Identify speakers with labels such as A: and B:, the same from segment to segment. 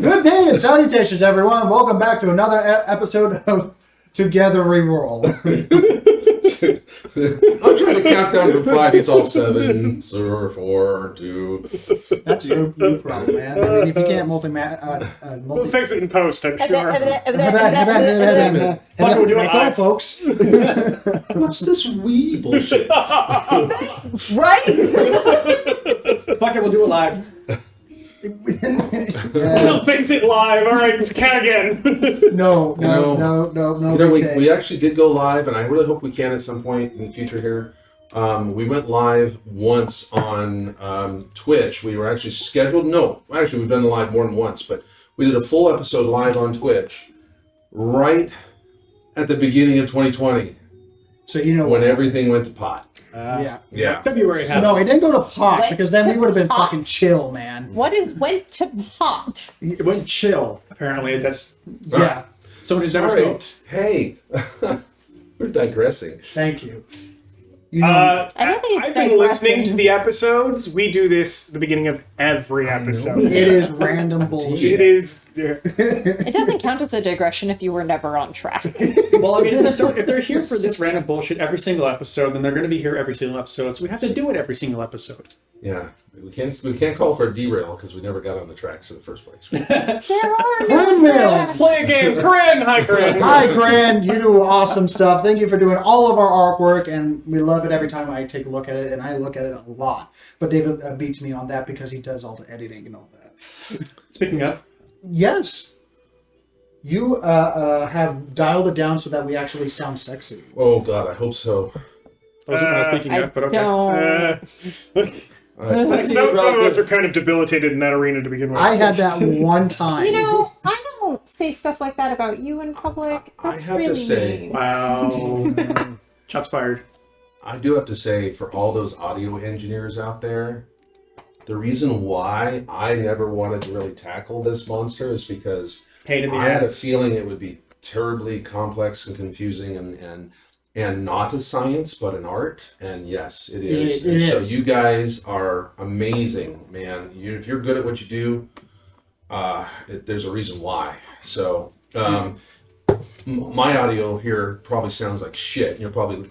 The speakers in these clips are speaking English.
A: Good day and salutations, everyone. Welcome back to another episode of Togetherwerole.
B: I'm trying to count down from 5. It's all 7, 4, 2.
A: That's your problem, man. I mean, if you can't
C: We'll fix it in post, I'm sure.
A: Fuck, we'll do it live, folks.
B: What's this wee bullshit?
D: Right?
A: Fuck it, we'll do it live.
C: We'll fix it live. All right, just count again.
A: No.
B: We actually did go live, and I really hope we can at some point in the future here. We went live once on Twitch. We were actually scheduled. No, actually, we've done live more than once, but we did a full episode live on Twitch right at the beginning of 2020.
A: So you know
B: when everything went to pot.
A: Yeah.
C: February happened.
A: No, it didn't go to pot
D: Went
A: because then we would have been
D: pot?
A: fucking chill, man.
D: What is went to pot?
C: It went chill, apparently. That's...
A: Yeah.
C: Someone who's never
B: Sorry.
C: smoked.
B: Hey, we're digressing.
A: Thank you. You know,
D: I don't think it's
C: I've been listening to the episodes. We do this at the beginning of every episode.
A: it is random bullshit.
C: It is...
D: It doesn't count as a digression if you were never on track.
E: Well, I mean, if they're here for this random bullshit every single episode, then they're going to be here every single episode. So we have to do it every single episode.
B: Yeah, we can't call for a derail because we never got on the tracks in the first place.
D: There are
A: Let's
C: Play a game. Corinne! Hi, Corinne.
A: Hi, Gran. You do awesome stuff. Thank you for doing all of our artwork, and we love it every time I take a look at it, and I look at it a lot. But David beats me on that because he does all the editing and all that.
E: Speaking of,
A: Yes. You have dialed it down so that we actually sound sexy.
B: Oh God, I hope so.
E: I wasn't what I was speaking
D: I
E: of, but okay.
D: don't.
C: Some of us are kind of debilitated in that arena to begin with.
A: I had that one time.
D: You know, I don't say stuff like that about you in public. That's
B: I have to
D: really
B: say-
D: mean.
E: Wow. Shots fired.
B: I do have to say, for all those audio engineers out there, the reason why I never wanted to really tackle this monster is because
E: Pain in the
B: I had a
E: ass.
B: feeling it would be terribly complex and confusing and not a science but an art. And yes, it is.
A: It
B: So
A: is.
B: you guys are amazing, man. If you're good at what you do, there's a reason why. So my audio here probably sounds like shit. And you're probably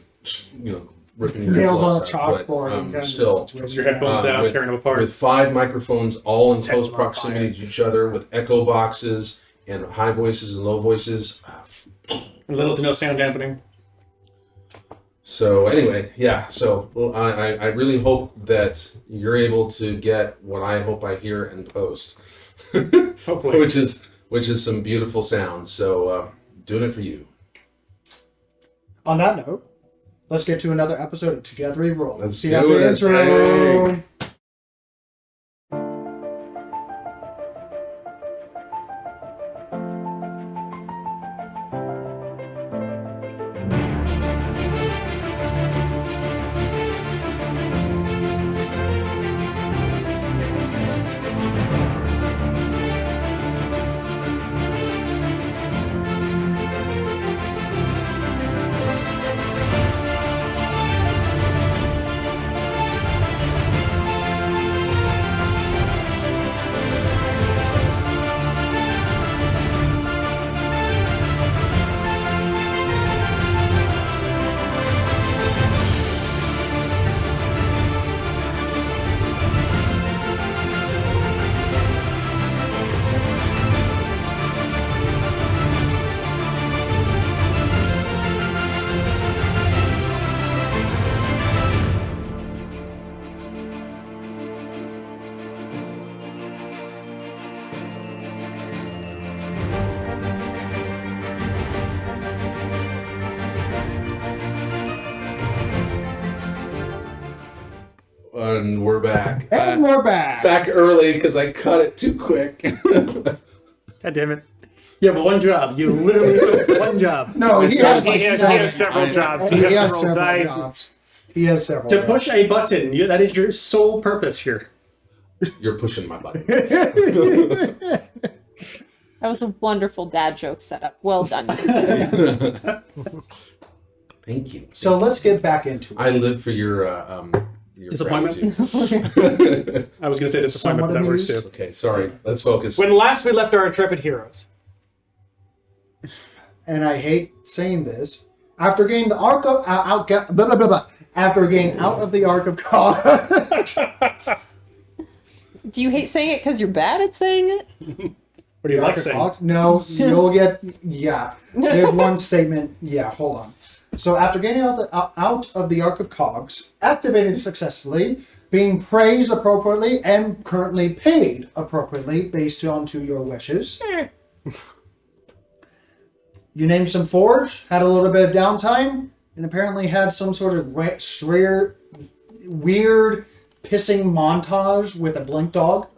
B: ripping your
A: Nails on a
B: earplugs out,
A: chalkboard.
B: but,
A: and kind of
B: still.
A: situation.
E: Your headphones out, tearing them apart.
B: With 5 microphones all in
C: Set
B: close
C: them on
B: proximity to each other, with echo boxes and high voices and low voices.
E: And little to no sound dampening.
B: So anyway, yeah. So I really hope that you're able to get what I hope I hear in post,
E: Hopefully.
B: which is some beautiful sounds. So doing it for you.
A: On that note, let's get to another episode of Togetherwerole.
B: Let's
A: See
B: do
A: after the
B: it.
A: intro.
B: Hey. And we're back.
A: And we're back.
B: Back early because I cut it too quick.
C: God damn it.
E: You have one job. You literally have one job.
A: No, he has
C: He
A: like
C: has,
A: seven.
C: several jobs.
A: He
C: He has
A: has
C: several
A: several
C: dice.
A: jobs. He has several.
E: To push a button. That is your sole purpose here.
B: You're pushing my button.
D: That was a wonderful dad joke setup. Well done.
B: Thank you.
A: So let's get back into it.
B: I live for
E: Disappointment?
B: gratitude.
E: I was going to say disappointment, but that works too.
B: Okay, sorry. Let's focus.
C: When last we left our intrepid heroes.
A: And I hate saying this. After getting the Ark of blah, blah, blah, blah. After getting out of the Ark of God.
D: Do you hate saying it because you're bad at saying it?
E: What do you like saying?
A: No, you'll get There's one statement. Yeah, hold on. So after getting out of the Ark of Cogs, activated successfully, being praised appropriately, and currently paid appropriately based on to your wishes. You named some forge, had a little bit of downtime, and apparently had some sort of weird pissing montage with a blink dog.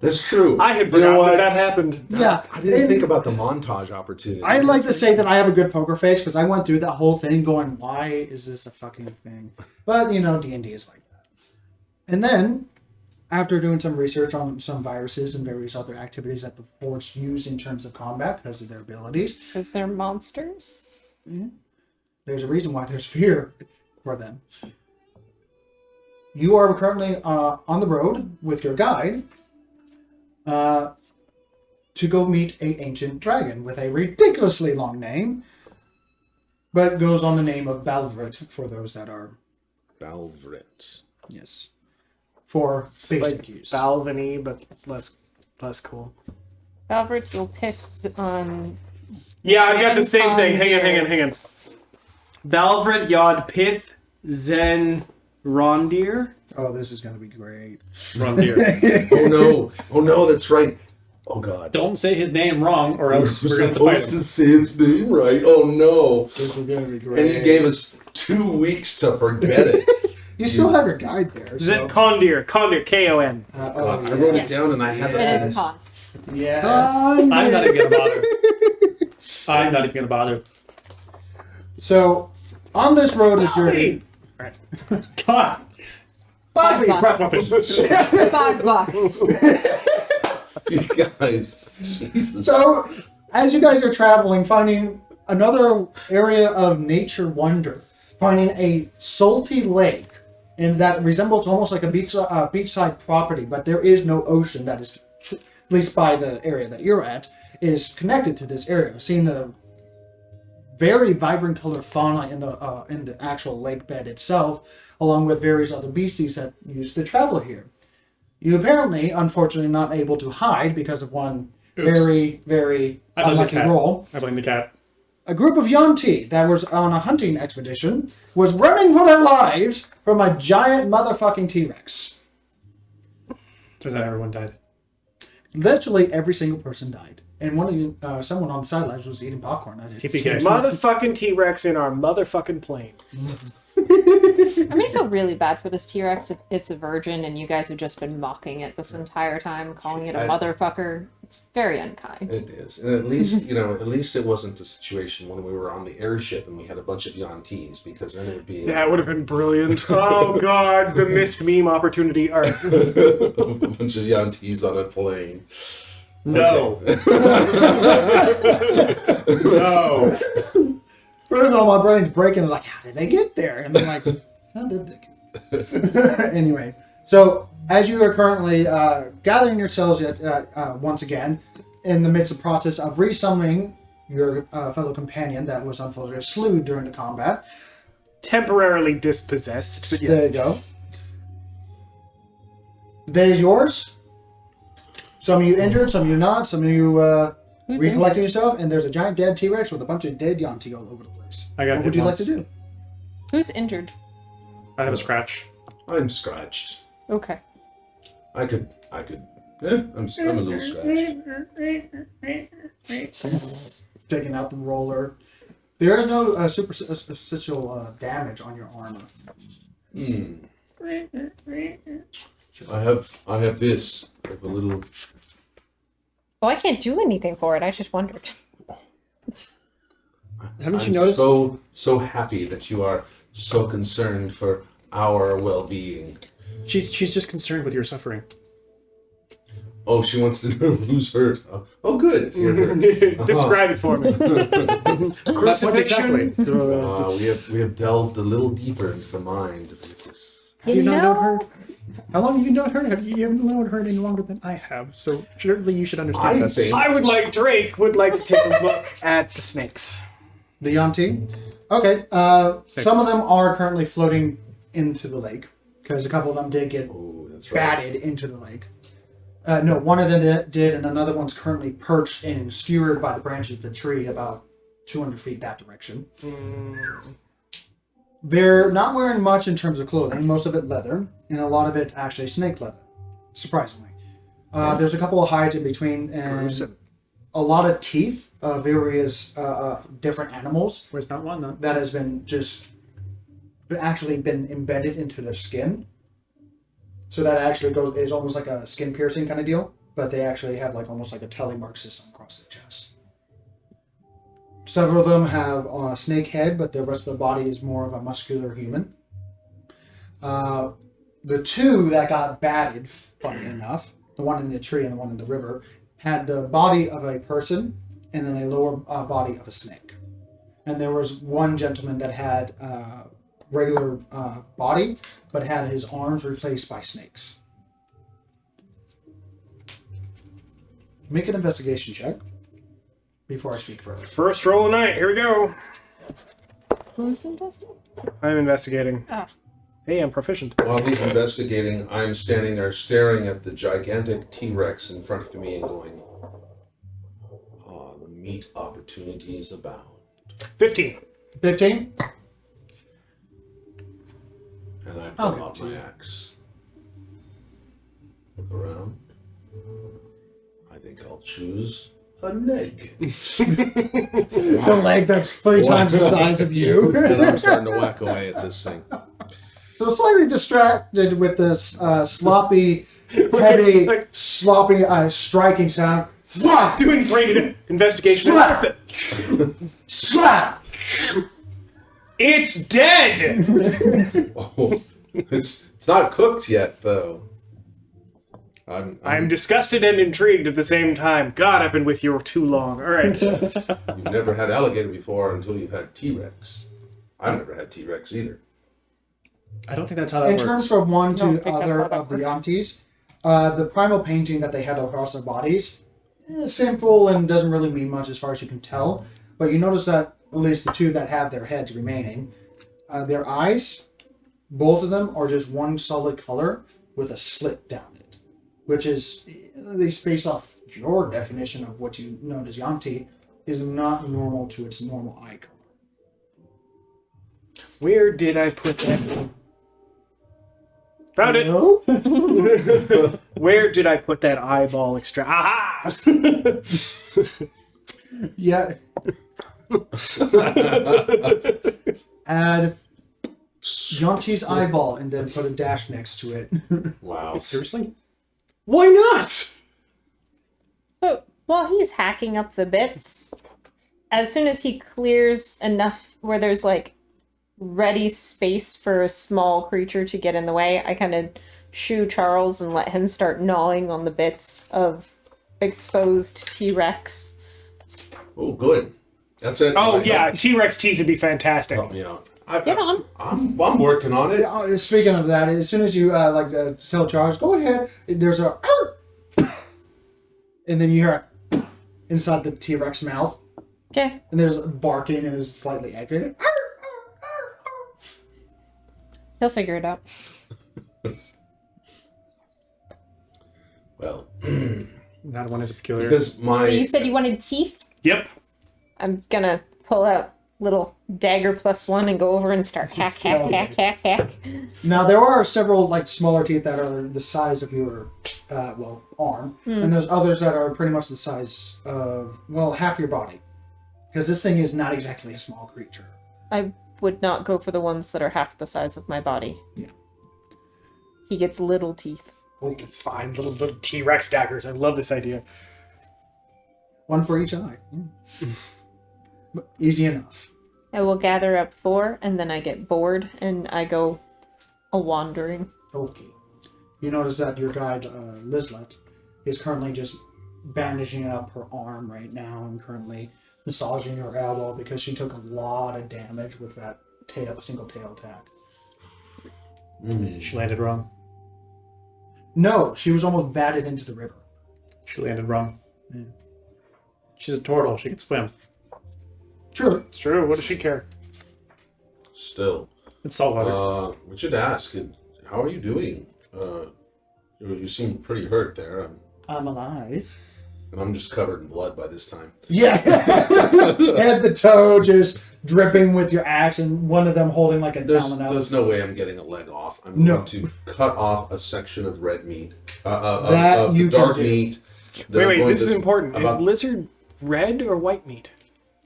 B: That's true.
C: I had forgotten that happened.
A: Yeah.
B: I didn't think about the montage opportunity.
A: I'd like to say that I have a good poker face because I went through that whole thing going, why is this a fucking thing? But, D&D is like that. And then, after doing some research on some viruses and various other activities that the Forge use in terms of combat because of their abilities.
D: Because they're monsters?
A: Mm-hmm. There's a reason why there's fear for them. You are currently on the road with your guide to go meet an ancient dragon with a ridiculously long name, but goes on the name of Balvret for those that are...
B: Balvret.
A: Yes. For basic use.
C: Balvany, but less cool.
D: Balvret will piss on...
C: Yeah, I got the same thing. Hang on. Balvret, Yod, Pith, Zen, Rondir.
A: Oh, this is going to be great.
E: Rondir.
B: Oh no, that's right. Oh god.
E: Don't say his name wrong, or else
B: We're
E: we're going to fight
B: supposed
E: him.
B: to say its name right. Oh no.
A: This is going to be great.
B: And you gave us 2 weeks to forget it.
A: You still have your guide there.
C: Zen,
A: So.
C: Kondir, K-O-N.
B: I wrote it down and I had
D: It is
B: to.
D: con.
A: Yes.
E: I'm not even going to bother. I'm not even going to bother.
A: So, on this road that you're...
C: Alright.
E: God. Bobby,
D: $5.
E: press weapon.
D: $5.
B: You guys. Jesus.
A: So, as you guys are traveling, finding another area of nature wonder, finding a salty lake, and that resembles almost like a beachside property, but there is no ocean that is, at least by the area that you're at, is connected to this area. Seeing the very vibrant colored fauna in the actual lake bed itself, along with various other beasties that used to travel here. You apparently, unfortunately, not able to hide because of one very, very unlucky roll.
E: I blame the cat.
A: A group of Yuan-Ti that was on a hunting expedition was running for their lives from a giant motherfucking T-Rex.
E: Turns out everyone died.
A: Literally every single person died. And someone on the sidelines was eating popcorn.
E: TPK.
C: Motherfucking T-Rex in our motherfucking plane.
D: I'm gonna feel really bad for this T-Rex if it's a virgin and you guys have just been mocking it this entire time, calling it a motherfucker. It's very unkind.
B: It is. And at least, at least it wasn't a situation when we were on the airship and we had a bunch of Yuan-Tis, because then it would be...
C: That would have been brilliant. Oh god, the missed meme opportunity. Alright.
B: a bunch of Yuan-Tis on a plane.
E: No. No.
A: First of all, my brain's breaking. I'm like, how did they get there? And I'm like, how did they get there? Anyway, so as you are currently gathering yourselves once again in the midst of the process of resummoning your fellow companion that was unfortunately slewed during the combat.
C: Temporarily dispossessed, but yes.
A: There you go. The day is yours. Some of you injured, some of you not, some of you recollecting yourself, and there's a giant dead T-Rex with a bunch of dead Yuan-Ti all over the place.
E: I got
A: What would you like to do?
D: Who's injured?
E: I have a scratch.
B: I'm scratched.
D: Okay.
B: I could. I'm a little scratched.
A: Taking out the roller. There is no superficial damage on your armor.
B: I have this. I have a little.
D: Well, I can't do anything for it. I just wondered.
E: Haven't you
B: I'm
E: noticed?
B: so happy that you are so concerned for our well-being.
E: She's just concerned with your suffering.
B: Oh, she wants to know who's hurt. Oh, good. You're hurt.
C: Describe it for me.
E: Exactly.
B: We have delved a little deeper into the mind of this.
E: You not known her? How long have you known her? You haven't known her any longer than I have, so surely you should understand this.
C: Drake would like to take a look at the snakes.
A: The Yanti? Okay. Some of them are currently floating into the lake, because a couple of them did get batted into the lake. No, one of them did, and another one's currently perched and skewered by the branches of the tree about 200 feet that direction. They're not wearing much in terms of clothing, most of it leather, and a lot of it actually snake leather, surprisingly. There's a couple of hides in between, and a lot of teeth of various different animals.
E: Where's not one, though?
A: That has been been embedded into their skin. So that actually is almost like a skin piercing kind of deal, but they actually have almost like a telemark system across the chest. Several of them have a snake head, but the rest of the body is more of a muscular human. The two that got batted, funny enough, the one in the tree and the one in the river, had the body of a person and then a lower body of a snake. And there was one gentleman that had regular body, but had his arms replaced by snakes. Make an investigation check before I speak further.
C: First roll of the night. Here we go.
D: Who's investigating?
C: I'm investigating.
D: Ah.
C: Hey, I'm proficient.
B: While he's investigating, I'm standing there staring at the gigantic T-Rex in front of me and going, the meat opportunities abound.
C: 15.
A: 15?
B: And I pull out my axe. Look around. I think I'll choose a leg.
A: The leg that's 3 times the size of you.
B: And I'm starting to whack away at this thing.
A: So slightly distracted with this sloppy, heavy, sloppy striking sound. Flap!
C: Doing great investigation.
A: Slap! Slap!
C: It's dead!
B: Oh, it's not cooked yet, though.
C: I'm disgusted and intrigued at the same time. God, I've been with you too long. All right.
B: You've never had alligator before until you've had T-Rex. I've never had T-Rex either.
E: I don't think that's how that
A: In
E: works.
A: terms from one
D: don't
A: to
D: think that's
A: other
D: how that
A: of the
D: works.
A: aunties, the primal painting that they had across their bodies is simple and doesn't really mean much as far as you can tell. But you notice that at least the two that have their heads remaining, their eyes, both of them are just one solid color with a slit down it, which is, at least based off your definition of what you know as Yanti, is not normal to its normal eye color.
C: Where did I put that? Found it.
A: No?
C: Where did I put that eyeball extract? Aha!
A: Yeah. Add Yanti's eyeball and then put a dash next to it.
B: Wow.
E: Seriously?
C: Why not?
D: So while he's hacking up the bits, as soon as he clears enough where there's ready space for a small creature to get in the way, I kind of shoo Charles and let him start gnawing on the bits of exposed T-Rex.
B: Oh, good. That's it.
C: Oh, yeah. T-Rex teeth would be fantastic.
B: Help me out.
D: Get on.
B: I'm working on it.
A: Speaking of that, as soon as you tell Charles, go ahead, there's a and then you hear a inside the T-Rex mouth,
D: Okay.
A: and there's barking and it's slightly angry.
D: He'll figure it out.
B: Well,
E: That one is peculiar.
B: because
D: So you said you wanted teeth?
C: Yep.
D: I'm gonna pull out little dagger +1 and go over and start hack.
A: Now there are several smaller teeth that are the size of your arm, and there's others that are pretty much the size of half your body, because this thing is not exactly a small creature.
D: I would not go for the ones that are half the size of my body.
A: Yeah.
D: He gets little teeth.
C: Oh, it's fine. Little T-Rex daggers. I love this idea.
A: One for each eye. But easy enough.
D: I will gather up 4, and then I get bored, and I go a wandering.
A: Okay. You notice that your guide, Lislet, is currently just bandaging up her arm right now and currently massaging her elbow because she took a lot of damage with that single tail attack.
E: She landed wrong.
A: No, she was almost batted into the river.
E: She landed wrong.
A: Yeah.
E: She's a turtle. She can swim.
A: True.
C: It's true. What does she care?
B: Still.
E: It's saltwater.
B: We should ask, how are you doing? You seem pretty hurt there.
A: I'm alive.
B: And I'm just covered in blood by this time.
A: Yeah. Head to toe just dripping with your axe and one of them holding like a talon out.
B: There's no way I'm getting a leg off. I'm going to cut off a section of red meat. Of the dark meat.
C: Wait, this is important. Is lizard red or white meat?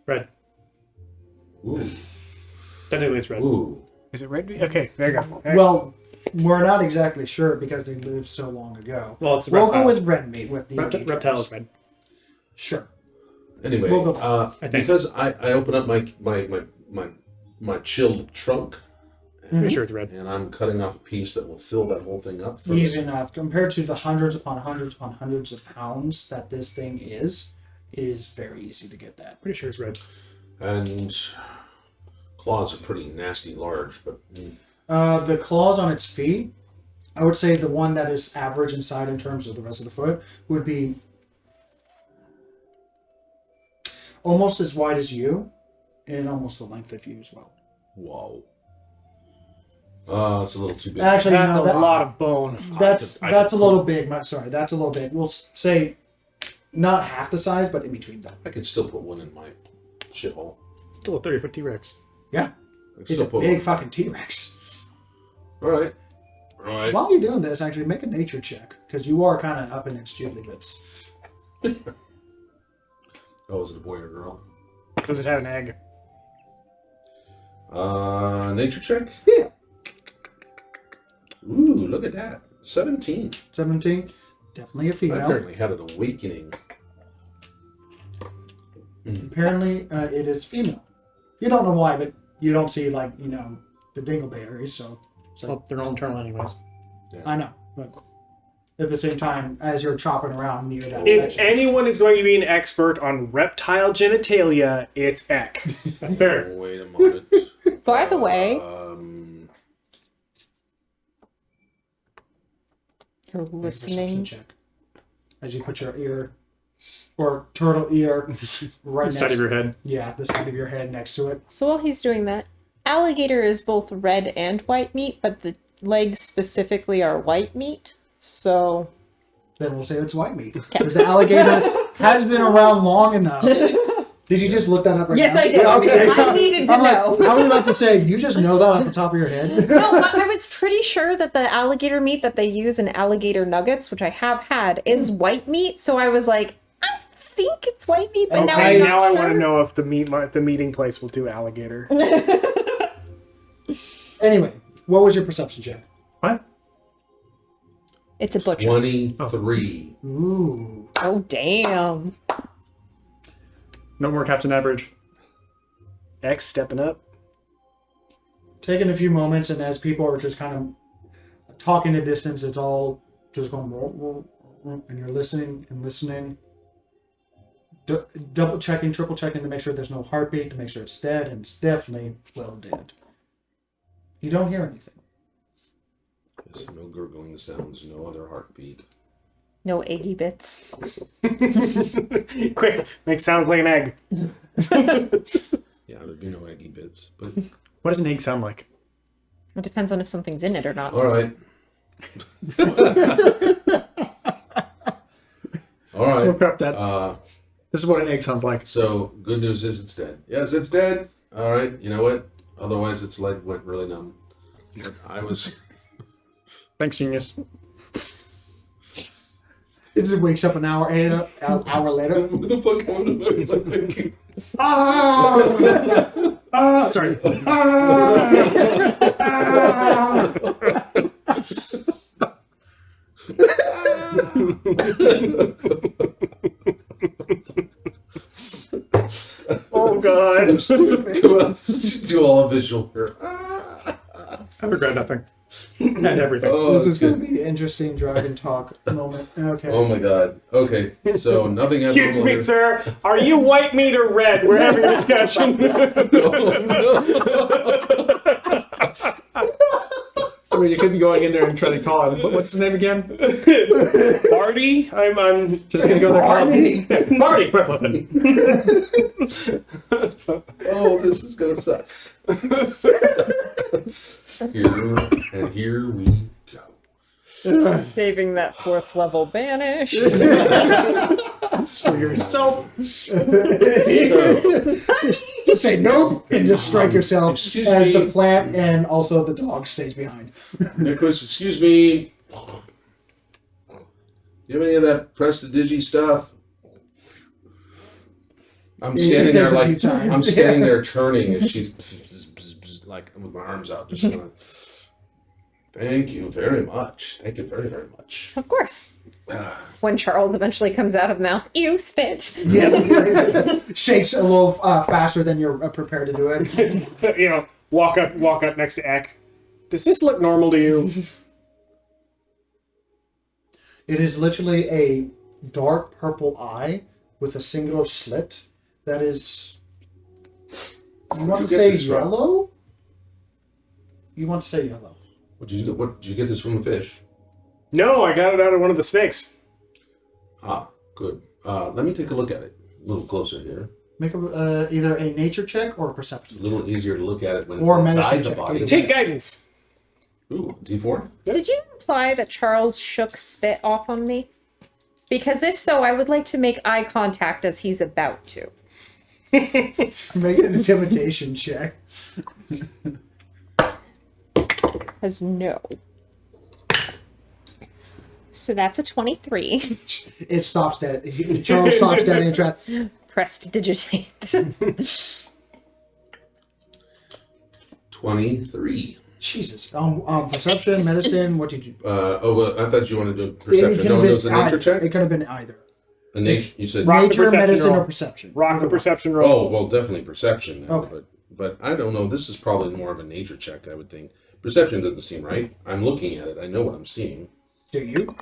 E: Red.
B: Ooh.
E: Technically it's red.
B: Ooh.
C: Is it red meat? Okay, there you go. Right.
A: Well, we're not exactly sure because they lived so long ago.
E: Well, it's
A: we'll
E: reptile.
A: go with red meat with the
E: reptile is red.
A: Sure.
B: Anyway,
A: We'll go
B: because I open up my chilled trunk,
E: Pretty sure it's red.
B: and I'm cutting off a piece that will fill that whole thing up.
A: Easy enough. Compared to the hundreds upon hundreds upon hundreds of pounds that this thing is, it is very easy to get that.
E: Pretty sure it's red.
B: And claws are pretty nasty large, but
A: The claws on its feet, I would say the one that is average inside in terms of the rest of the foot would be almost as wide as you and almost the length of you as well.
B: whoa. It's a little too big.
A: Actually,
C: That's
A: no,
C: a lot of bone.
A: That's a little big. Sorry, that's a little big. We'll say not half the size, but in between them.
B: I could still put one in my shithole.
E: Still a 30-foot T-Rex.
A: Yeah,
B: I could
A: it's
B: still
A: a
B: put
A: big
B: one.
A: fucking T-Rex.
B: All right.
A: While you're doing this, actually make a nature check because you are kind of up in its jiggly bits.
B: Oh, is it a boy or a girl?
C: Does it have an egg?
B: Nature check?
A: Yeah.
B: Ooh, look at that. 17.
A: 17, definitely a
B: I
A: female.
B: apparently had an awakening.
A: Apparently, it is female. You don't know why, but you don't see the dingleberries, so
E: Well, they're all internal anyways.
A: I know. But at the same time, as you're chopping around near that
C: If
A: section,
C: anyone is going to be an expert on reptile genitalia, it's Eck.
E: That's fair.
B: Oh, wait a moment.
D: By the way, you're
A: make a
D: listening.
A: perception check as you put your ear or turtle ear right next
E: Side of your head.
A: Yeah, the side of your head next to it.
D: So while he's doing that, alligator is both red and white meat, but the legs specifically are white meat. So
A: Then we'll say it's white meat because the alligator has been around long enough. Did you just look that up right
D: yes,
A: now?
D: I did.
A: Yeah, okay.
D: I needed to
A: I'm like,
D: know.
A: I was about to say, you just know that off the top of your head?
D: No, but I was pretty sure that the alligator meat that they use in alligator nuggets, which I have had, is white meat. So I was like, I think it's white meat, but now I'm not
C: now I
D: sure.
C: want to know if the meeting place will do alligator.
A: Anyway, what was your perception check?
E: What?
D: It's a butcher.
B: 23.
A: Ooh.
D: Oh, damn.
E: No more Captain Average.
C: X stepping up.
A: Taking a few moments, and as people are just kind of talking a distance, it's all just going, and you're listening and listening. Double checking, triple checking to make sure there's no heartbeat, to make sure it's dead, and it's definitely well dead. You don't hear anything.
B: Yes, no gurgling sounds, no other heartbeat.
D: No eggy bits.
C: Quick, makes sounds like an egg.
B: Yeah, there'd be no eggy bits. But
E: What does an egg sound like?
D: It depends on if something's in it or not.
B: all right. All right.
E: We'll prep that. This is what an egg sounds like.
B: So good news is it's dead. Yes, it's dead. All right. You know what? Otherwise, its leg went really numb. I was.
E: Thanks, genius.
A: It just wakes up an hour later.
B: What the fuck happened to my leg?
E: Sorry.
C: Oh god.
B: Come on, do all a visual here.
E: I regret nothing. And everything.
B: Oh,
A: This
B: that's
A: is going
B: good.
A: to be an interesting dragon talk moment. Okay.
B: Oh my god. Okay, so nothing.
C: Excuse
B: abnormal
C: me,
B: here.
C: sir. Are you white meat or red? We're having a discussion.
E: I mean, you could be going in there and trying to call him. What's his name again?
C: Barty? I'm
E: Just gonna go there and call him. Barty!
B: Oh, this is gonna suck. Here we go.
D: Saving that 4th level banish.
E: For yourself.
A: Just say nope and just strike yourself
B: excuse
A: as
B: me.
A: the plant and also the dog stays behind.
B: Nicholas, excuse me. You have any of that prestidigity stuff? I'm standing there
A: takes a
B: like
A: few times.
B: I'm standing there churning as she's like with my arms out, just going. Thank you very much. Thank you very, very much.
D: Of course. When Charles eventually comes out of the mouth, you spit.
A: Yeah. Shakes a little faster than you're prepared to do it.
C: walk up next to Eck. Does this look normal to you?
A: It is literally a dark purple eye with a singular slit that is. You want to
B: you
A: say
B: get this from?
A: yellow? You want to say yellow.
B: What did you get this from the fish?
C: No, I got it out of one of the snakes.
B: Ah, good. Let me take a look at it a little closer here.
A: Make either a nature check or a
B: It's
A: perception.
B: a little easier to look at it when it's
A: Or
B: inside
A: medicine
B: the
A: check,
B: body.
A: either
C: Take guidance.
B: Ooh, D4?
D: Did you imply that Charles shook spit off on me? Because if so, I would like to make eye contact as he's about to.
A: Make an intimidation check.
D: As no. So that's a 23.
A: It stops dead. Charles stops dead in his tracks.
D: Prestidigitate.
B: 23.
A: Jesus. Perception, medicine. What did you?
B: Well, I thought you wanted to do
A: It
B: perception.
A: could
B: No,
A: have
B: it was a
A: been
B: nature
A: either.
B: check?
A: It could have been either.
B: A nature, you said.
C: Rock the
A: Nature,
C: perception
A: medicine,
C: roll.
A: or perception.
C: Rock the perception roll.
B: Oh, well, definitely perception. Then,
A: Okay.
B: But I don't know. This is probably more of a nature check, I would think. Perception doesn't seem right. I'm looking at it. I know what I'm seeing.
A: Do you?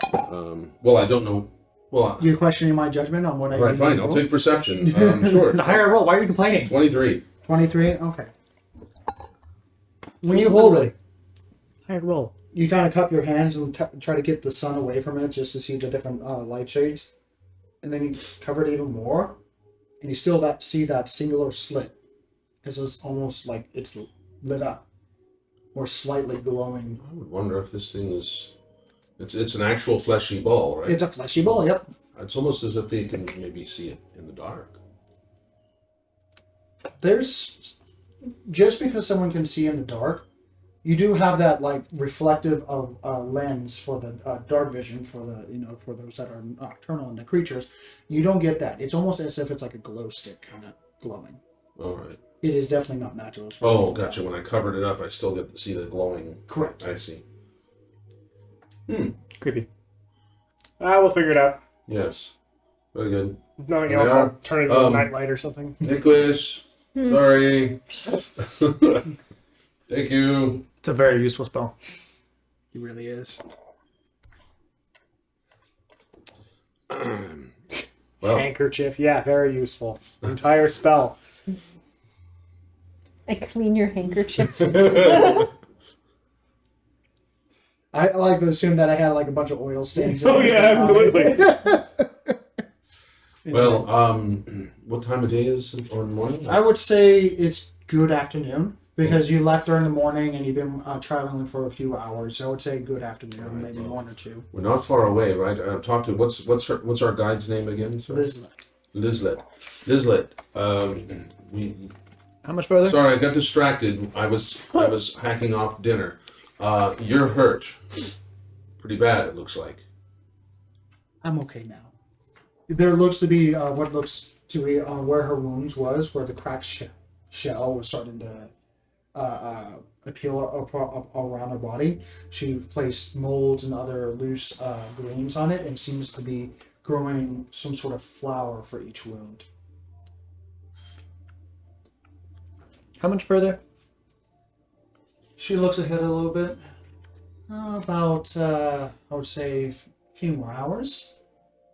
B: Well, I don't know. Well,
A: You're questioning my judgment on what I
B: right, fine. I'll take perception. Sure.
E: It's a higher roll. Why are you complaining?
B: 23.
A: 23? Okay. When you hold it,
E: Higher roll.
A: you kind of cup your hands and try to get the sun away from it just to see the different light shades. And then you cover it even more. And you still see that singular slit. Because it's almost like it's lit up. Or slightly glowing.
B: I would wonder if this thing is. It's an actual fleshy ball, right?
A: It's a fleshy ball, yep.
B: It's almost as if they can maybe see it in the dark.
A: There's just because someone can see in the dark, you do have that like reflective of lens for the dark vision for the for those that are nocturnal and the creatures. You don't get that. It's almost as if it's like a glow stick kind of glowing.
B: All right.
A: It is definitely not natural. It's
B: Oh, gotcha. When I covered it up, I still get to see the glowing.
A: Correct.
B: I see.
E: Creepy.
C: We'll figure it out.
B: Yes. Very good.
C: If nothing
B: Yeah.
C: else, I'll turn it into a
B: Um,
C: nightlight or something.
B: Nicholas, sorry. Thank you.
E: It's a very useful spell. He really is.
B: Well,
C: Handkerchief, yeah, very useful. Entire spell.
D: I clean your handkerchief.
A: I like to assume that I had like a bunch of oil stains.
C: Oh yeah, absolutely.
B: well, what time of day is it, or morning?
A: I would say it's good afternoon because you left during the morning and you've been traveling for a few hours. So I would say good afternoon, maybe 1 or 2.
B: We're not far away, right? Talk to what's our guide's name again? Sorry.
A: Lizlet.
B: Lizlet. We.
E: How much further?
B: Sorry, I got distracted. I was hacking off dinner. You're hurt. Pretty bad, it looks like.
A: I'm okay now. There looks to be what looks to be where her wounds was, where the cracked shell was starting to appeal around her body. She placed molds and other loose grains on it and seems to be growing some sort of flower for each wound.
E: How much further?
A: She looks ahead a little bit. About, I would say, a few more hours.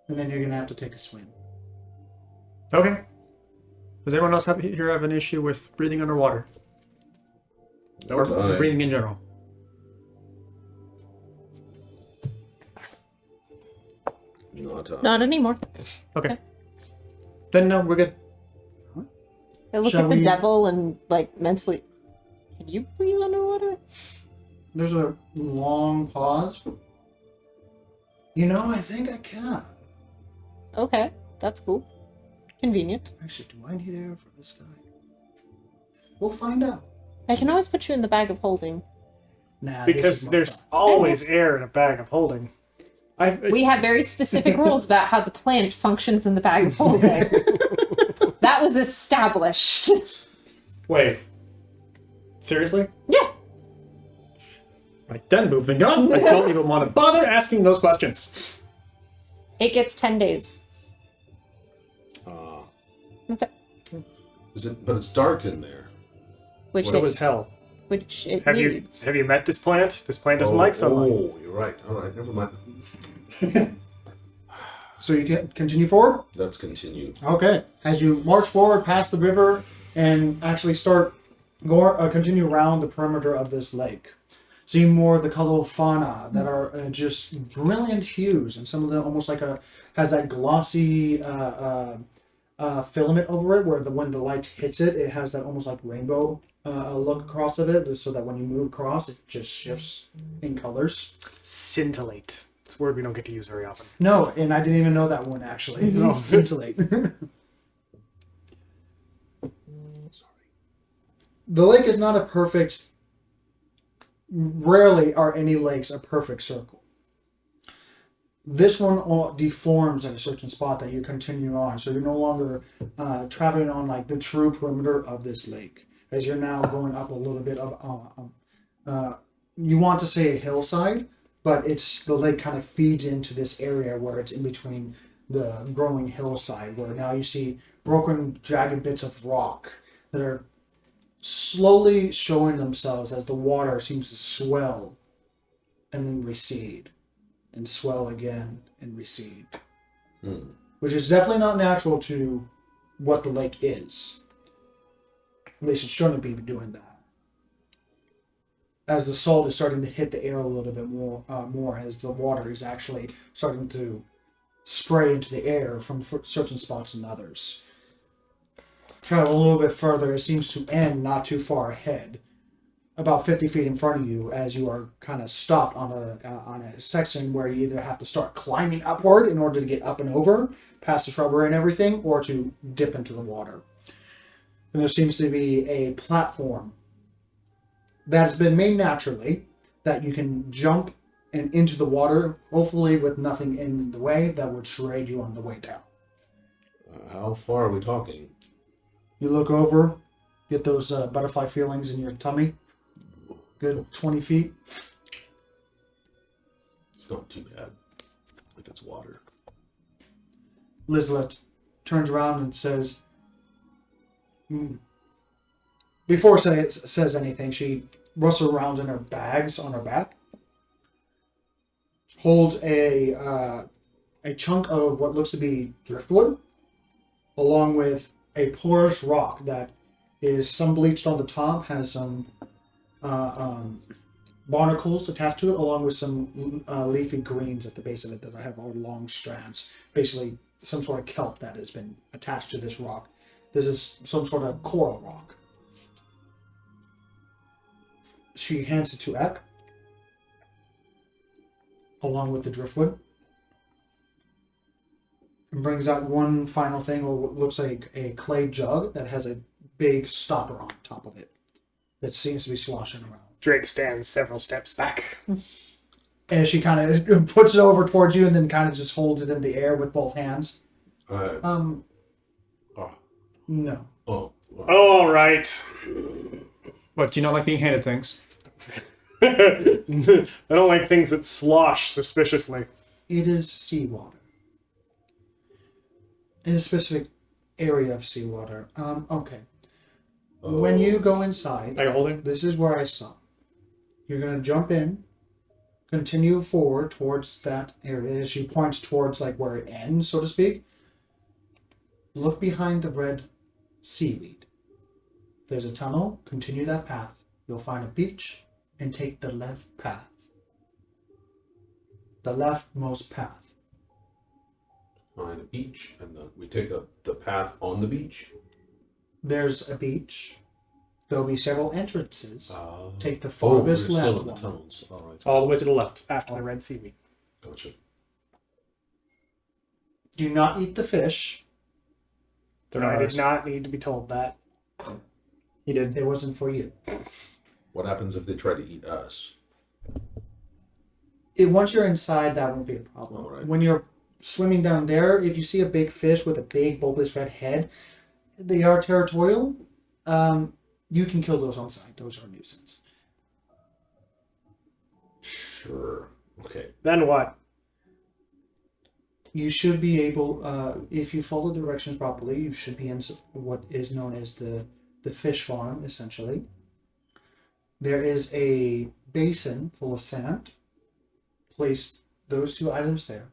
A: And then you're going to have to take a swim.
E: Okay. Does anyone else here have an issue with breathing underwater? Or breathing in general?
D: Not anymore.
E: Okay. Then no, we're good.
D: I look
A: Shall
D: at the
A: we-
D: devil and like mentally. Can you breathe underwater?
A: There's a long pause. You know, I think I can.
D: Okay, that's cool. Convenient.
A: Actually, do I need air for this guy? We'll find out.
D: I can always put you in the bag of holding.
A: Nah, this
C: Because
A: is more
C: there's
A: fun.
C: always air in a bag of holding.
D: We have very specific rules about how the planet functions in the bag of holding. That was established.
E: Wait. Seriously?
D: Yeah.
E: Right then, moving on. I don't even want to bother asking those questions.
D: It gets 10 days. That's it.
B: But it's dark in there.
D: Which
E: So
D: it,
E: is hell.
D: which it
C: Have
D: needs.
C: you met this plant? This plant doesn't like sunlight.
B: Oh, you're right. All right, never mind.
A: So you can continue forward?
B: Let's continue.
A: Okay. As you march forward past the river and actually start continue around the perimeter of this lake, seeing more of the colorful fauna that are just brilliant hues, and some of them almost like has that glossy filament over it, where when the light hits it, it has that almost like rainbow look across of it, so that when you move across, it just shifts in colors.
C: Scintillate. It's a word we don't get to use very often.
A: No, and I didn't even know that one actually.
C: No.
A: Scintillate. The lake is not a perfect. Rarely are any lakes a perfect circle. This one deforms at a certain spot that you continue on, so you're no longer traveling on like the true perimeter of this lake. As you're now going up a little bit of, you want to say a hillside, but the lake kind of feeds into this area where it's in between the growing hillside, where now you see broken, jagged bits of rock that are slowly showing themselves as the water seems to swell and then recede and swell again and recede. Which is definitely not natural to what the lake is. At least it shouldn't be doing that. As the salt is starting to hit the air a little bit more as the water is actually starting to spray into the air from certain spots and others. Travel a little bit further, it seems to end not too far ahead, about 50 feet in front of you, as you are kind of stopped on a section where you either have to start climbing upward in order to get up and over, past the shrubbery and everything, or to dip into the water. And there seems to be a platform that has been made naturally, that you can jump and into the water, hopefully with nothing in the way that would charade you on the way down.
B: How far are we talking?
A: You look over, get those butterfly feelings in your tummy. Good 20 feet.
B: It's not too bad. Like it's water.
A: Lizlet turns around and says, before says anything, she rustles around in her bags on her back, holds a chunk of what looks to be driftwood, along with a porous rock that is sun bleached on the top, has some barnacles attached to it, along with some leafy greens at the base of it that have all long strands. Basically, some sort of kelp that has been attached to this rock. This is some sort of coral rock. She hands it to Ek, along with the driftwood, and brings out one final thing, or what looks like a clay jug that has a big stopper on top of it that seems to be sloshing around.
C: Drake stands several steps back.
A: And she kind of puts it over towards you and then kind of just holds it in the air with both hands.
B: Oh.
A: No.
B: Oh.
C: All right.
E: What, do you not like being handed things?
C: I don't like things that slosh suspiciously.
A: It is seawater. In a specific area of seawater. Okay. When you go inside,
E: Bag of holding?
A: this is where I stop. You're going to jump in continue forward towards that area. She points towards like where it ends, so to speak. Look behind the red seaweed. There's a tunnel. Continue that path. You'll find a beach and take the left path. The leftmost path.
B: Find a beach, and we take the path on the beach.
A: There's a beach. There'll be several entrances. Take the
B: Oh, we're
A: farthest
B: still
A: left
B: in the
A: one.
B: tunnels. All right.
E: All the way to the left.
C: After the red seaweed.
B: Gotcha.
A: Do not eat the fish.
C: I did not need to be told that.
E: He did.
A: It wasn't for you.
B: What happens if they try to eat us?
A: Once you're inside, that won't be a problem.
B: All right.
A: When you're swimming down there, if you see a big fish with a big bulbous red head, they are territorial. You can kill those on site. Those are a nuisance.
B: Sure. Okay.
C: Then what?
A: You should be able, if you follow the directions properly, you should be in what is known as the fish farm, essentially. There is a basin full of sand. Place those 2 items there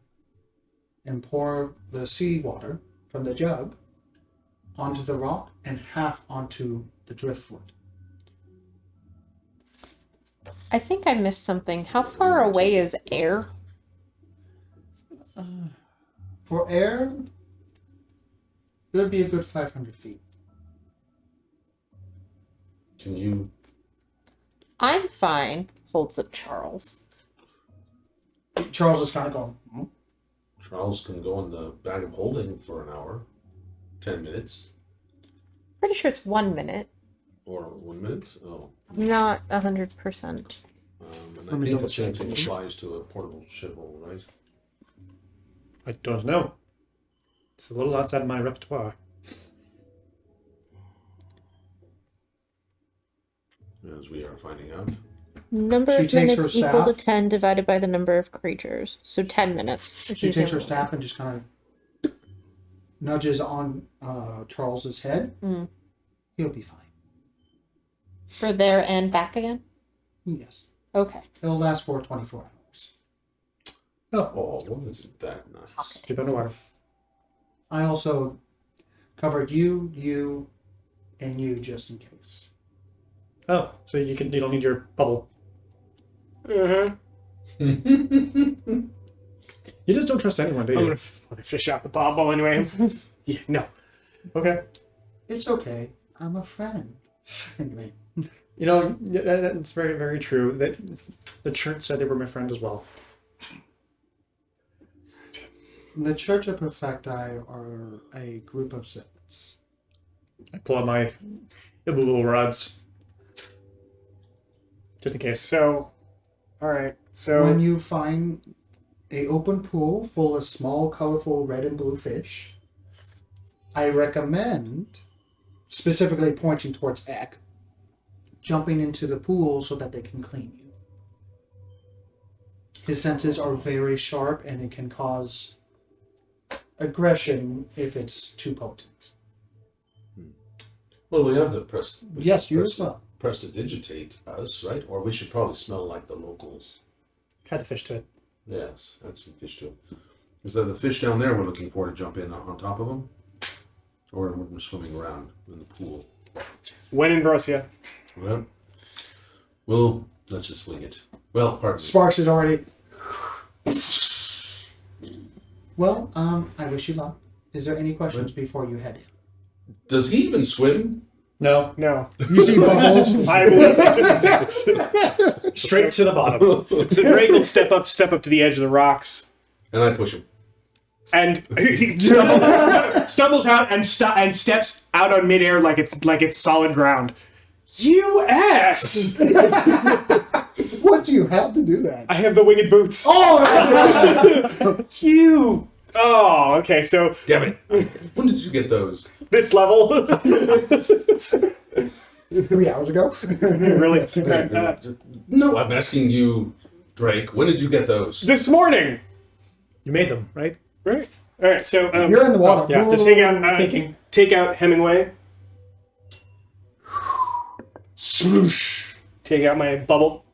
A: and pour the seawater from the jug onto the rock and half onto the driftwood.
D: I think I missed something. How far away is air?
A: For air, it would be a good 500 feet.
B: Can you?
D: I'm fine, holds up Charles.
A: Charles is kind of going,
B: Charles can go in the bag of holding for an hour, 10 minutes,
D: Pretty sure it's 1 minute.
B: or 1 minute. Oh.
D: Not 100%.
B: And
A: Let
B: I
A: me
B: think
A: double
B: the same
A: check.
B: thing applies to a portable shithole, right?
E: I don't know. It's a little outside my repertoire.
B: As we are finding out.
D: Number
A: She
D: of
A: takes her
D: minutes equal to
A: staff.
D: 10 divided by the number of creatures. So 10 minutes. if
A: she
D: he's
A: takes her
D: in-
A: staff and just kind of nudges on Charles's head.
D: Mm.
A: He'll be fine.
D: For there and back again?
A: Yes.
D: Okay.
A: It'll last for 24 hours.
B: Oh, well, isn't that nice?
E: Keep on the water.
A: I also covered you, and you just in case.
E: Oh, so you don't need your bubble.
C: Mm-hmm.
E: You just don't trust anyone, do
C: I'm
E: you?
C: gonna fish out the bobble anyway. Yeah, no.
E: Okay.
A: It's okay. I'm a friend. Anyway.
E: You know, that's very, very true. That the church said they were my friend as well.
A: The Church of Perfecti are a group of zealots.
E: I pull out my little rods. Just in case.
C: So, all right. So
A: When you find a open pool full of small, colorful red and blue fish, I recommend, specifically pointing towards Egg, jumping into the pool so that they can clean you. His senses are very sharp and it can cause aggression if it's too potent.
B: Well, we have the
A: Yes, you as well.
B: prestidigitate us, right? Or we should probably smell like the locals.
E: Had the fish to it.
B: Yes, that's some fish too. Is that the fish down there we're looking for to jump in on top of them? Or we're swimming around in the pool?
C: when in Brosia.
B: Well, let's just wing it. Well, pardon me.
A: Sparks is already. Well, I wish you luck. Is there any questions before you head in?
B: Does he even swim?
E: No.
C: No.
A: You see bubbles.
C: I will just
E: Straight to the bottom.
C: So Drake will step up to the edge of the rocks,
B: And I push him.
C: and he stumbles out and steps out on midair like it's solid ground. You ass!
A: What do you have to do that?
C: I have the winged boots.
A: Oh!
C: You. Oh, okay. So
B: Damn it. When did you get those?
C: this level,
A: 3 hours ago.
C: really,
B: No, I'm asking you, Drake. When did you get those?
C: this morning,
E: You made them, right?
C: right? All right. So
A: You're in the water.
E: yeah,
C: just take out Hemingway.
A: Swoosh.
C: Take out my bubble.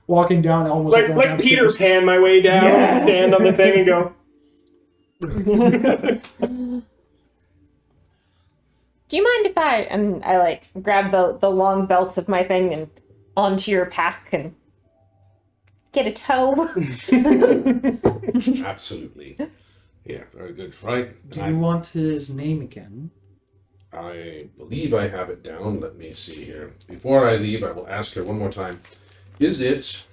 A: Walking down, almost
C: Like
A: going
C: like
A: downstairs.
C: Peter Pan my way down,
A: Yes.
C: stand on the thing and go.
D: Do you mind if I like grab the long belts of my thing and onto your pack and get a tow?
B: Absolutely. Yeah, very good. Right.
A: Do you want his name again?
B: I believe I have it down. Let me see here. Before I leave, I will ask her one more time. Is it...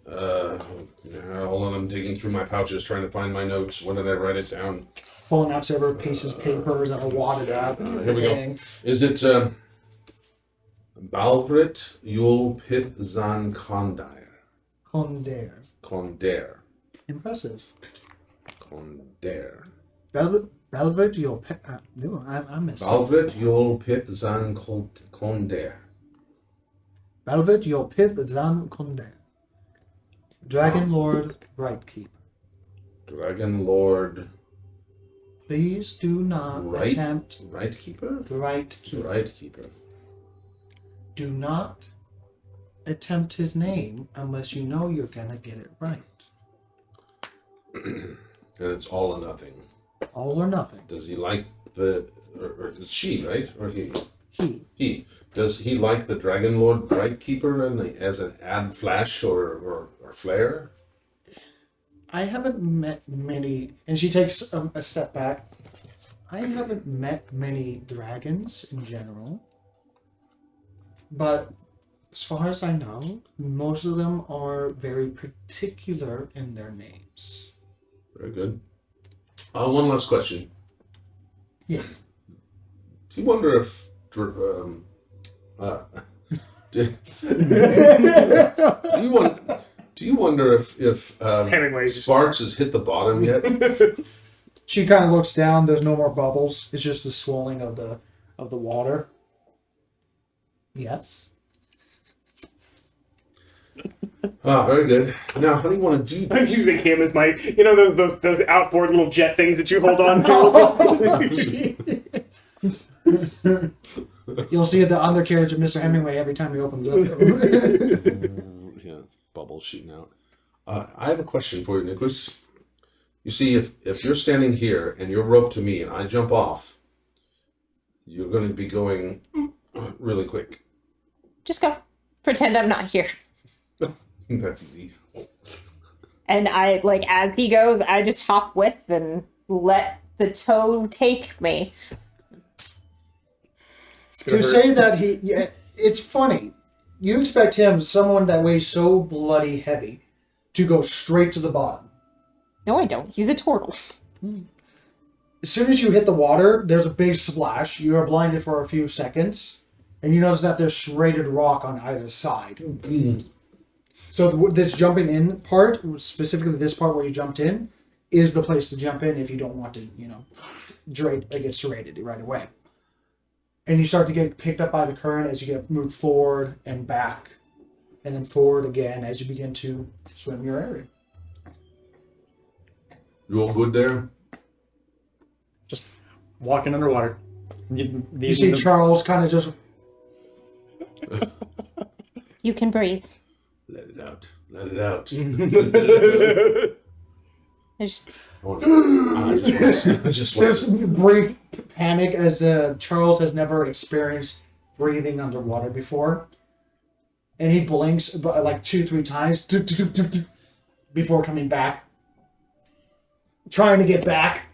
B: hold on, I'm digging through my pouches trying to find my notes. When did I write it down?
A: Pulling out several pieces of papers that are wadded up.
B: Here we go. Is it Balvrit Yul Pith Zan Kondair? Kondair.
A: Impressive.
B: Kondair.
A: Belved, you'll... no, I missed it.
B: Balvrit Yul Pith Zan Kondair.
A: Belved, you'll pith zan konder. Dragon Lord, Rightkeeper.
B: Dragon Lord...
A: Please do not attempt...
B: Right Keeper?
A: Rightkeeper.
B: Right Keeper.
A: Do not attempt his name unless you know you're gonna get it right.
B: And it's all or nothing.
A: All or nothing.
B: Does he like the... Or it's she, right? Or he?
A: He.
B: He. Does he like the Dragon Lord Brightkeeper as an add flash or flare?
A: I haven't met many, and she takes a step back. I haven't met many dragons in general, but as far as I know, most of them are very particular in their names.
B: Very good. One last question.
A: Yes.
B: Do you wonder if... do you wonder if
C: Hemingway's just-
B: Sparks has hit the bottom yet?
A: She kind of looks down. There's no more bubbles. It's just the swelling of the water. Yes.
B: Very good. Now, how do you want to do
C: I'm
B: this?
C: using him as my, those outboard little jet things that you hold on to.
A: You'll see the undercarriage of Mr. Hemingway every time he opens up.
B: Yeah, bubbles shooting out. I have a question for you, Nicholas. You see, if you're standing here and you're roped to me and I jump off, you're going to be going really quick.
D: Just go. Pretend I'm not here.
B: That's easy.
D: And I, like, as he goes, I just hop with and let the tow take me.
A: To say that it's funny. You expect him, someone that weighs so bloody heavy, to go straight to the bottom.
D: No, I don't. He's a turtle.
A: As soon as you hit the water, there's a big splash. You are blinded for a few seconds, and you notice that there's shredded rock on either side. So this jumping in part, specifically this part where you jumped in, is the place to jump in if you don't want to, get serrated right away. And you start to get picked up by the current as you get moved forward and back, and then forward again as you begin to swim your area.
B: You all good there?
E: Just walking underwater.
A: You see Charles kind of just...
D: You can breathe.
B: Let it out. Let it out.
D: I just...
A: There's brief panic as Charles has never experienced breathing underwater before. And he blinks like 2-3 times before coming back. Trying to get back.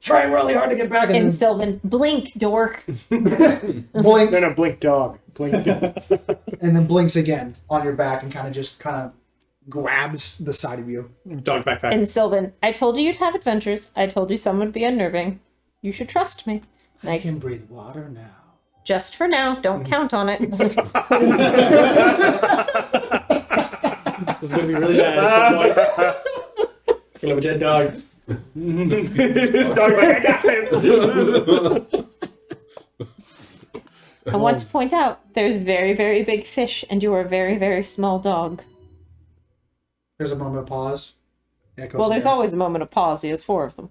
A: Trying really hard to get back.
D: And
A: then
D: Sylvan, blink, dork.
A: blink.
C: No, blink dog. Blink dog.
A: And then blinks again on your back and kind of grabs the side of you.
E: Dog backpack.
D: And Sylvan, I told you you'd have adventures. I told you some would be unnerving. You should trust me.
A: I can breathe water now.
D: Just for now. Don't count on it.
E: This is going to be really bad at some point. We'll have a dead dog.
C: Dog's like, I got this.
D: I want to point out, there's very, very big fish, and you are a very, very small dog.
A: There's a moment of pause. Echoes
D: Well, there's
A: there.
D: always a moment of pause. He has 4 of them.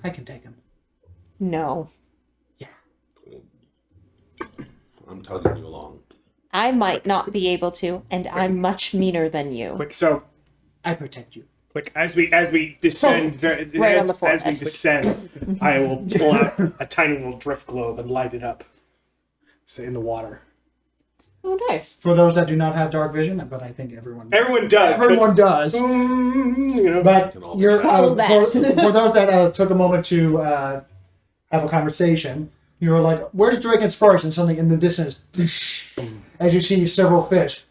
A: I can take him.
D: No.
B: I'm tugging you along.
D: I might not be able to, and I'm much meaner than you.
C: Quick, so
A: I protect you.
C: quick as we descend,
D: Right on the
C: as we
D: forehead.
C: descend, I will pull out a tiny little drift globe and light it up. So in the water.
D: Oh, nice.
A: For those that do not have dark vision, but I think everyone
C: Does.
A: everyone does.
C: You know.
A: But you're
D: Follow that.
A: for those that took a moment to have a conversation, you were like, "Where's Drake and Sparks?" And something in the distance, as you see several fish,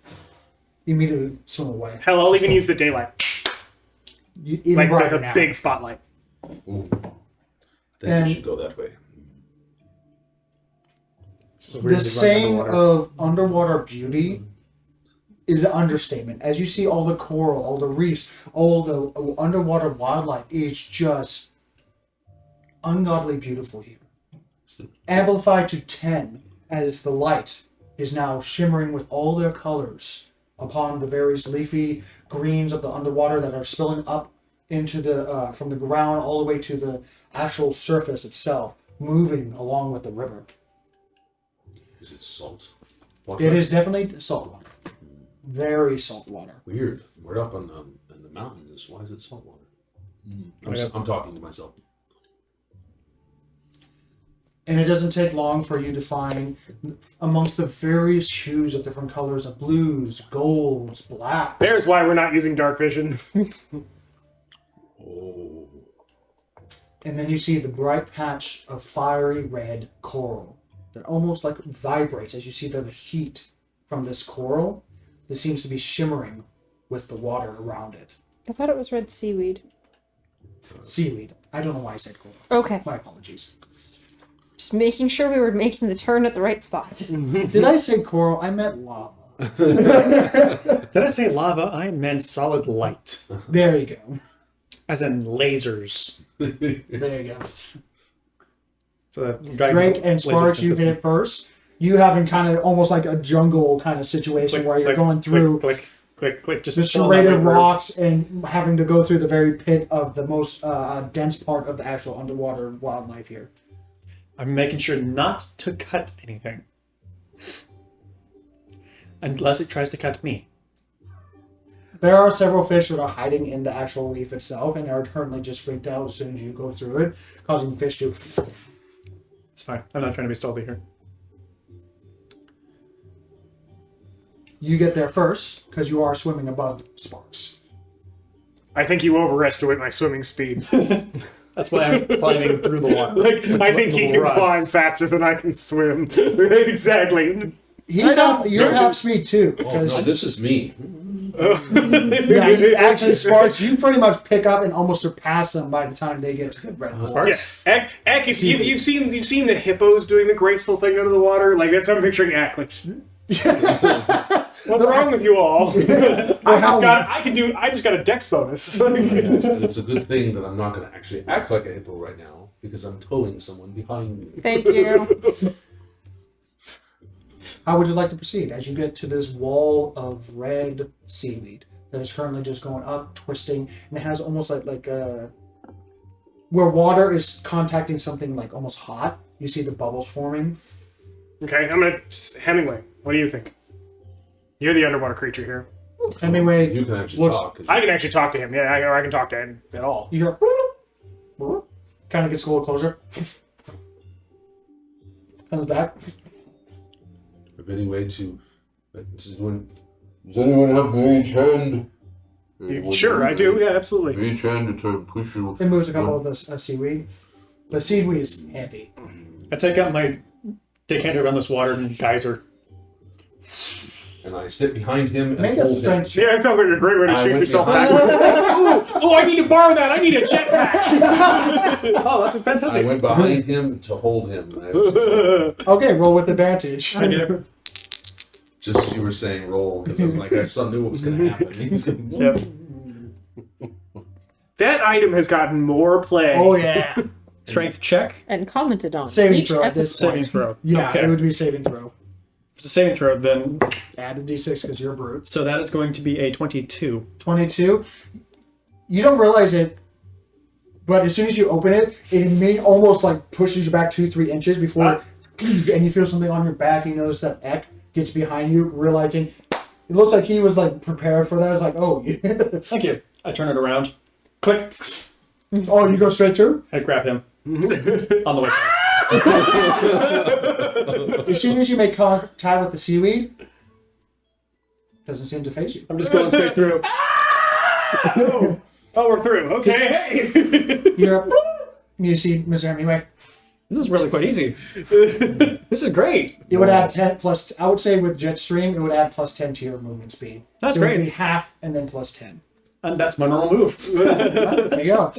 A: you immediately swim away.
C: Hell, I'll even use the daylight,
A: Even
C: like
A: brighter
C: a
A: now.
C: big spotlight.
B: Ooh. Then
A: And-
B: you should go that way.
A: The saying of underwater beauty is an understatement. As you see all the coral, all the reefs, all the underwater wildlife, it's just ungodly beautiful here. Amplified to 10 as the light is now shimmering with all their colors upon the various leafy greens of the underwater that are spilling up into the from the ground all the way to the actual surface itself, moving along with the river.
B: Is it salt?
A: It is definitely salt water. Very salt water.
B: Weird. We're up on in the mountains. Why is it salt water? I'm talking to myself.
A: And it doesn't take long for you to find amongst the various hues of different colors of blues, golds, blacks.
C: There's why we're not using dark vision.
B: Oh.
A: And then you see the bright patch of fiery red coral that almost like vibrates as you see the heat from this coral that seems to be shimmering with the water around it.
D: I thought it was red seaweed.
A: Seaweed. I don't know why I said coral.
D: Okay.
A: My apologies.
D: Just making sure we were making the turn at the right spot.
A: Did I say coral? I meant lava.
E: Did I say lava? I meant solid light.
A: There you go.
E: As in lasers.
A: There you go.
E: So
A: Drake and Sparks, you hit it first. You having kind of almost like a jungle kind of situation where you're going through
E: click, just
A: the serrated rocks and having to go through the very pit of the most dense part of the actual underwater wildlife here.
E: I'm making sure not to cut anything. Unless it tries to cut me.
A: There are several fish that are hiding in the actual reef itself and are currently just freaked out as soon as you go through it, causing the fish to...
E: It's fine. I'm not trying to be stealthy here.
A: You get there first, because you are swimming above Sparks.
C: I think you overestimate my swimming speed.
E: That's why I'm climbing through the water.
C: I think he can climb faster than I can swim. Exactly.
A: You're half speed too.
B: Oh no,
A: Because
B: this is me.
A: actually, Sparks, you pretty much pick up and almost surpass them by the time they get to the red hole.
E: Sparks?
C: Yeah, Eck, you've seen the hippos doing the graceful thing under the water. Like that's how I'm picturing Eck. Like, what's wrong with you all? I just got a dex bonus.
B: And it's a good thing that I'm not going to actually act like a hippo right now because I'm towing someone behind me.
D: Thank you.
A: How would you like to proceed as you get to this wall of red seaweed that is currently just going up, twisting, and it has almost like where water is contacting something like almost hot. You see the bubbles forming.
C: Okay, I'm gonna Hemingway. What do you think? You're the underwater creature here.
A: Anyway,
B: You can actually talk.
C: I can actually talk to him. Yeah, I can talk to him at all.
A: you hear kind of gets a little closer. Comes back.
B: If any way to... Does anyone have mage hand?
C: Sure, I do. Yeah, absolutely.
B: Mage hand to try and push you.
A: It moves a couple of the seaweed. The seaweed is heavy.
E: I take out my decanter around this water and geyser.
B: And I sit behind him and
A: Make a
B: hold him.
A: strength check.
C: Yeah, that sounds like a great way to
B: I
C: shoot
B: went
C: yourself
B: behind-
C: backwards. Oh, I need to borrow that. I need a jetpack.
E: Oh, that's
B: I
E: fantastic.
B: went behind him to hold him. And I was just,
A: Okay, roll with advantage.
E: I get it.
B: just as you were saying roll, because I was like, I knew what was going to happen. He was gonna,
E: Yep.
C: That item has gotten more play.
A: Oh yeah.
E: Strength check.
D: And commented on
A: Saving
D: each
A: throw at this
D: episode.
E: Saving throw.
A: Yeah,
E: Okay.
A: it would be saving throw.
E: If it's a saving throw, then
A: Add a d6 because you're a brute.
E: so that is going to be a 22.
A: 22. You don't realize it But as soon as you open it, it almost like pushes you back 2-3 inches before, and you feel something on your back. You notice that Eck gets behind you, realizing it looks like he was like prepared for that. It's like, oh,
E: Thank you. I turn it around. Click.
A: oh, you go straight through.
E: I grab him on the way past.
A: As soon as you make contact with the seaweed, doesn't seem to phase you.
E: I'm just going straight through.
C: Oh, we're through. Okay.
A: You're up, and you see Mr. Hemingway.
E: This is really quite easy. This is great.
A: It would add 10 plus. I would say with Jetstream, it would add plus 10 to your movement speed.
E: That's
A: it would
E: great.
A: be half and then plus 10.
E: And that's my normal move.
A: There you go.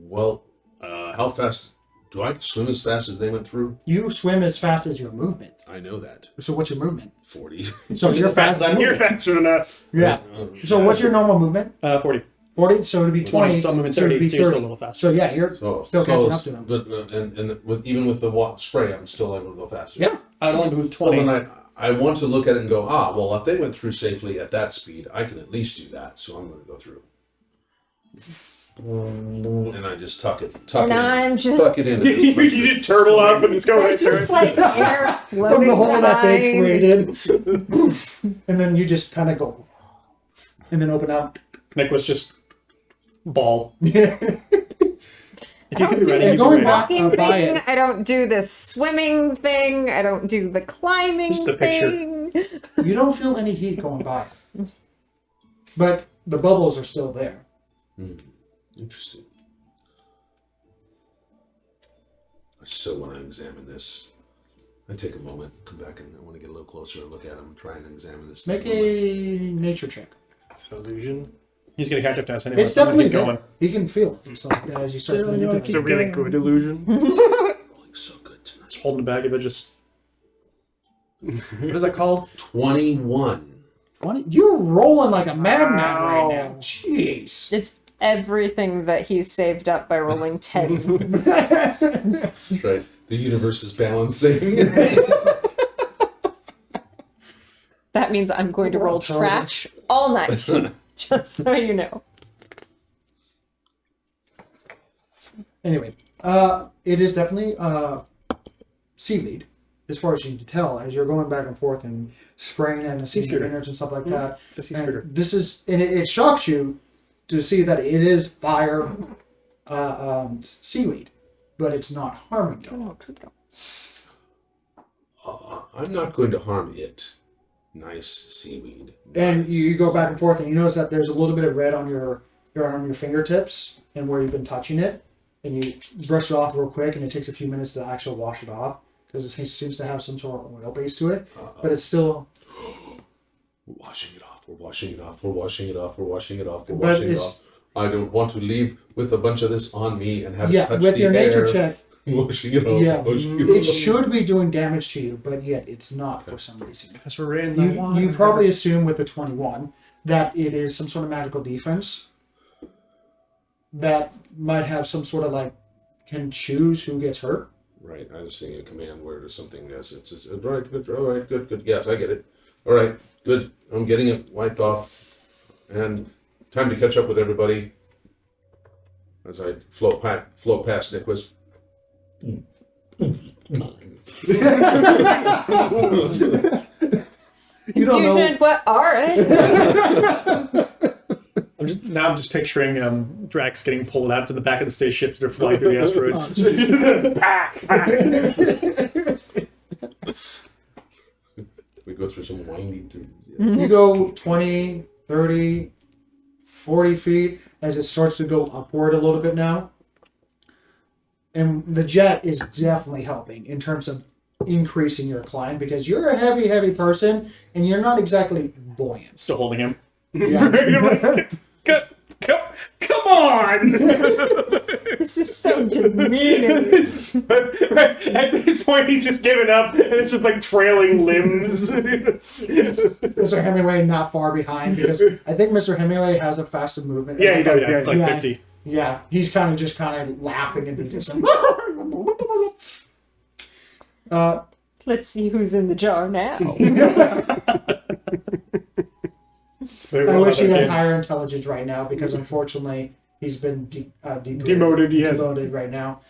B: Well, how fast do I swim as fast as they went through?
A: You swim as fast as your movement.
B: I know that.
A: So what's your movement?
B: 40.
A: So
E: Which is
A: you're
E: as fast as I'm
C: You're faster than us.
A: Yeah. So what's your normal movement?
E: 40.
A: 40. So it'd be 20.
E: So I'm moving
A: it'd
E: 30,
A: be
E: so you're still a little faster.
A: So yeah, you're
B: So,
A: still catching up
B: so,
A: to them.
B: but and with even with the spray, I'm still able to go faster.
A: Yeah.
E: I'd only move
B: Well,
E: 20.
B: then I want to look at it and go, well, if they went through safely at that speed, I can at least do that. So I'm going to go through. And I just tuck it
D: And
B: in.
D: I'm just-
B: Tuck it in.
C: You just turtle up and just go right
D: There's
C: through
D: just
C: it.
D: like air
A: From
D: floating
A: the hole that they
D: behind.
A: created. And then you just kind of go. And then open up.
E: Nick was just ball.
A: Yeah.
E: If you could be ready,
A: And
E: you
A: going
E: could be ready.
A: back-
D: Walking
A: by
D: thing.
A: it.
D: I don't do the swimming thing. I don't do the climbing
E: Just the picture.
D: thing.
A: You don't feel any heat going by. But the bubbles are still there.
B: Interesting. I so want to examine this. I take a moment, come back, and I want to get a little closer and look at him, try and examine this.
A: Make a nature check.
C: It's an illusion.
E: He's going to catch up to us anyway.
A: It's
E: so I'm gonna
A: definitely
E: keep
A: there. He can feel it. So as you start putting it
C: It's a
A: together.
C: really good illusion.
B: Rolling so good tonight.
E: Just holding a bag of it, just... What is that called?
B: 21.
A: 20? You're rolling like a madman right now.
C: Wow.
A: Jeez.
D: It's everything that he's saved up by rolling 10s.
B: That's right. The universe is balancing.
D: That means I'm going to roll trash all night. Just so you know.
A: Anyway, it is definitely seaweed, as far as you can tell, as you're going back and forth and spraying and seeing
E: scooter.
A: innards and stuff like that.
E: It's a sea
A: And
E: scooter.
A: this is, and it shocks you to see that it is fire seaweed, but it's not harming you.
B: I'm not going to harm it. Nice seaweed.
A: And
B: Nice.
A: you go back and forth, and you notice that there's a little bit of red on your fingertips and where you've been touching it, and you brush it off real quick, and it takes a few minutes to actually wash it off because it seems to have some sort of oil base to it, but it's still.
B: We're washing it off. We're washing it off. We're washing it off. We're washing it off. We're
A: But
B: washing it
A: it's-
B: off. I don't want to leave with a bunch of this on me and have
A: Yeah,
B: it touch
A: with
B: the
A: your nature
B: air.
A: check,
B: Washing it off.
A: yeah,
B: Washing it
A: it
B: off.
A: should be doing damage to you, but yet it's not for some reason.
E: Because we're in the water.
A: You probably assume with the 21 that it is some sort of magical defense that might have some sort of like can choose who gets hurt.
B: Right. I was thinking a command word or something. Yes. It's all right. Good. All right. Good. Good. Yes, I get it. All right. Good. I'm getting it wiped off. And time to catch up with everybody. As I float past Nicholas.
A: You don't know.
D: should, what are it?
E: I'm just picturing Drax getting pulled out to the back of the spaceship. They're flying through the asteroids.
B: We go through some winding tubes.
A: You go 20, 30, 40 feet as it starts to go upward a little bit now. And the jet is definitely helping in terms of increasing your climb because you're a heavy, heavy person and you're not exactly buoyant.
E: Still holding him.
A: Yeah.
C: Come on!
D: This is so demeaning.
C: At this point, he's just given up, and it's just like trailing limbs.
A: Mr. Hemingway not far behind because I think Mr. Hemingway has a faster movement.
C: Yeah, he does.
E: Yeah, it's like
A: Yeah.
E: 50.
A: Yeah, he's kind of laughing in the distance.
D: Let's see who's in the jar now.
E: Very
A: I
E: well
A: wish he
E: done,
A: had
E: kid.
A: higher intelligence right now because unfortunately He's been
C: Demoted, yes.
A: demoted right now.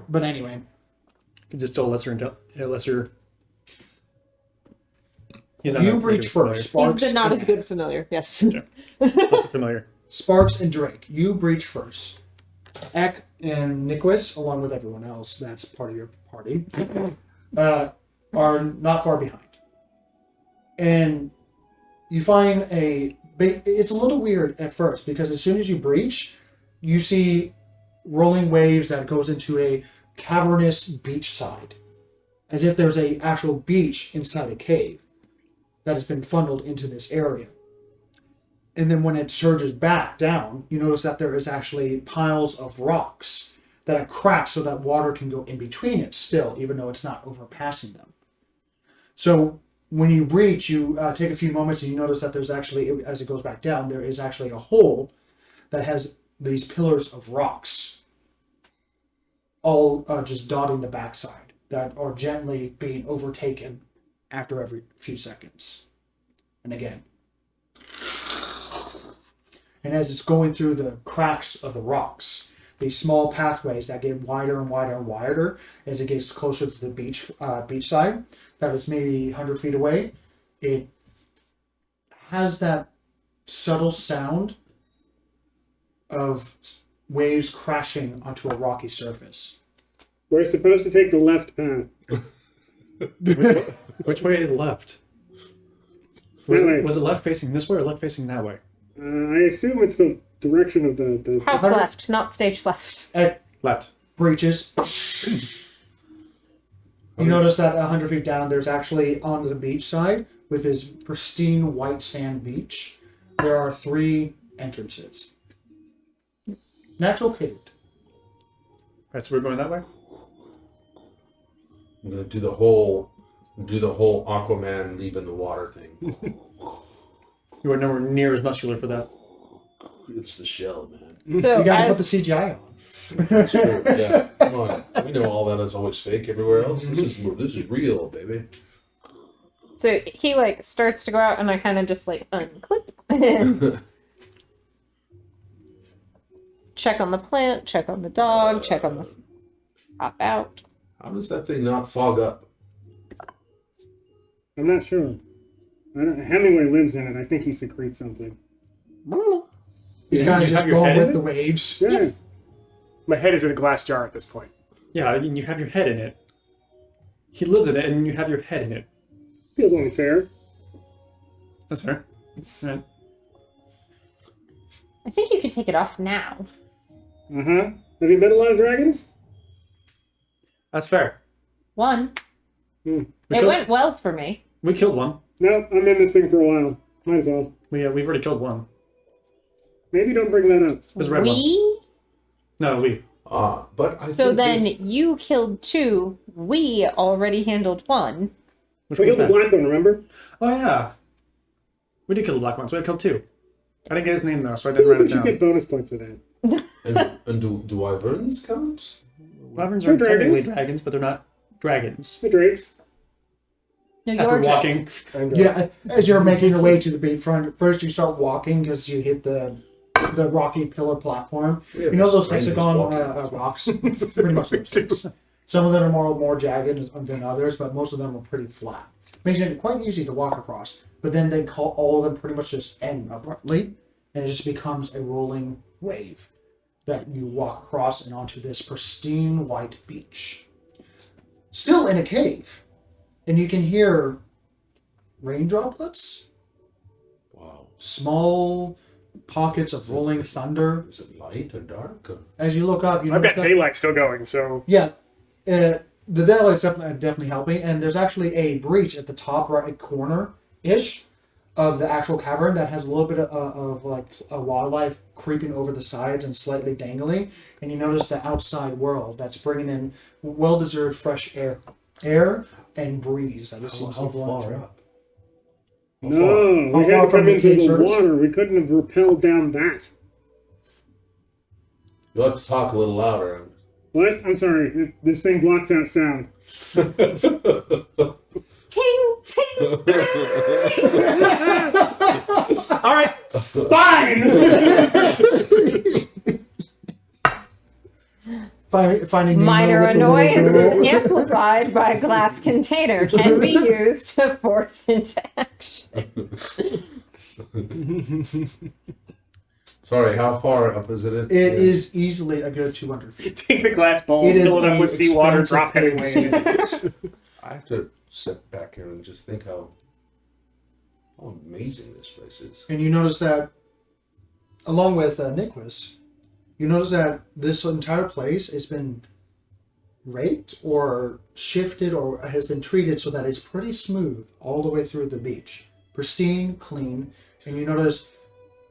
A: But anyway,
E: Is it still a lesser? He's not
A: you
E: a
A: breach
E: familiar.
A: first. Sparks,
D: He's the not as good familiar. Yes.
E: Lesser familiar.
A: Sparks and Drake, you breach first. Ek and Nicholas, along with everyone else that's part of your party, are not far behind. And you find it's a little weird at first because as soon as you breach, you see rolling waves that goes into a cavernous beach side, as if there's a actual beach inside a cave that has been funneled into this area. And then when it surges back down, you notice that there is actually piles of rocks that are cracked so that water can go in between it still, even though it's not overpassing them. So when you breach, you take a few moments and you notice that there's actually, as it goes back down, there is actually a hole that has these pillars of rocks all just dotting the backside that are gently being overtaken after every few seconds. And again. And as it's going through the cracks of the rocks, these small pathways that get wider and wider and wider as it gets closer to the beach side, that is maybe 100 feet away, it has that subtle sound of waves crashing onto a rocky surface.
C: We're supposed to take the left path.
E: Which way is left? Was it left facing this way or left facing that way?
C: I assume it's the direction of the
D: House left, not stage left.
A: At
E: Left.
A: breaches, you notice that 100 feet down, there's actually on the beach side, with this pristine white sand beach, there are 3 entrances. Natural caved.
E: Alright, so we're going that way?
B: I'm gonna do the whole Aquaman leaving the water thing.
E: You are nowhere near as muscular for that.
B: It's the shell, man.
D: So
A: You gotta
D: as,
A: put the CGI on.
B: That's true. Yeah, come on. We know all that is always fake everywhere else. This is real, baby.
D: so he like starts to go out, and I kind of just like unclip and check on the plant, check on the dog, check on the hop out.
B: How does that thing not fog up?
C: I'm not sure. Hemingway lives in it. I think he secretes something.
A: He's
E: Yeah,
A: kind of
E: you
A: just
E: have your
A: going
E: head
A: with
E: in
A: the
E: it?
A: waves.
C: Yeah.
F: My head is in a glass jar at this point.
E: Yeah, I mean, you have your head in it. He lives in it, and you have your head in it.
C: Feels only fair.
E: That's fair. Alright.
D: I think you could take it off now.
C: Uh-huh. Have you met a lot of dragons?
E: That's fair.
D: One.
C: Hmm.
E: We
D: It
E: killed-
D: went well for me.
E: We killed one.
C: No, I'm in this thing for a while. Might as well.
E: We've already killed one.
C: Maybe don't bring that up.
E: There's a red one.
D: We?
E: No, we.
B: But I
D: So
B: think
D: then
B: there's-
D: you killed 2. We already handled 1.
E: Which
C: We
E: one's
C: killed the
E: that?
C: black one, remember?
E: Oh, yeah. We did kill the black one, so I killed 2. I didn't get his name, though, so I didn't write
C: We
E: it
C: should get
E: down.
C: bonus points for that.
B: and do wyverns count?
E: Wyverns
C: They're
E: are technically
C: dragons.
E: dragons, but they're not dragons.
C: The drakes.
D: No,
E: As we're
D: you're
E: walking.
A: Yeah, as you're making your way to the beachfront, first you start walking because you hit the rocky pillar platform. You know those hexagon rocks? Pretty much those things. Some of them are more jagged than others, but most of them are pretty flat. Makes it quite easy to walk across. But then they call all of them pretty much just end abruptly, and it just becomes a rolling wave that you walk across and onto this pristine white beach. Still in a cave. And you can hear rain droplets,
B: Wow.
A: small pockets of rolling thunder.
B: Is it light or dark? Or...
A: As you look up, you
F: I've
A: notice
F: got
A: that,
F: daylight still going, so
A: yeah, the daylight's definitely helping. And there's actually a breach at the top right corner-ish of the actual cavern that has a little bit of like a wildlife creeping over the sides and slightly dangling. And you notice the outside world that's bringing in well-deserved fresh air and breeze that it seems to
B: How
A: be blowing
B: far
A: through.
B: up?
C: No,
A: How
C: we
A: far
C: had to
A: from
C: come
A: the
C: into
A: cave
C: the
A: surface?
C: water. We couldn't have rappelled down that.
B: You'll have to talk a little louder.
C: What? I'm sorry. This thing blocks out sound.
D: Ting, ting.
F: all right, fine.
A: finding Nemo
D: Minor
A: with the little
D: annoyance
A: girl.
D: amplified by glass container can be used to force into action.
B: Sorry, how far up is it?
A: It is easily a good 200 feet.
F: Take the glass bowl,
A: It is
F: fill it up
A: a
F: with seawater,
A: expensive
F: drop Hemingway in it.
B: I have to sit back here and just think how amazing this place is.
A: And you notice that, along with Niquis, you notice that this entire place has been raked or shifted or has been treated so that it's pretty smooth all the way through the beach. Pristine, clean. And you notice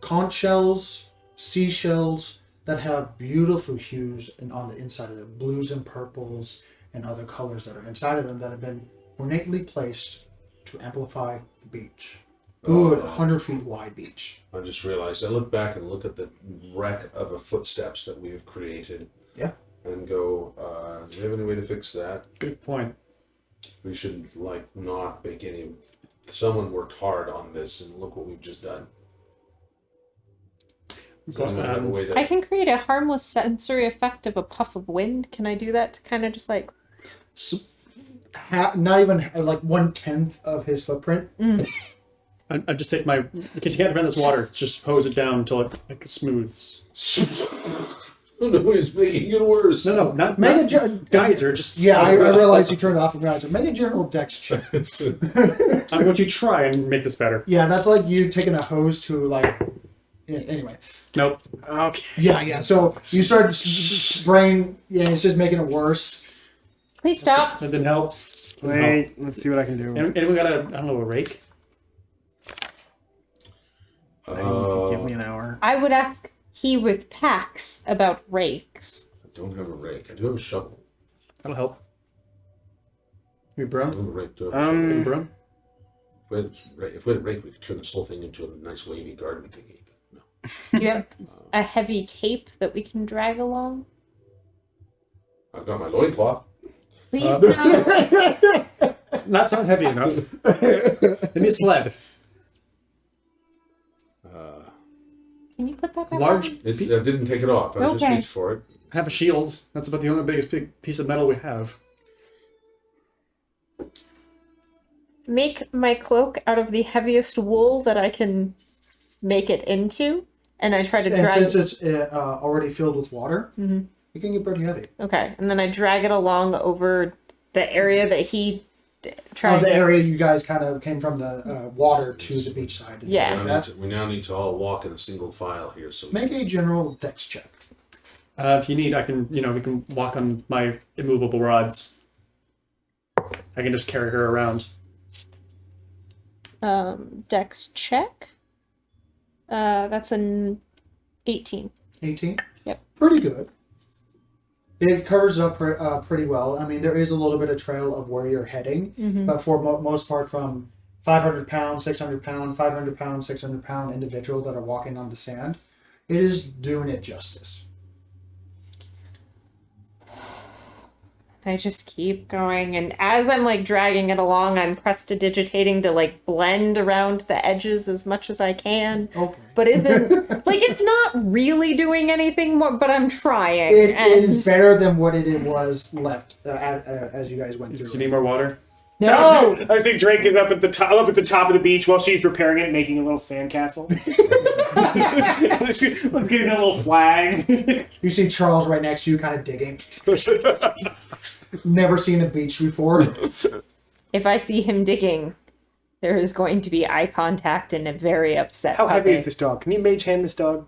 A: conch shells, seashells that have beautiful hues and on the inside of them, blues and purples and other colors that are inside of them that have been ornately placed to amplify the beach. Good 100 feet wide beach.
B: I just realized, I look back and look at the wreck of a footsteps that we have created.
A: Yeah.
B: And go, do we have any way to fix that?
E: Good point.
B: We should, not make any... Someone worked hard on this, and look what we've just done. Does anyone have a way to...
D: I can create a harmless sensory effect of a puff of wind. Can I do that to kind of just like...
A: So, not even 1/10 of his footprint.
E: I just take my... You can't prevent this water. Just hose it down until it smooths.
B: Oh no, he's making it worse.
E: No, not geyser. Just
A: Yeah, I realized you turned off the geyser. Make a general dex check.
E: I'm going to try and make this better.
A: Yeah, that's like you taking a hose to anyway.
E: Nope.
F: Okay.
A: Yeah. So you start spraying. Yeah, it's just making it worse.
D: Please stop.
E: That didn't help.
F: Wait, let's see what I can do.
E: Anyone got a rake?
F: Give me an hour.
D: I would ask he with Pax about rakes.
B: I don't have a rake. I do have a shovel.
E: That'll help. Maybe broom?
B: I don't have a rake. Do I have a
E: Get a
B: shovel?
E: broom?
B: If we had a rake, we could turn this whole thing into a nice wavy garden thingy. No.
D: Do you have a heavy cape that we can drag along?
B: I've got my loincloth.
D: Please no.
E: Not sound heavy enough. Give me a sled.
D: Can you put that back
E: Large.
D: on?
B: I didn't take it off. I just
D: Okay.
B: reached for it.
E: I have a shield. That's about the only big piece of metal we have.
D: Make my cloak out of the heaviest wool that I can make it into, and I try to
A: And
D: drag.
A: since it's already filled with water, it can get pretty heavy.
D: Okay, and then I drag it along over the area that he tried.
A: The
D: to-
A: area you guys kind of came from the water to the beach side. and
D: Yeah.
A: stuff like that.
B: We now need to all walk in a single file here. So
A: Make a general dex check.
E: If you need, I can, we can walk on my immovable rods. I can just carry her around.
D: Dex check. That's an 18.
A: 18?
D: Yep.
A: Pretty good. It covers up pretty well. I mean, there is a little bit of trail of where you're heading, but for most part from 500 pound, 600 pound, 500 pound, 600 pound individual that are walking on the sand, it is doing it justice.
D: I just keep going, and as I'm dragging it along, I'm prestidigitating to blend around the edges as much as I can.
A: Okay.
D: But isn't it's not really doing anything more, but I'm trying.
A: It
D: and
A: is better than what it was left as you guys went
E: Do
A: through.
E: you need more water?
D: No.
F: I would say Drake is up at the top of the beach while she's repairing it, making a little sandcastle. Let's get a little flag.
A: You see Charles right next to you, kind of digging. Never seen a beach before.
D: If I see him digging, there is going to be eye contact and a very upset.
F: How heavy
D: puppy.
F: is this dog? Can you mage hand this dog?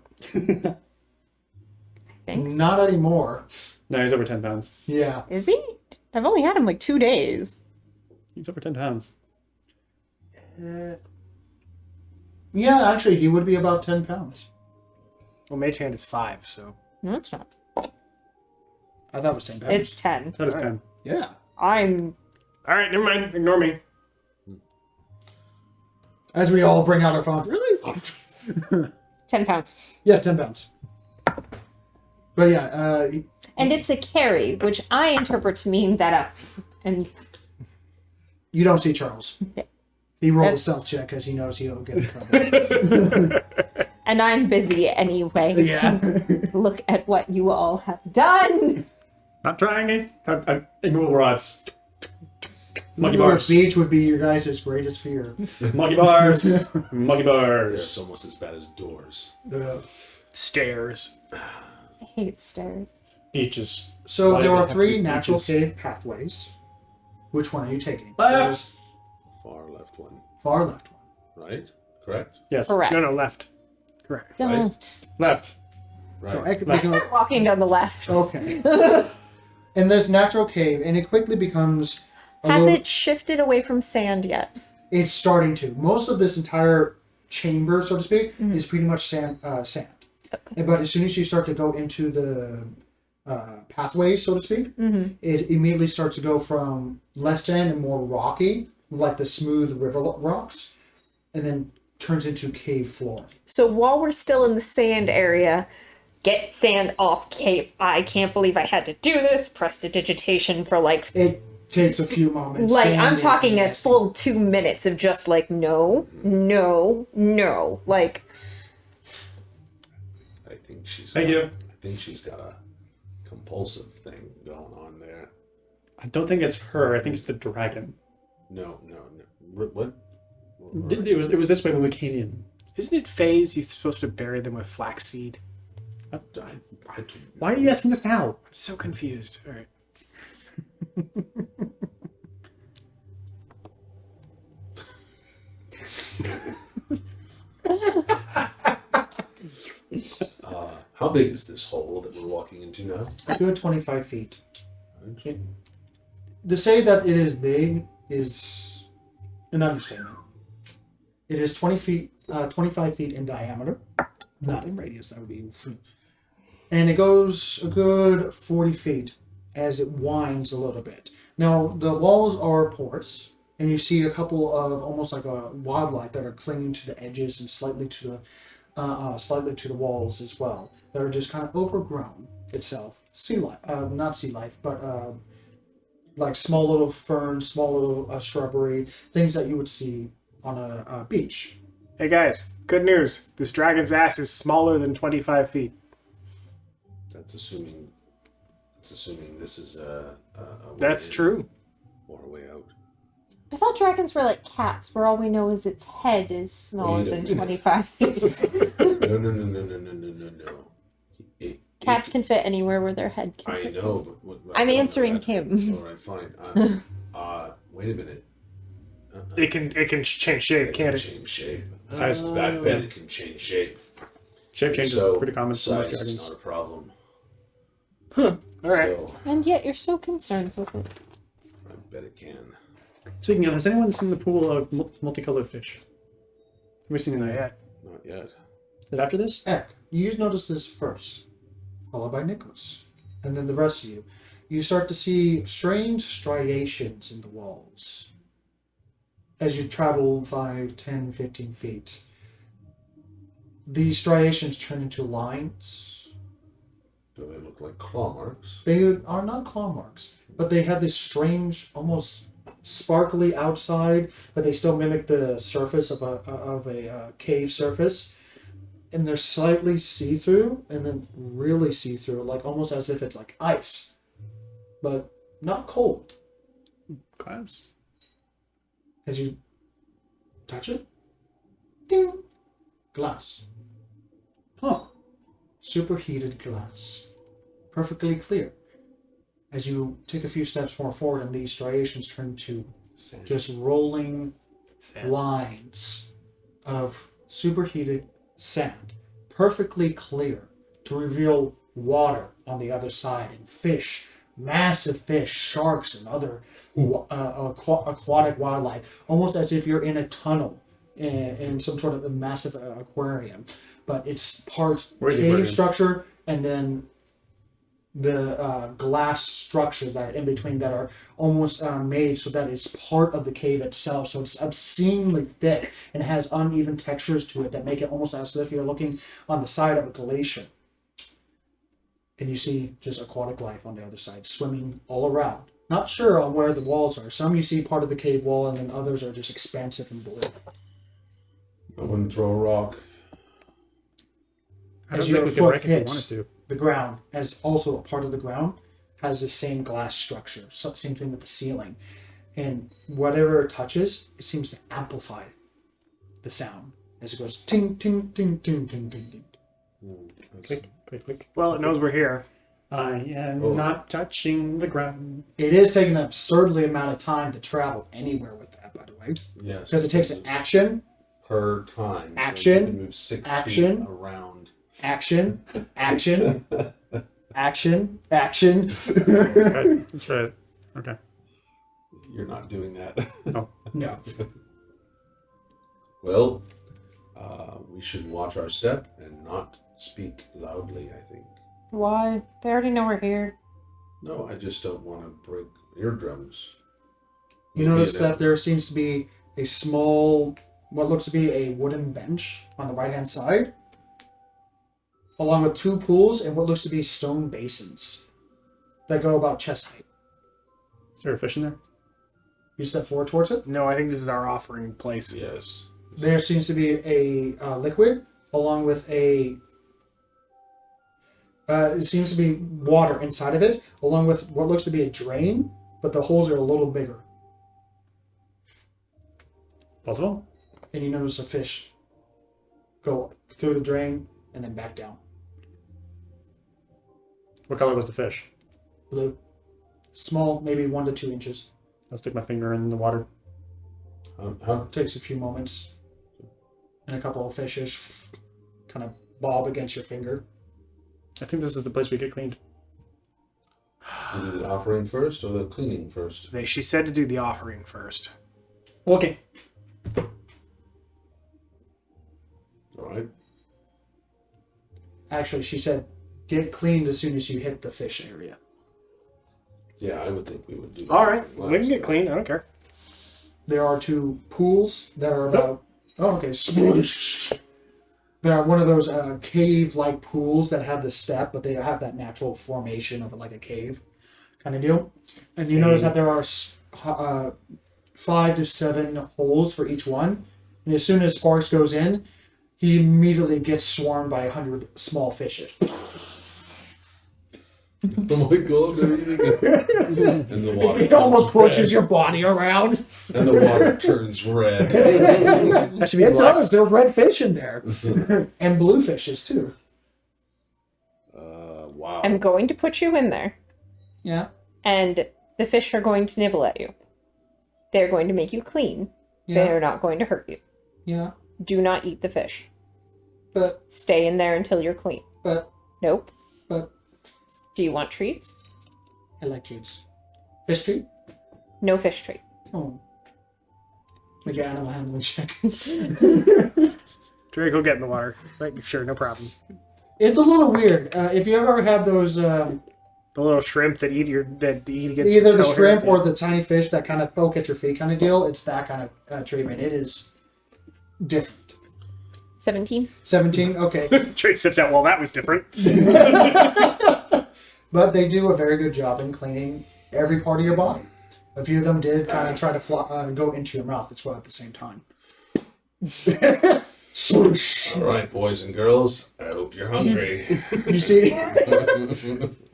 D: Thanks.
A: Not anymore.
E: No, he's over 10 pounds.
A: Yeah.
D: Is he? I've only had him 2 days.
E: He's over 10 pounds.
A: Yeah, actually, he would be about 10 pounds.
F: Well, mage hand is 5, so.
D: No, it's not.
A: I thought it was 10 pounds.
D: It's 10.
E: That is 10.
A: Yeah.
D: I'm.
F: Alright, never mind. Ignore me.
A: As we all bring out our phones. Really?
D: 10 pounds.
A: Yeah, 10 pounds. But yeah,
D: And it's a carry, which I interpret to mean that and
A: you don't see Charles.
D: Yeah.
A: He rolled a
D: That's-
A: self check because he knows he'll get in trouble.
D: and I'm busy anyway.
A: Yeah.
D: Look at what you all have done.
E: Not trying it. Immovable rods. Monkey
A: Or
E: bars.
A: beach would be your guys' greatest fear.
E: Monkey bars. Monkey bars.
B: It's almost as bad as doors.
C: Stairs.
D: I hate stairs.
E: Beaches.
A: So
E: Why
A: there
E: do they
A: are
E: have
A: 3
E: to be
A: natural
E: beaches?
A: cave pathways. Which one are you taking?
E: Left.
B: Far left one.
A: Far left one.
B: Right? Correct?
E: Yes.
D: Correct.
C: No, left. Correct.
D: Don't.
E: Left.
B: Right.
A: So I could
E: Left.
A: make a-
D: Start walking down the left.
A: Okay. In this natural cave, and it quickly becomes a
D: Has
A: little,
D: it shifted away from sand yet?
A: it's starting to. Most of this entire chamber, so to speak, is pretty much sand. But as soon as you start to go into the pathways, so to speak, it immediately starts to go from less sand and more rocky, like the smooth river rocks, and then turns into cave floor.
D: So while we're still in the sand area, get sand off cape. I can't believe I had to do this. Prestidigitation for like
A: It takes a few moments.
D: like
A: Sand
D: I'm
A: is
D: talking a
A: nasty.
D: full 2 minutes of just like no. Like
B: I think she's
E: Thank you.
B: I think she's got a compulsive thing going on there.
E: I don't think it's her. I think it's the dragon.
B: No. What?
E: It was this way when we came in.
C: Isn't it phase you're supposed to bury them with flaxseed?
E: Why are you asking us now?
C: I'm so confused. All right.
B: How big is this hole that we're walking into now?
A: A good 25 feet. To say that it is big is an understatement. It is 25 feet in diameter, not in radius. That would be, and it goes a good 40 feet as it winds a little bit. Now the walls are porous, and you see a couple of almost like a wildlife that are clinging to the edges and slightly to the walls as well. That are just kind of overgrown itself. Sea life, not sea life, but like small little ferns, small little shrubbery, things that you would see on a beach.
C: Hey guys, good news. This dragon's ass is smaller than 25 feet.
B: That's assuming this is a way
C: That's
B: in
C: true.
B: or a way out.
D: I thought dragons were like cats, where all we know is its head is smaller
B: We
D: than
B: don't-
D: 25 feet.
B: No.
D: Cats can fit anywhere where their head can
B: I
D: fit.
B: know, but
D: I'm answering him.
B: All right, fine. Wait a minute.
C: It can change shape,
B: It
C: can't
B: can
C: it?
B: change shape.
E: Size-
B: I bet it can change shape.
E: Shape change is pretty common for most
B: size is
E: dragons.
B: not a problem.
C: All right.
B: So
D: And yet you're so concerned with it.
B: I bet it can.
E: Speaking of, has anyone seen the pool of multicolored fish? Have we seen that yet?
B: Not yet.
E: Is it after this?
A: Eck, you notice this first, followed by Nicholas, and then the rest of you. You start to see strange striations in the walls as you travel 5, 10, 15 feet. These striations turn into lines.
B: Do they look like claw marks?
A: They are not claw marks, but they have this strange, almost sparkly outside, but they still mimic the surface of a cave surface. And they're slightly see-through, and then really see-through, like almost as if it's like ice, but not cold.
E: Class.
A: As you touch it, ding, glass. Huh. Superheated glass. Perfectly clear. As you take a few steps more forward, and these striations turn to
B: Sand.
A: just rolling
C: Sand.
A: lines of superheated sand, perfectly clear, to reveal water on the other side and fish, massive fish, sharks, and other aquatic wildlife, almost as if you're in a tunnel in some sort of a massive aquarium. But it's part
E: Where's the
A: cave
E: aquarium?
A: structure and then the glass structures that are in between that are almost made so that it's part of the cave itself. So it's obscenely thick and has uneven textures to it that make it almost as if you're looking on the side of a glacier. And you see just aquatic life on the other side, swimming all around. Not sure on where the walls are. Some you see part of the cave wall, and then others are just expansive and blue.
B: I wouldn't throw a rock.
E: I don't
A: As
E: think
A: your
E: we could
A: foot
E: break if we
A: hits
E: wanted to.
A: the ground, as also a part of the ground, has the same glass structure. So, same thing with the ceiling. And whatever it touches, it seems to amplify the sound as it goes ting, ting, ting, ting, ting, ting, ting.
E: Click, click, click.
C: Well, it knows we're here.
E: I am not touching the ground.
A: It is taking an absurdly amount of time to travel anywhere with that, by the way.
B: Yes.
A: Because it takes an action,
B: per time. So
A: Action.
B: you can move 6
A: Action.
B: feet around.
A: action, action, action, action.
E: Right, that's right. Okay.
B: You're not doing that.
A: No.
B: Well, we should watch our step and not speak loudly, I think.
D: Why? They already know we're here.
B: No, I just don't want to break eardrums.
A: You notice that there seems to be a small, what looks to be a wooden bench on the right-hand side, along with 2 pools and what looks to be stone basins that go about chest height.
E: Is there a fish in there?
A: You step forward towards it.
C: No, I think this is our offering place.
B: Yes.
A: There seems to be a liquid along with a. It seems to be water inside of it, along with what looks to be a drain, but the holes are a little bigger.
E: Both of them?
A: And you notice a fish go through the drain and then back down.
E: What color was the fish?
A: Blue. Small, maybe 1 to 2 inches.
E: I'll stick my finger in the water.
A: Takes a few moments. And a couple of fishes kind of bob against your finger.
E: I think this is the place we get cleaned.
B: You do the offering first or the cleaning first?
C: She said to do the offering first.
E: Okay.
B: All right.
A: Actually, she said, get cleaned as soon as you hit the fish area.
B: Yeah, I would think we would do that.
C: All right,
B: last.
C: we can get clean. I don't care.
A: There are 2 pools that are about. Oh, okay. There are one of those cave-like pools that have the step, but they have that natural formation of like a cave kind of deal. And you notice that there are 5 to 7 holes for each one. And as soon as Sparks goes in, he immediately gets swarmed by 100 small fishes.
B: Oh my god, they're eating it. And the water.
A: It almost
B: turns
A: pushes your body around.
B: red. And the water turns red.
E: That should be
A: It
E: black.
A: does. There's red fish in there. And blue fishes, too.
B: Wow.
D: I'm going to put you in there,
A: Yeah.
D: and the fish are going to nibble at you. They're going to make you clean.
A: Yeah.
D: They're not going to hurt you.
A: Yeah.
D: Do not eat the fish.
A: But,
D: Stay in there until you're clean.
A: but,
D: Nope.
A: but,
D: Do you want treats?
A: I like treats. Fish treat?
D: No fish treat.
A: Oh. Make an animal handling check.
C: Drake will get in the water. Right, sure, no problem.
A: It's a little weird. If you ever had those,
C: The little shrimp that eat gets
A: either the
C: coherence,
A: shrimp
C: yeah.
A: or the tiny fish that kind of poke at your feet kind of deal, it's that kind of treatment. It is different.
D: 17.
A: 17? Okay.
C: Drake steps out. Well, that was different.
A: But they do a very good job in cleaning every part of your body. A few of them did kind of try to go into your mouth as well at the same time. Swoosh.
B: All right, boys and girls. I hope you're hungry.
A: You see,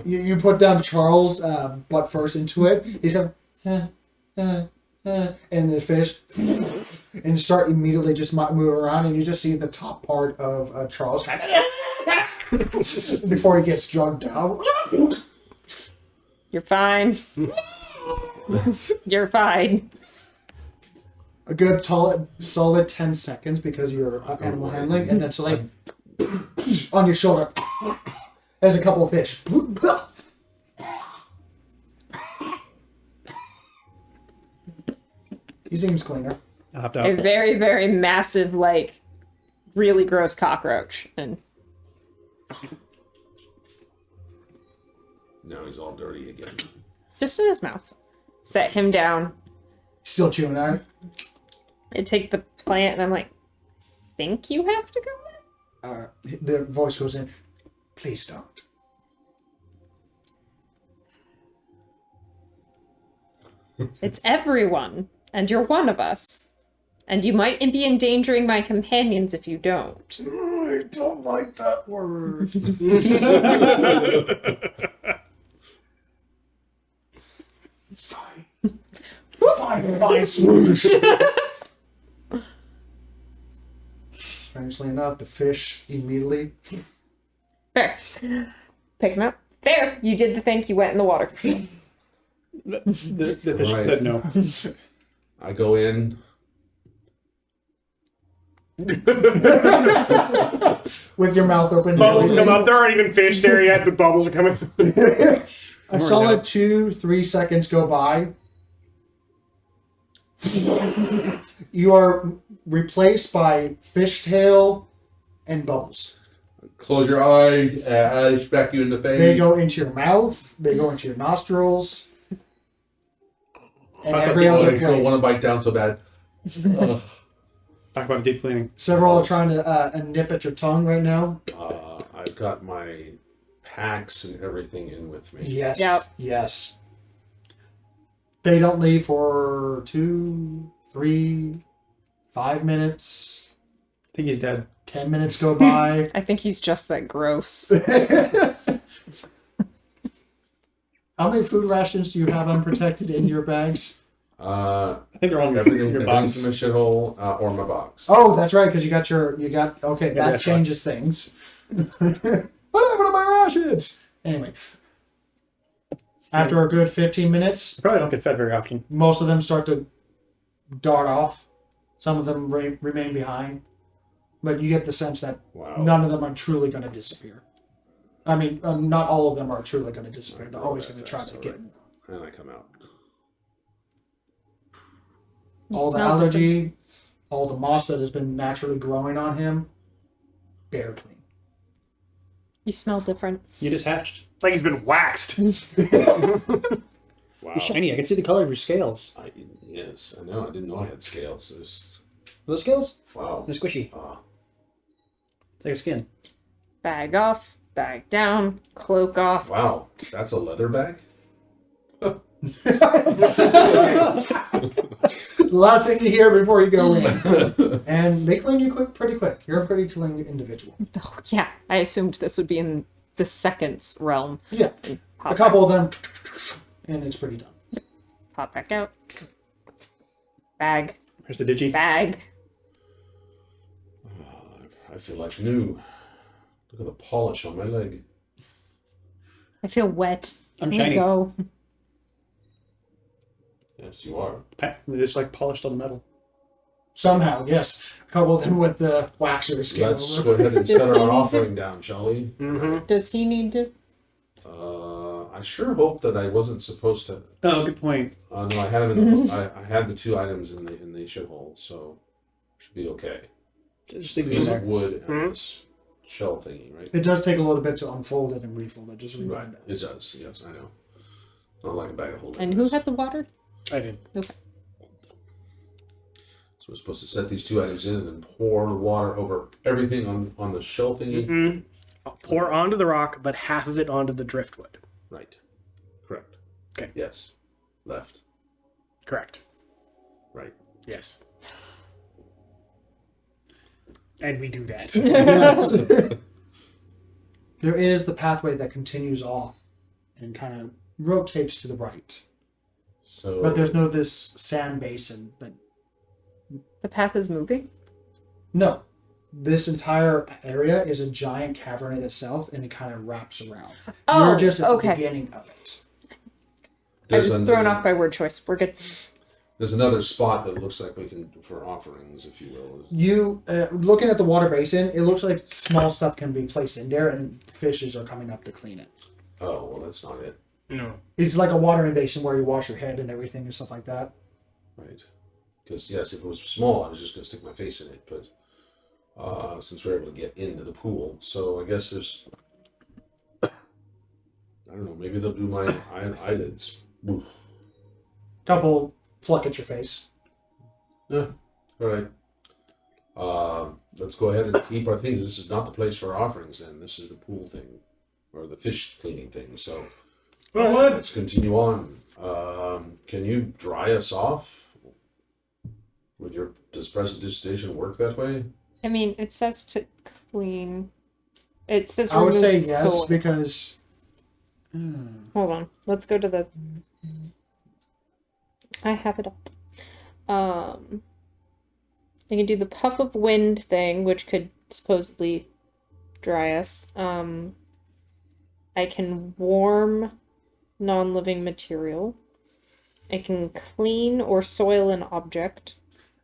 A: you put down Charles' butt first into it. He's going, and the fish, and start immediately just move around, and you just see the top part of Charles before he gets drugged down.
D: You're fine. You're fine.
A: A good solid 10 seconds because you're animal handling, and then it's like on your shoulder as a couple of fish. He seems cleaner.
E: I hopped
D: A
E: out.
D: very, very massive, like, really gross cockroach. And
B: Now he's all dirty again.
D: just in his mouth. Set him down.
A: Still chewing on it.
D: I take the plant and I'm like, think you have to go there?
A: The voice goes in. Please don't.
D: It's everyone, and you're one of us. And you might be endangering my companions if you don't.
A: I don't like that word. Fine, swoosh. Strangely enough, the fish immediately.
D: Fair. Pick him up. Fair. You did the thing. You went in the water.
E: The fish
B: Right.
E: said no.
B: I go in.
A: With your mouth open.
F: Bubbles come up. There aren't even fish there yet, but bubbles are coming.
A: A solid 2-3 seconds go by. You are replaced by fishtail and bubbles.
B: Close your eyes. I smack you in the face.
A: They go into your mouth. They go into your nostrils. And every
B: Oh,
A: other
B: I don't want
A: place.
B: to bite down so bad. Ugh.
E: Talk about deep cleaning.
A: Several are trying to nip at your tongue right now.
B: I've got my packs and everything in with me.
A: Yes.
D: Yep.
A: Yes. They don't leave for 2, 3, 5 minutes.
E: I think he's dead.
A: 10 minutes go by.
D: I think he's just that gross.
A: How many food rations do you have unprotected in your bags?
E: I think they're all in your
B: Everything's
E: box.
B: in my shithole or my box.
A: Oh, that's right, because you got okay,
E: Yeah,
A: that
E: that's
A: changes things. What happened to my rations? Anyway. After a good 15 minutes,
E: Probably don't get fed very often.
A: most of them start to dart off. Some of them remain behind. But you get the sense that
B: Wow.
A: none of them are truly going to disappear. I mean, not all of them are truly going to disappear. They're always going to try to get
B: And I come out.
A: all the
D: smell
A: allergy, all the moss that has been naturally growing on him, bare clean.
D: You smell different.
E: You just hatched.
F: Like he's been waxed.
B: Wow.
E: You're shiny. I can see the color of your scales.
B: Yes, I know. I didn't know I had scales. There's,
E: Are those scales?
B: wow.
E: They're squishy. It's like a skin.
D: Bag off. Bag down. Cloak off.
B: Wow. That's a leather bag?
A: The last thing you hear before you go in. And they clean you pretty quick. You're a pretty clean individual.
D: Oh, yeah. I assumed this would be in the seconds realm.
A: Yeah.
D: Pop
A: A couple of them, and it's pretty done.
D: Pop back out. Bag.
E: Here's the digi.
D: Bag.
B: I feel like new. Look at the polish on my leg.
D: I feel wet.
E: I'm
D: Let me
E: shiny.
D: Go.
B: Yes, you are.
E: They're just like polished on the metal.
A: Somehow, yes. A couple of them with the waxers skin
B: Let's
A: over.
B: go ahead and
D: Does
B: set
D: he
B: our
D: need to-
B: offering down, shall we?
F: Mm-hmm.
D: Does he need to?
B: I sure hope that I wasn't supposed to.
E: Oh, good point.
B: No, I had them in the. I had the 2 items in the shithole, so should be okay.
E: Just leave it in
B: Piece
E: there.
B: of wood and this shell thingy, right?
A: It does take a little bit to unfold it and refold it. Just rewind that.
B: It does. Yes, I know. Not like a bag of holding.
D: And who had the water?
E: I did.
D: Okay.
B: So we're supposed to set these 2 items in and then pour the water over everything on the shell thingy.
F: Mm-hmm. I'll pour onto the rock, but half of it onto the driftwood.
B: Right. Correct.
F: Okay.
B: Yes. Left.
F: Correct.
B: Right.
F: Yes. And we do that.
A: Yes. There is the pathway that continues off and kind of rotates to the right.
B: So.
A: But there's no this sand basin that.
D: The path is moving?
A: No. This entire area is a giant cavern in itself, and it kind of wraps around.
D: Oh,
A: You're just at
D: okay.
A: the beginning of it.
D: I was
B: There's
D: thrown off by word choice. We're good.
B: There's another spot that looks like we can for offerings, if you will.
A: You looking at the water basin, it looks like small stuff can be placed in there, and fishes are coming up to clean it.
B: Oh well, that's not it.
F: No.
A: It's like a watering basin where you wash your head and everything and stuff like that.
B: Right. Because yes, if it was small, I was just gonna stick my face in it. But since we're able to get into the pool, so I guess there's. I don't know. Maybe they'll do my eyelids. Oof.
A: Couple pluck at your face.
B: Yeah. All right. Let's go ahead and keep our things. This is not the place for offerings. Then this is the pool thing, or the fish cleaning thing. So let's continue on. Can you dry us off? With your does prestidigitation work that way?
D: I mean, it says to clean. It says
A: I would say
D: remove
A: yes
D: soil.
A: because
D: Hold on. Let's go to the. I have it up. I can do the puff of wind thing, which could supposedly dry us. I can warm non-living material. I can clean or soil an object.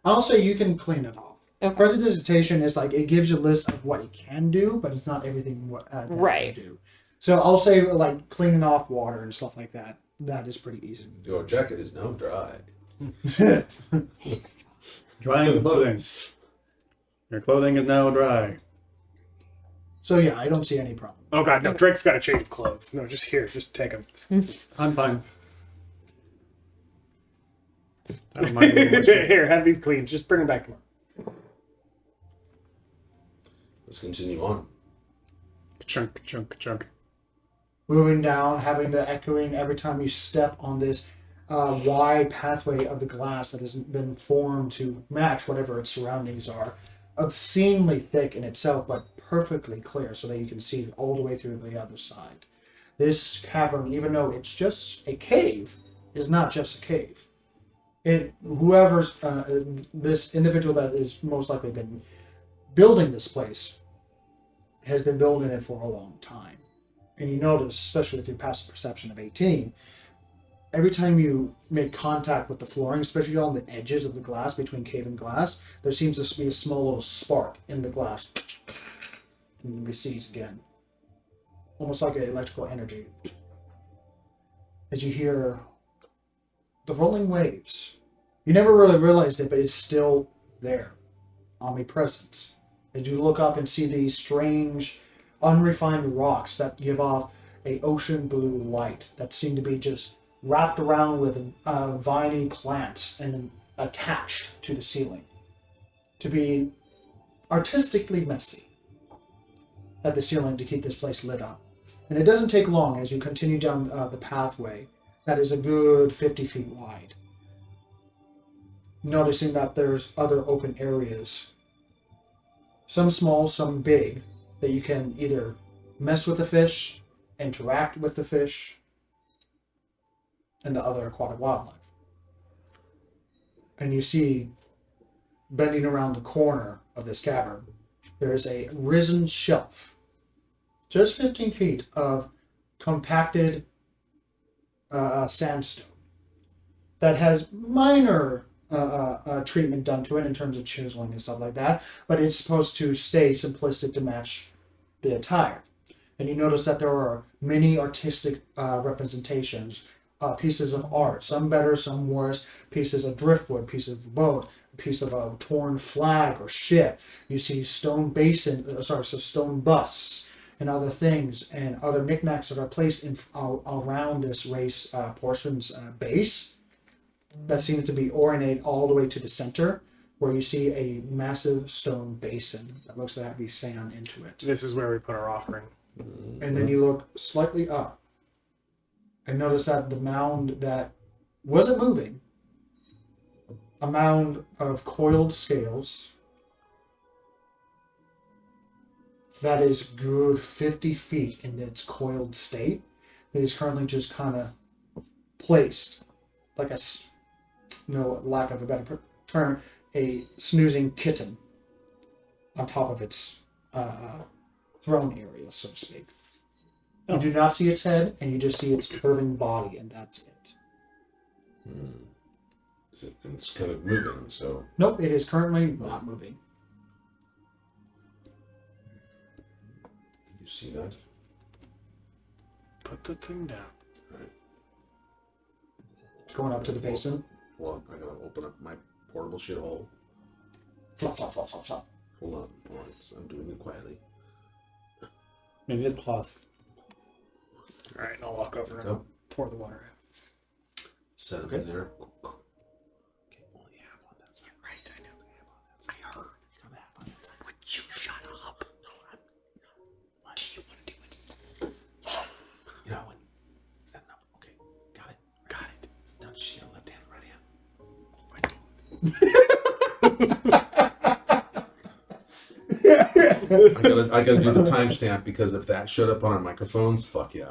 A: I'll say you can clean it off.
D: Okay.
A: Prestidigitation is like it gives you a list of what it can do, but it's not everything what that
D: Right.
A: it can do. So I'll say like cleaning off water and stuff like that. That is pretty easy.
B: Your jacket is now dry.
E: Drying clothing. Your clothing is now dry.
A: So yeah, I don't see any problem.
F: Oh god, no, Drake's got a change of clothes. No, just here, just take them.
E: I'm fine. I don't mind doing much.
F: Here, have these cleaned. Just bring them back tomorrow.
B: Let's continue on.
E: Chunk, chunk, chunk.
A: Moving down, having the echoing every time you step on this wide pathway of the glass that has been formed to match whatever its surroundings are. Obscenely thick in itself, but perfectly clear so that you can see all the way through the other side. This cavern, even though it's just a cave, is not just a cave. Whoever's this individual that is most likely been building this place has been building it for a long time. And you notice, especially with your passive perception of 18, every time you make contact with the flooring, especially on the edges of the glass between cave and glass, there seems to be a small little spark in the glass and recedes again. Almost like an electrical energy. As you hear the rolling waves. You never really realized it, but it's still there. Omnipresent. As you look up and see these strange, unrefined rocks that give off a ocean blue light that seem to be just wrapped around with viney plants and then attached to the ceiling. To be artistically messy at the ceiling to keep this place lit up. And it doesn't take long as you continue down the pathway that is a good 50 feet wide. Noticing that there's other open areas, some small, some big, that you can either mess with the fish, interact with the fish, and the other aquatic wildlife. And you see, bending around the corner of this cavern, there is a risen shelf, just 15 feet of compacted sandstone that has minor treatment done to it in terms of chiseling and stuff like that, but it's supposed to stay simplistic to match the attire. And you notice that there are many artistic representations, pieces of art, some better, some worse, pieces of driftwood, pieces of boat, a piece of a torn flag or ship. You see stone stone busts and other things and other knickknacks that are placed in around this race portion's base that seem to be ornate all the way to the center, where you see a massive stone basin that looks to have sand into it.
F: This is where we put our offering.
A: And then you look slightly up and notice that the mound that wasn't moving, a mound of coiled scales that is good 50 feet in its coiled state, that is currently just kind of placed like no lack of a better term, a snoozing kitten on top of its throne area, so to speak. You do not see its head, and you just see its curving body, and that's it.
B: It's kind of moving, so...
A: Nope, it is currently not moving.
B: You see that?
F: Put the thing down.
B: Right.
A: Going up to the basin.
B: Well, I'm going to open up my portable shithole.
A: Flop, flop, flop, flop, flop.
B: Hold on. All right, so I'm doing it quietly.
E: Maybe it's cloth.
F: All right, I'll walk over and
B: Go.
F: pour the water out.
B: Set it in there. Okay, only half on that side.
F: Right, I know. I heard.
B: Got half on that side.
F: Would you shut up?
B: What?
F: Do you want to do it?
B: You know, when... Is that enough? Okay, got it.
F: Got it.
B: Now just your left hand, right hand. I gotta do the timestamp because if that showed up on our microphones, fuck yeah.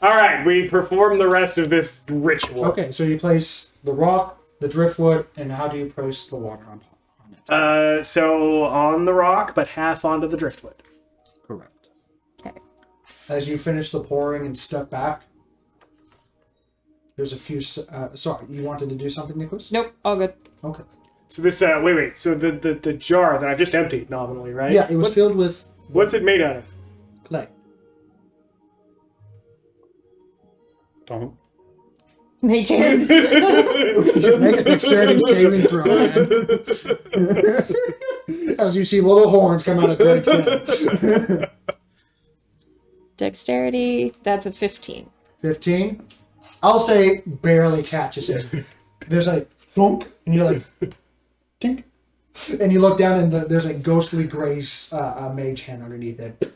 F: All right, we perform the rest of this ritual.
A: Okay, so you place the rock, the driftwood, and how do you place the water on it?
F: So on the rock, but half onto the driftwood.
A: Correct.
D: Okay.
A: As you finish the pouring and step back, there's a few. Sorry, you wanted to do something, Nicholas?
D: Nope, all good.
A: Okay.
F: So this, wait. So the jar that I've just emptied nominally, right?
A: Yeah, it was filled with
F: What's it made out of?
A: clay.
E: Don't.
D: Mage hand.
A: You should make a dexterity saving throw, man. As you see little horns come out of Drake's head.
D: Dexterity, that's a 15.
A: 15. I'll say barely catches it. There's a thunk, and you're like, tink. And you look down, and there's a ghostly gray mage hand underneath it.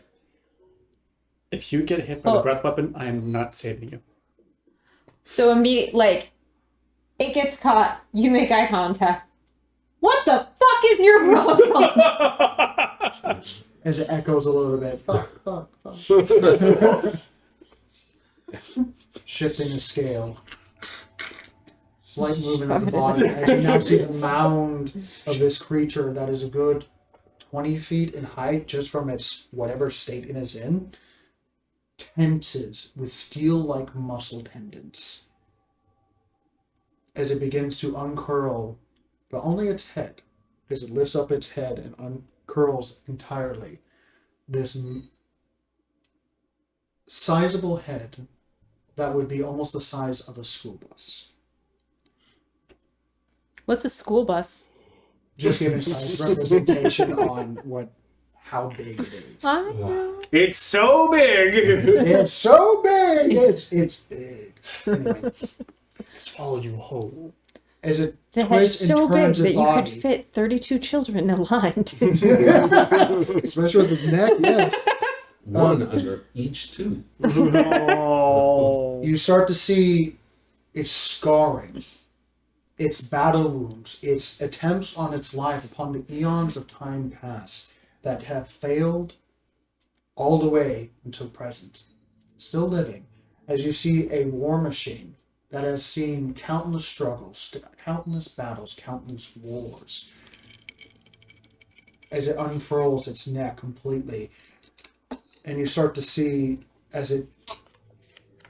E: If you get hit by the breath weapon, I am not saving you.
D: So it gets caught, you make eye contact. What the fuck is your problem?
A: As it echoes a little bit. Fuck. Shifting the scale. Slight movement of the body as you now see the mound of this creature that is a good 20 feet in height just from its whatever state it is in. Tenses with steel-like muscle tendons. As it begins to uncurl, but only its head, as it lifts up its head and uncurls entirely. This sizable head that would be almost the size of a school bus.
D: What's a school bus?
A: Just giving some representation on how big it is.
D: I know.
F: It's so big.
A: It's so big. It's big. Anyway,
E: Swallow you whole.
A: as it
D: The head's
A: twists and
D: so big
A: turns
D: that
A: its
D: you
A: body,
D: could fit 32 children aligned.
A: especially with the neck, yes.
B: One under each tooth.
F: Oh.
A: You start to see its scarring, its battle wounds, its attempts on its life upon the eons of time past that have failed all the way until present. Still living, as you see a war machine that has seen countless struggles, countless battles, countless wars. As it unfurls its neck completely, and you start to see as it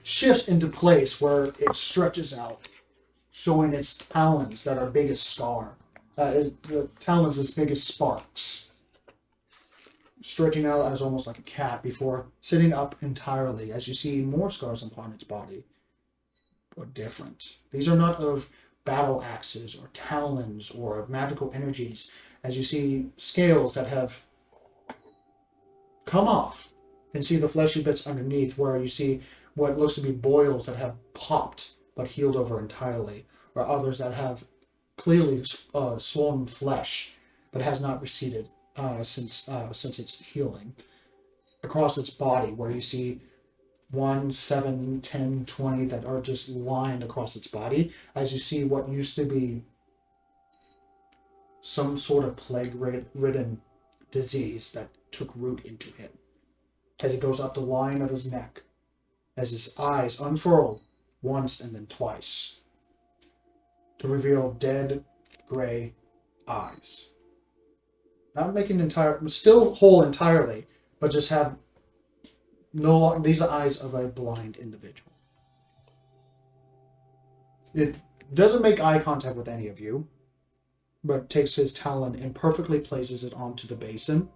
A: shifts into place where it stretches out, showing its talons that are big as scar. The talons as big as sparks. Stretching out as almost like a cat before sitting up entirely as you see more scars upon its body. But different. These are not of battle axes or talons or of magical energies. As you see scales that have come off and see the fleshy bits underneath where you see what looks to be boils that have popped but healed over entirely, or others that have clearly swollen flesh but has not receded since its healing. Across its body where you see 1, 7, 10, 20 that are just lined across its body as you see what used to be some sort of plague-ridden disease that took root into him. As it goes up the line of his neck, as his eyes unfurl once and then twice, to reveal dead, gray eyes. Not making still whole entirely, but just have no longer these eyes of a blind individual. It doesn't make eye contact with any of you, but takes his talon and perfectly places it onto the basin,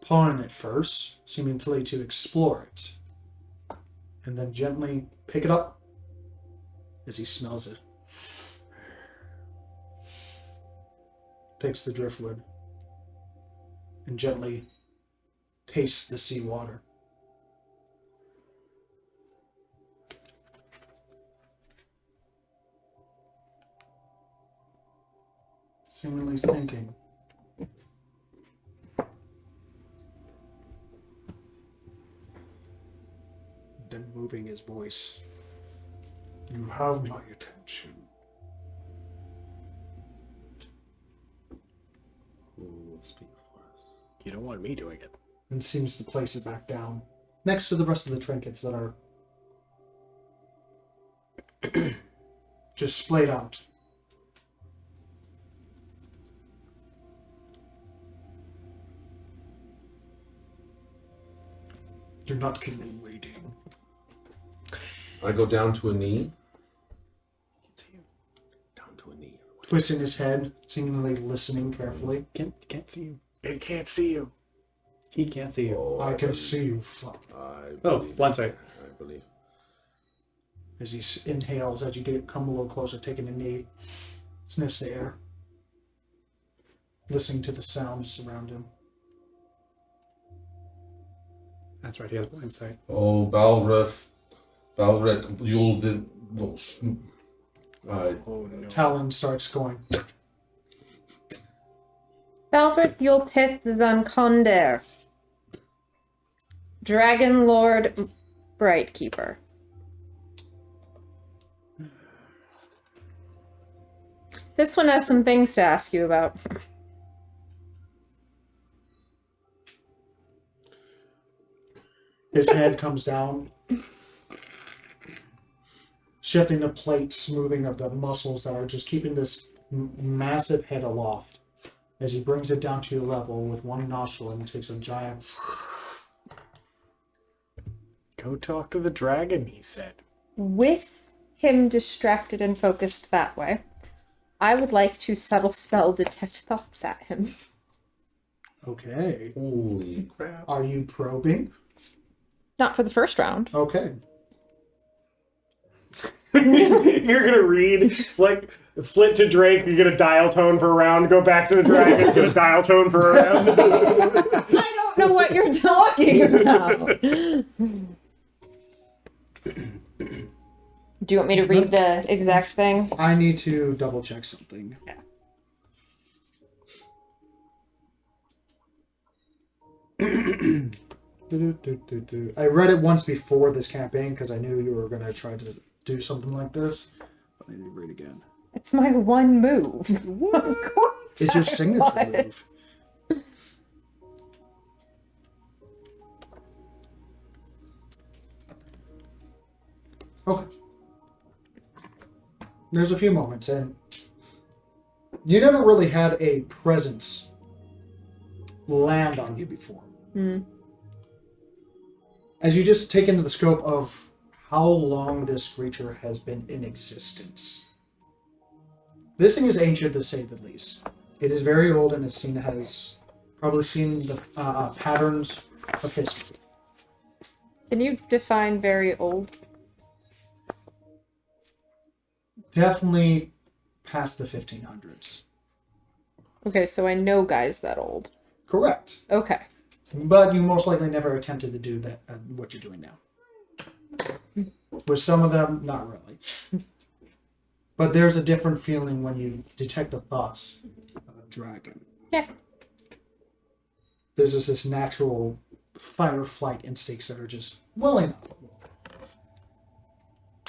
A: pawing it first, seemingly to explore it, and then gently pick it up as he smells it. Takes the driftwood and gently tastes the seawater. Seemingly thinking. Then moving his voice. You have my attention.
B: Who will speak
C: You don't want me doing it.
A: And seems to place it back down next to the rest of the trinkets that are just splayed out. You're not killing me waiting.
B: I go down to a knee. Down to a knee.
A: Twisting his head, seemingly listening carefully.
E: Can't see you.
C: It can't see you.
E: He can't see you.
B: Oh,
A: I can see you, fuck.
E: Blind sight.
B: I believe.
A: As he inhales, as you come a little closer, taking a knee, sniffs the air, listening to the sounds around him.
E: That's right, he has blind sight.
B: Oh, Balrith, you'll the.
A: Talon starts going.
D: Balbert Yulpith Zankonder. Dragon Lord Brightkeeper. This one has some things to ask you about.
A: His head comes down, shifting the plate, smoothing of the muscles that are just keeping this massive head aloft. As he brings it down to your level with one nostril and takes a giant...
C: Go talk to the dragon, he said.
D: With him distracted and focused that way, I would like to subtle spell detect thoughts at him.
A: Okay.
B: Holy crap.
A: Are you probing?
D: Not for the first round.
A: Okay.
F: You're gonna read Flit to Drake, you're gonna dial tone for a round, go back to the dragon, you're gonna dial tone for a round.
D: I don't know what you're talking about. Do you want me to read the exact thing?
A: I need to double check something.
D: Yeah.
A: I read it once before this campaign because I knew you were going to try to do something like this. But I need to read again.
D: It's my one move. Of course.
A: It's your
D: I
A: signature
D: was.
A: move. Okay. There's a few moments, and you never really had a presence land on you before.
D: Mm.
A: As you just take into the scope of how long this creature has been in existence. This thing is ancient, to say the least. It is very old, and it's has probably seen the patterns of history.
D: Can you define very old?
A: Definitely past the 1500s.
D: Okay, so I know guys that old.
A: Correct.
D: Okay.
A: But you most likely never attempted to do that. What you're doing now. With some of them, not really. But there's a different feeling when you detect the thoughts of a dragon.
D: Yeah.
A: There's just this natural fight or flight instincts that are just welling up.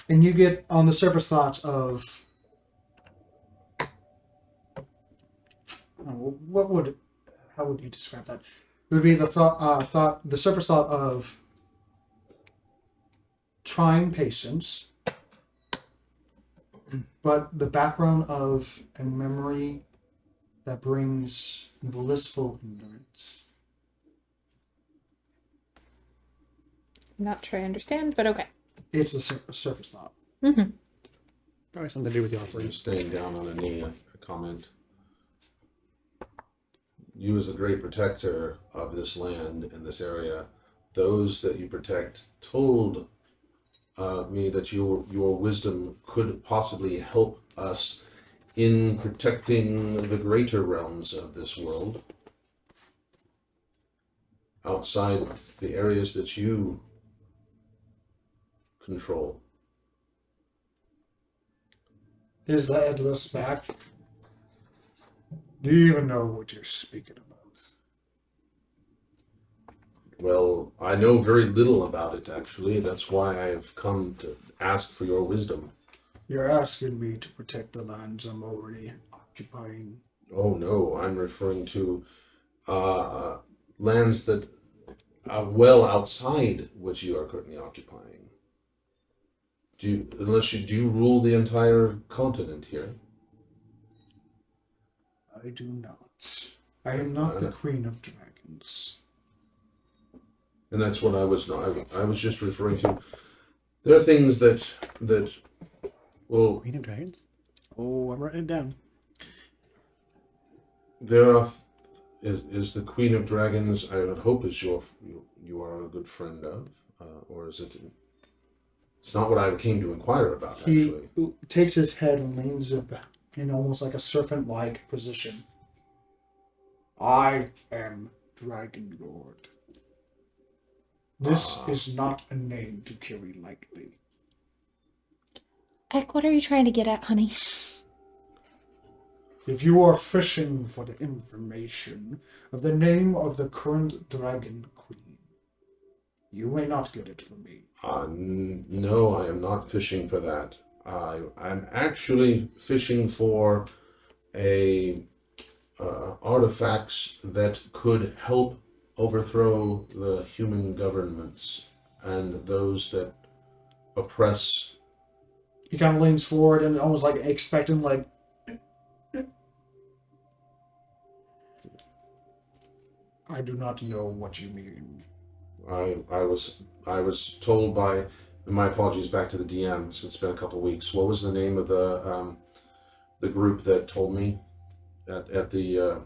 A: And you get on the surface thoughts of how would you describe that? It would be the the surface thought of trying patience, but the background of a memory that brings blissful endurance.
D: I'm not sure I understand, but okay.
A: It's the surface thought.
D: Mm-hmm.
E: Probably something to do with the
B: I'm
E: operation.
B: staying down on a knee, a comment. You as a great protector of this land and this area, those that you protect told me that your wisdom could possibly help us in protecting the greater realms of this world. Outside the areas that you control.
A: His head lifts back. Do you even know what you're speaking about?
B: Well, I know very little about it, actually. That's why I have come to ask for your wisdom.
A: You're asking me to protect the lands I'm already occupying.
B: Oh, no, I'm referring to lands that are well outside what you are currently occupying. Do you rule the entire continent here?
A: I do not. I am not the Queen of Dragons.
B: And that's what I was just referring to. There are things that well,
E: Queen of Dragons?
C: Oh, I'm writing it down.
B: there are is the Queen of Dragons. I would hope you are a good friend of, or is it? It's not what I came to inquire about.
A: He
B: Actually,
A: takes his head and leans it back in almost like a serpent-like position. I am Dragon Lord. This is not a name to carry lightly.
D: Eck, what are you trying to get at, honey?
A: If you are fishing for the information of the name of the current Dragon Queen, you may not get it from me.
B: no, I am not fishing for that. I'm actually fishing for artifacts that could help overthrow the human governments and those that oppress.
A: He kind of leans forward and almost like expecting, like, I do not know what you mean.
B: I was told by, and my apologies back to the DM, since it's been a couple of weeks. What was the name of the group that told me at the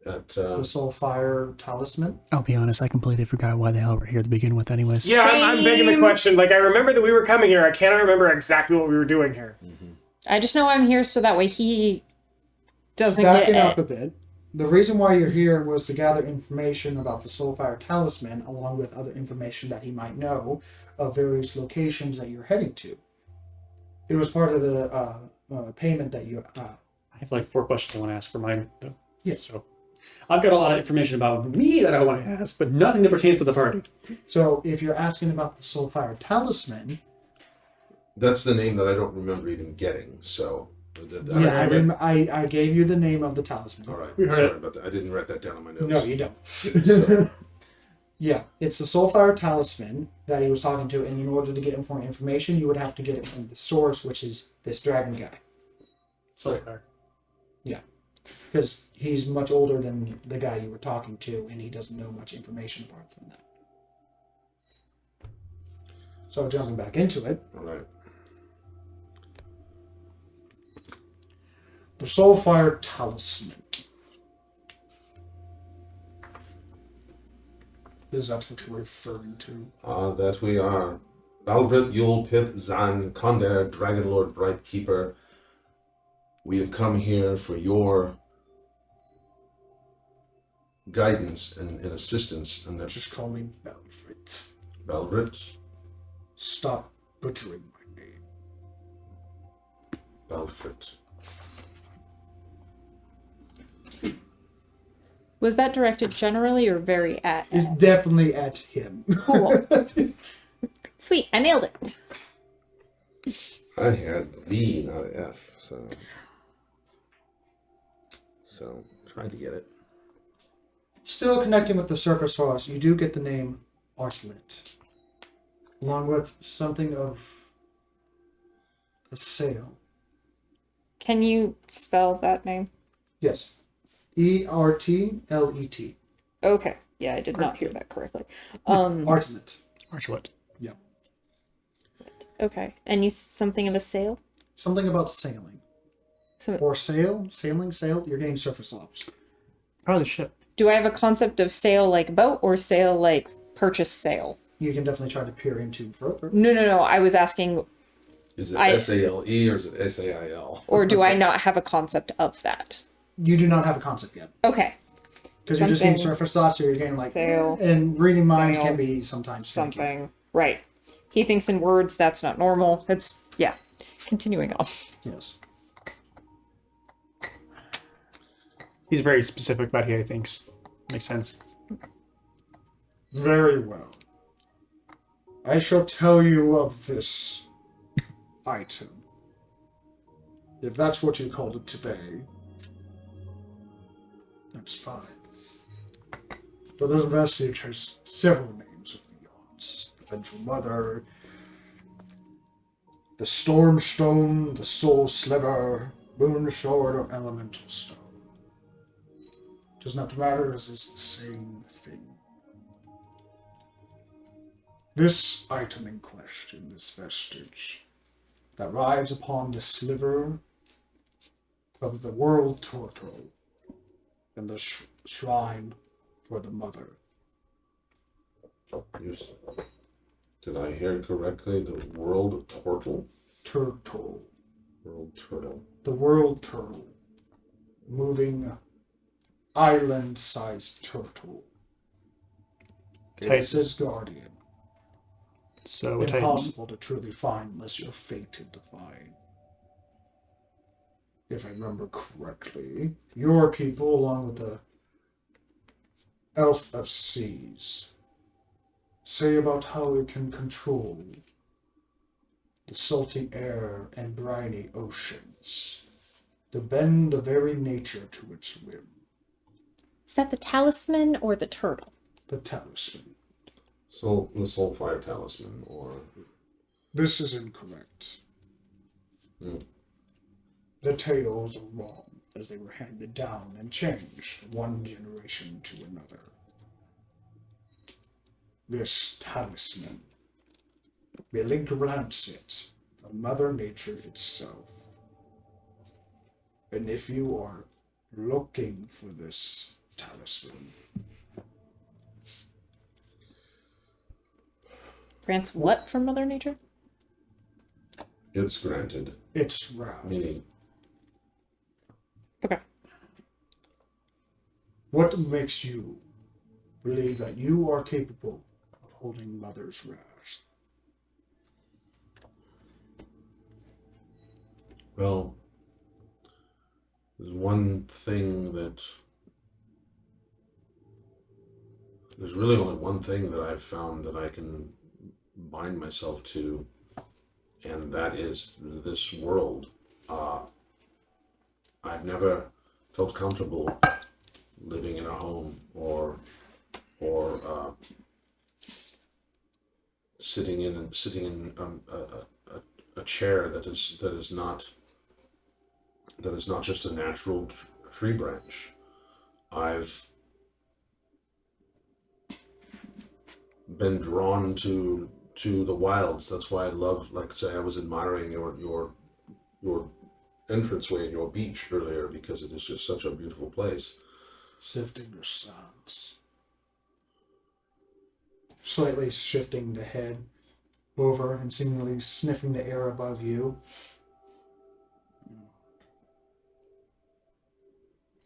A: Soulfire Talisman?
E: I'll be honest, I completely forgot why the hell we're here to begin with anyways.
F: Yeah, I'm begging the question. Like, I remember that we were coming here. I cannot remember exactly what we were doing here.
D: I just know I'm here so that way he doesn't
A: Backing
D: get
A: up a bit. The reason why you're here was to gather information about the Soulfire Talisman, along with other information that he might know of various locations that you're heading to. It was part of the payment that you.
E: I have like 4 questions I want to ask for mine, though.
A: Yes.
E: So I've got a lot of information about me that I want to ask, but nothing that pertains to the party.
A: So if you're asking about the Soulfire Talisman,
B: That's the name that I don't remember even getting. So.
A: I gave you the name of the talisman.
B: All right.
E: We heard
B: Sorry
E: it.
B: about that. I didn't write that down on my notes.
A: No, you don't.
B: So,
A: Yeah, it's the Soulfire Talisman that he was talking to, and in order to get more information, you would have to get it from the source, which is this dragon guy.
E: So
A: Yeah, because he's much older than the guy you were talking to, and he doesn't know much information apart from that. So jumping back into it,
B: all right.
A: the Soulfire Talisman. Is that what you're referring to?
B: That we are. Balvrit, Yul, Pith, Zan, Konder, Dragon Lord, Bright Keeper. We have come here for your guidance and assistance. And that
A: Just call me Belfrit.
B: Balvrit,
A: Stop butchering my name.
B: Balvrit.
D: Was that directed generally or very at?
A: It's definitely at him.
D: Cool. Sweet, I nailed it.
B: I had V, not an F, so tried to get it.
A: Still connecting with the surface source, you do get the name Artlet, along with something of a sail.
D: Can you spell that name?
A: Yes. Ertlet.
D: Okay. Yeah, I did not hear that correctly.
A: Artlet.
E: Archwood.
A: Yeah.
D: Okay. And you something of a sail?
A: Something about sailing.
D: So,
A: Or sail? Sailing? Sail? You're getting surface ops.
E: Probably the ship.
D: do I have a concept of sail like boat or sail like purchase sail?
A: You can definitely try to peer into further.
D: No. I was asking,
B: Is it
D: I-
B: SALE or is it SAIL?
D: or do I not have a concept of that?
A: You do not have a concept yet.
D: Okay.
A: Because you're just getting
D: Something-
A: surface thoughts, so you're getting like...
D: Sail.
A: And reading minds
D: Sail.
A: can be sometimes finicky.
D: Something. Right. He thinks in words, that's not normal. It's, yeah. Continuing on.
A: Yes.
E: He's very specific about how he thinks. Makes sense.
A: Very well. I shall tell you of this item. If that's what you called it today, that's fine. But this message has several names of the gods. The Vengeful Mother, the Storm Stone, the Soul Sliver, Moon Sword, or Elemental Stone. Does not matter, as it's the same thing. This item in question, this vestige, that rides upon the sliver of the world turtle in the shrine for the mother.
B: Yes. Did I hear correctly? The world turtle?
A: Turtle.
B: World turtle.
A: The world turtle. Moving island-sized turtle. It is its guardian.
E: So
A: Impossible to truly find unless you're fated to find. If I remember correctly, your people, along with the Elf of Seas, say about how it can control the salty air and briny oceans, to bend the very nature to its whim.
D: Is that the talisman or the turtle?
A: The Talisman.
B: So the Soulfire Talisman, or
A: This is incorrect. The tales are wrong, as they were handed down and changed from one generation to another. This talisman merely grants it from Mother Nature itself. And if you are looking for this talisman,
D: Grants what from Mother Nature?
B: it's granted.
A: it's wrath.
B: Meaning,
D: Okay.
A: What makes you believe that you are capable of holding Mother's wrath?
B: well, there's one thing that. There's really only one thing that I've found that I can bind myself to, and that is this world. I've never felt comfortable living in a home or sitting in a chair that is not just a natural tree branch. I've been drawn to the wilds. That's why I love, like I say, I was admiring your entranceway and your beach earlier, because it is just such a beautiful place.
A: Sifting your sounds. Slightly shifting the head over and seemingly sniffing the air above you.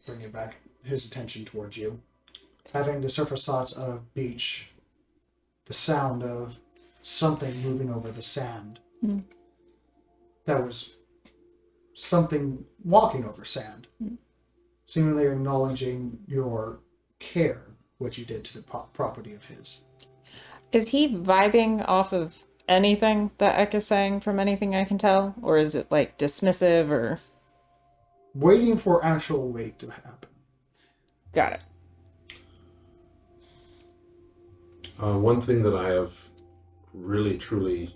A: Bringing back his attention towards you. Having the surface thoughts of beach. The sound of something moving over the sand. That was something walking over sand. Seemingly acknowledging your care, what you did to the property of his.
D: Is he vibing off of anything that Ek is saying from anything I can tell? Or is it like dismissive or...
A: Waiting for actual wait to happen.
D: Got it.
B: One thing that I have really, truly,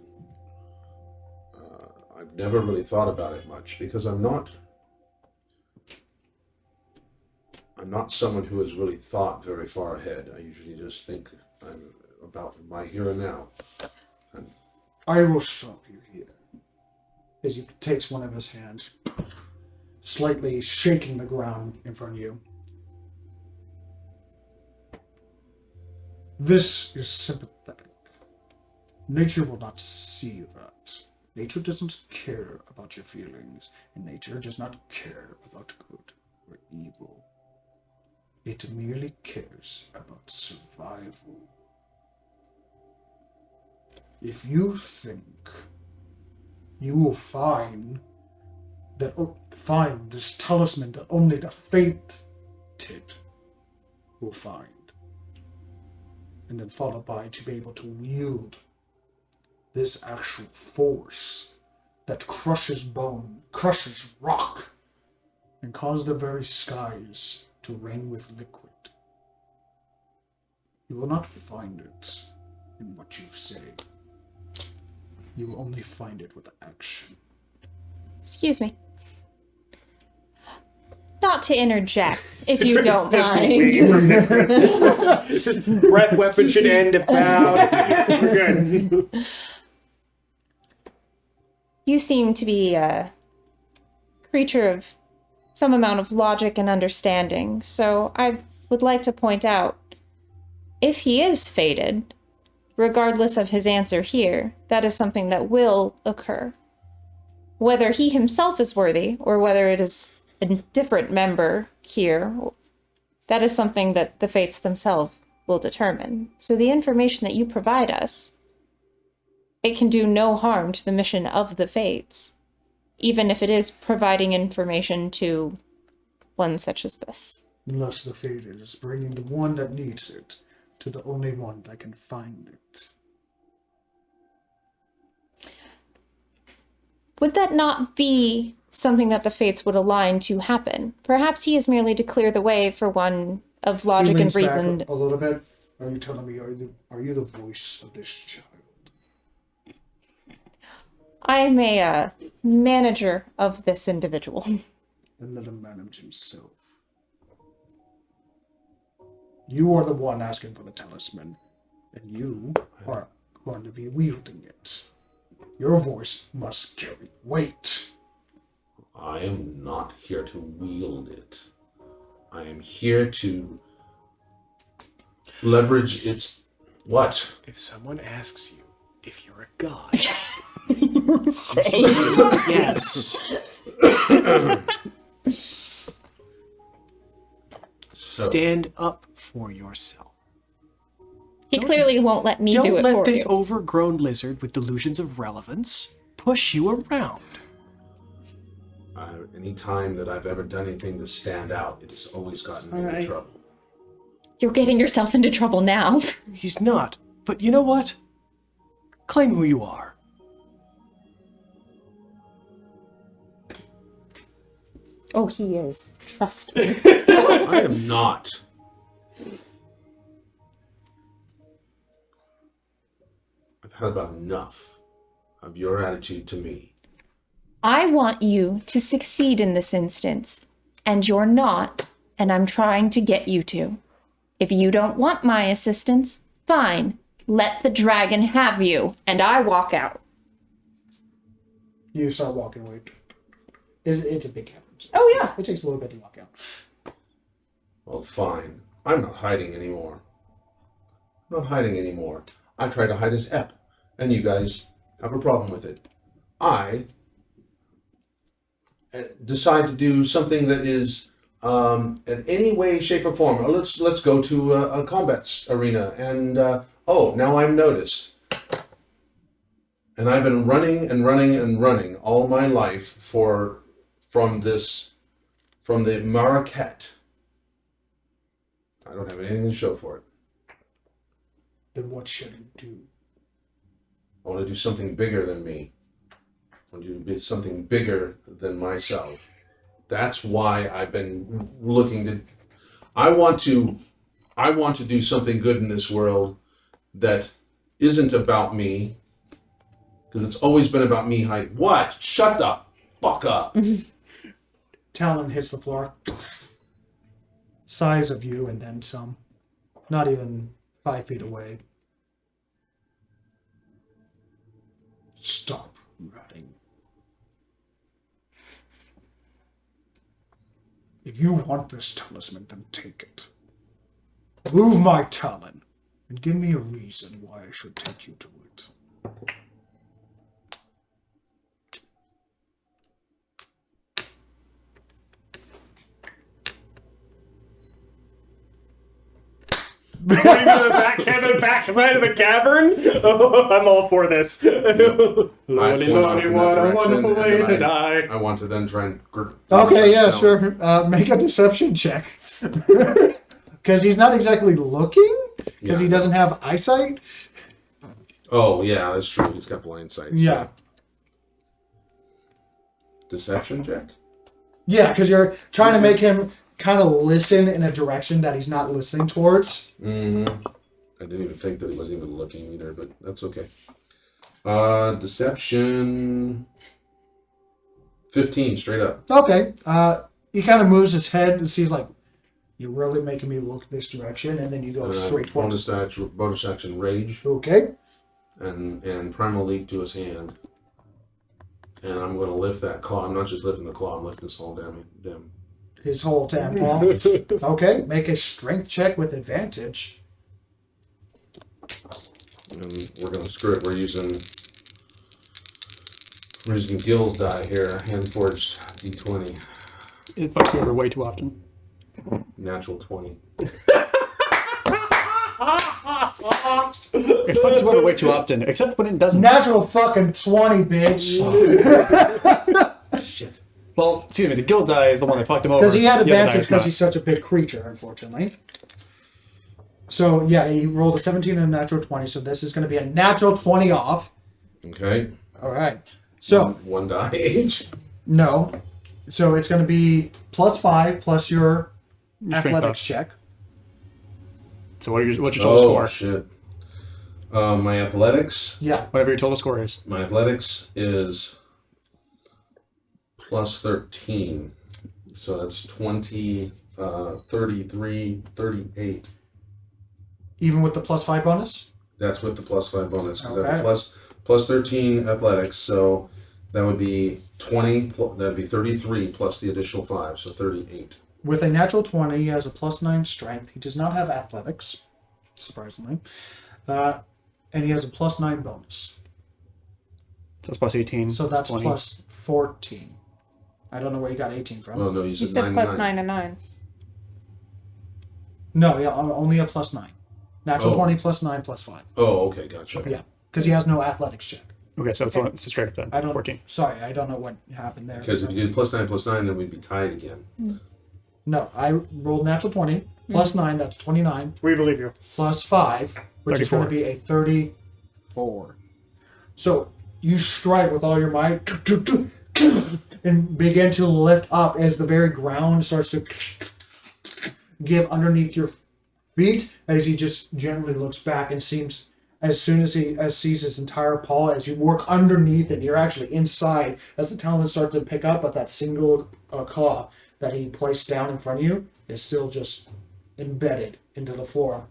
B: I've never really thought about it much, because I'm not someone who has really thought very far ahead. I usually just think about my here and now.
A: I will stop you here. As he takes one of his hands, slightly shaking the ground in front of you. This is sympathetic. Nature will not see that. Nature doesn't care about your feelings, and nature does not care about good or evil. It merely cares about survival. If you think you will find this talisman that only the fated will find, and then followed by to be able to wield this actual force that crushes bone, crushes rock, and causes the very skies to rain with liquid. You will not find it in what you say. You will only find it with action.
D: Excuse me. Not to interject, if you don't mind.
F: Breath weapon should end about. We're good.
D: You seem to be a creature of some amount of logic and understanding, so I would like to point out, if he is fated, regardless of his answer here, that is something that will occur. Whether he himself is worthy, or whether it is a different member here, that is something that the fates themselves will determine. So the information that you provide us, it can do no harm to the mission of the fates, even if it is providing information to one such as this.
A: Unless the fate is bringing the one that needs it to the only one that can find it.
D: Would that not be something that the fates would align to happen? Perhaps he is merely to clear the way for one of logic and
A: He leans
D: reason.
A: back a little bit. Are you telling me, are you the voice of this child?
D: I'm a manager of this individual.
A: Then let him manage himself. You are the one asking for the talisman, and you are going to be wielding it. Your voice must carry weight.
B: I am not here to wield it. I am here to leverage its... What?
C: If someone asks you if you're a god, yes. Stand up for yourself.
D: He clearly won't let me do
C: Don't
D: it
C: let
D: for
C: this
D: you.
C: overgrown lizard with delusions of relevance push you around.
B: Any time that I've ever done anything to stand out, it's always gotten me in trouble.
D: You're getting yourself into trouble now.
C: He's not. But you know what? Claim who you are.
D: Oh, he is. Trust me.
B: I am not. I've had about enough of your attitude to me.
D: I want you to succeed in this instance, and you're not, and I'm trying to get you to. If you don't want my assistance, fine. Let the dragon have you, and I walk out.
A: You start walking away. It's a big cavern.
D: Oh, yeah.
A: It takes a little bit to walk out.
B: Well, fine. I'm not hiding anymore. I'm not hiding anymore. I try to hide as Ep, and you guys have a problem with it. I decide to do something that is in any way, shape, or form. Let's go to a combat arena, and now I'm noticed. And I've been running and running and running all my life from the Marquette. I don't have anything to show for it.
A: Then what should you do?
B: I want to do something bigger than me. I want to do something bigger than myself. That's why I've been looking to... I want to do something good in this world that isn't about me. Because it's always been about me hiding. What? Shut the fuck up.
A: Talon hits the floor. Size of you and then some. Not even 5 feet away. Stop running. If you want this talisman, then take it. Move my talon, and give me a reason why I should take you to it.
F: Going to the back side of the cavern? Oh, I'm all for this. Lordy, lordy, what a wonderful way to die.
B: I want to then try and...
A: Okay, yeah, sure. Make a deception check. Because he's not exactly looking, because he doesn't have eyesight.
B: Oh, yeah, that's true. He's got blind sight.
A: Yeah.
B: Deception check?
A: Yeah, because you're trying to make him kind of listen in a direction that he's not listening towards.
B: Mm-hmm. I didn't even think that he wasn't even looking either, but that's okay. Deception 15 straight up.
A: Okay. He kind of moves his head and sees like, you're really making me look this direction, and then you go straight towards.
B: Bonus action rage.
A: Okay.
B: And primal leap to his hand. And I'm going to lift that claw. I'm not just lifting the claw, I'm lifting his whole damn.
A: His whole damn paw. Okay, make a strength check with advantage.
B: And we're going to screw it. We're using Gil's die here. Hand-forged D20.
E: It fucks you over way too often.
B: Natural 20.
E: It fucks you over way too often, except when it doesn't.
A: Natural fucking 20, bitch.
B: Shit.
E: Well, excuse me, the guild die is the one that fucked him over.
A: Because he had
E: The other die
A: advantage
E: is
A: because
E: not.
A: he's such a big creature, unfortunately. So, yeah, he rolled a 17 and a natural 20, so this is going to be a natural 20 off.
B: Okay.
A: All right. So,
B: One die each.
A: no. So it's going to be +5 plus your
E: Strength
A: athletics
E: buff.
A: check.
E: So what's your total score?
B: Shit. My athletics.
A: Yeah.
E: Whatever your total score is.
B: My athletics is +13. So that's 20, 33, 38.
A: Even with the +5 bonus?
B: That's with the +5 bonus. Because
A: Okay.
B: that's plus 13 athletics. So that would be 20. That'd be 33 plus the additional 5. So 38.
A: With a natural 20, he has a +9 strength. He does not have athletics, surprisingly. And he has a +9 bonus.
E: So it's plus 18.
A: So that's
E: 20.
A: +14. I don't know where you got 18 from.
B: Oh, no, you
D: You
B: said,
D: said
B: 99.
D: +9 and 9.
A: No, yeah, only a +9. Natural
B: Oh.
A: 20 +9 +5.
B: Oh, okay, gotcha.
A: Yeah, because he has no athletics check.
E: Okay, so it's a straight up then.
A: I don't.
E: 14.
A: Sorry, I don't know what happened there.
B: Because if you did +9, then we'd be tied again.
A: No, I rolled natural 20 +9. That's 29
F: We believe you.
A: +5, which is going to
E: 34.
A: be a 34. So you strike with all your might and begin to lift up as the very ground starts to give underneath your feet as he just gently looks back and seems, as soon as he sees his entire paw, as you work underneath it, you're actually inside as the talisman starts to pick up, but that single claw that he placed down in front of you is still just embedded into the floor.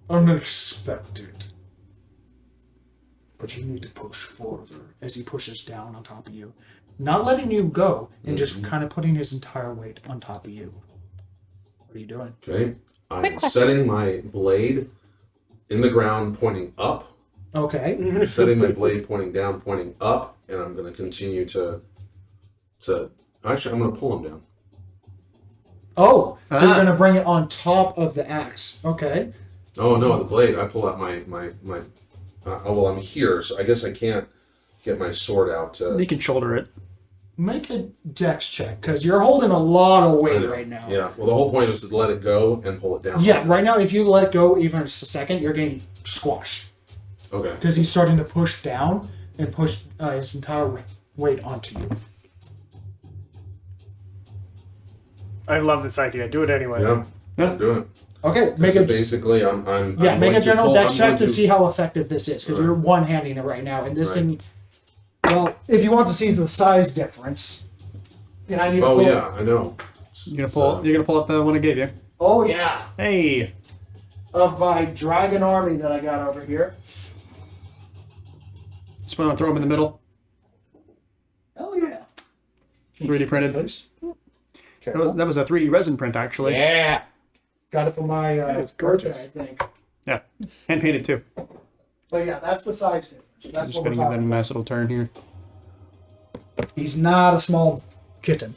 A: Unexpected. But you need to push further as he pushes down on top of you. Not letting you go and just kind of putting his entire weight on top of you. What are you doing?
B: Okay. I'm
D: Quick question.
B: setting my blade in the ground, pointing up.
A: Okay.
B: Setting my blade pointing down, pointing up, and I'm going to continue to. Actually, I'm going to pull him down.
A: Oh, so you're going to bring it on top of the axe. Okay.
B: Oh no, the blade! I pull out my. Well, I'm here, so I guess I can't get my sword out.
E: You can shoulder it.
A: Make a dex check, because you're holding a lot of weight right now.
B: Yeah. Well, the whole point is to let it go and pull it down.
A: Yeah, right now, if you let it go even a second, you're getting squashed.
B: Okay.
A: Because he's starting to push down and push his entire weight onto you.
F: I love this idea. Do it anyway.
B: Yeah. I'm doing it.
A: Okay, make
B: So
A: a
B: basically, I'm
A: yeah,
B: I'm
A: make
B: going
A: a
B: to
A: general
B: pull-
A: dex
B: I'm
A: check
B: going
A: to see how effective this is, because you're one-handing it right now, and this
B: Right.
A: thing. Well, if you want to see the size difference, and I need to
B: Oh
A: pull-
B: yeah, I know.
E: You're gonna pull out the one I gave you.
A: Oh yeah,
E: Hey,
A: of my dragon army that I got over here.
E: just want to throw them in the middle.
A: Hell yeah.
E: 3D printed.
A: Please.
E: That was a 3D resin print actually.
A: Yeah. Got it for my
F: It's gorgeous.
A: birthday, I think.
E: Yeah, hand painted too.
A: But yeah, that's the size difference.
E: I'm
A: That's
E: just
A: what we're
E: gonna give them a
A: talking
E: nice little turn here.
A: about. He's not a small kitten.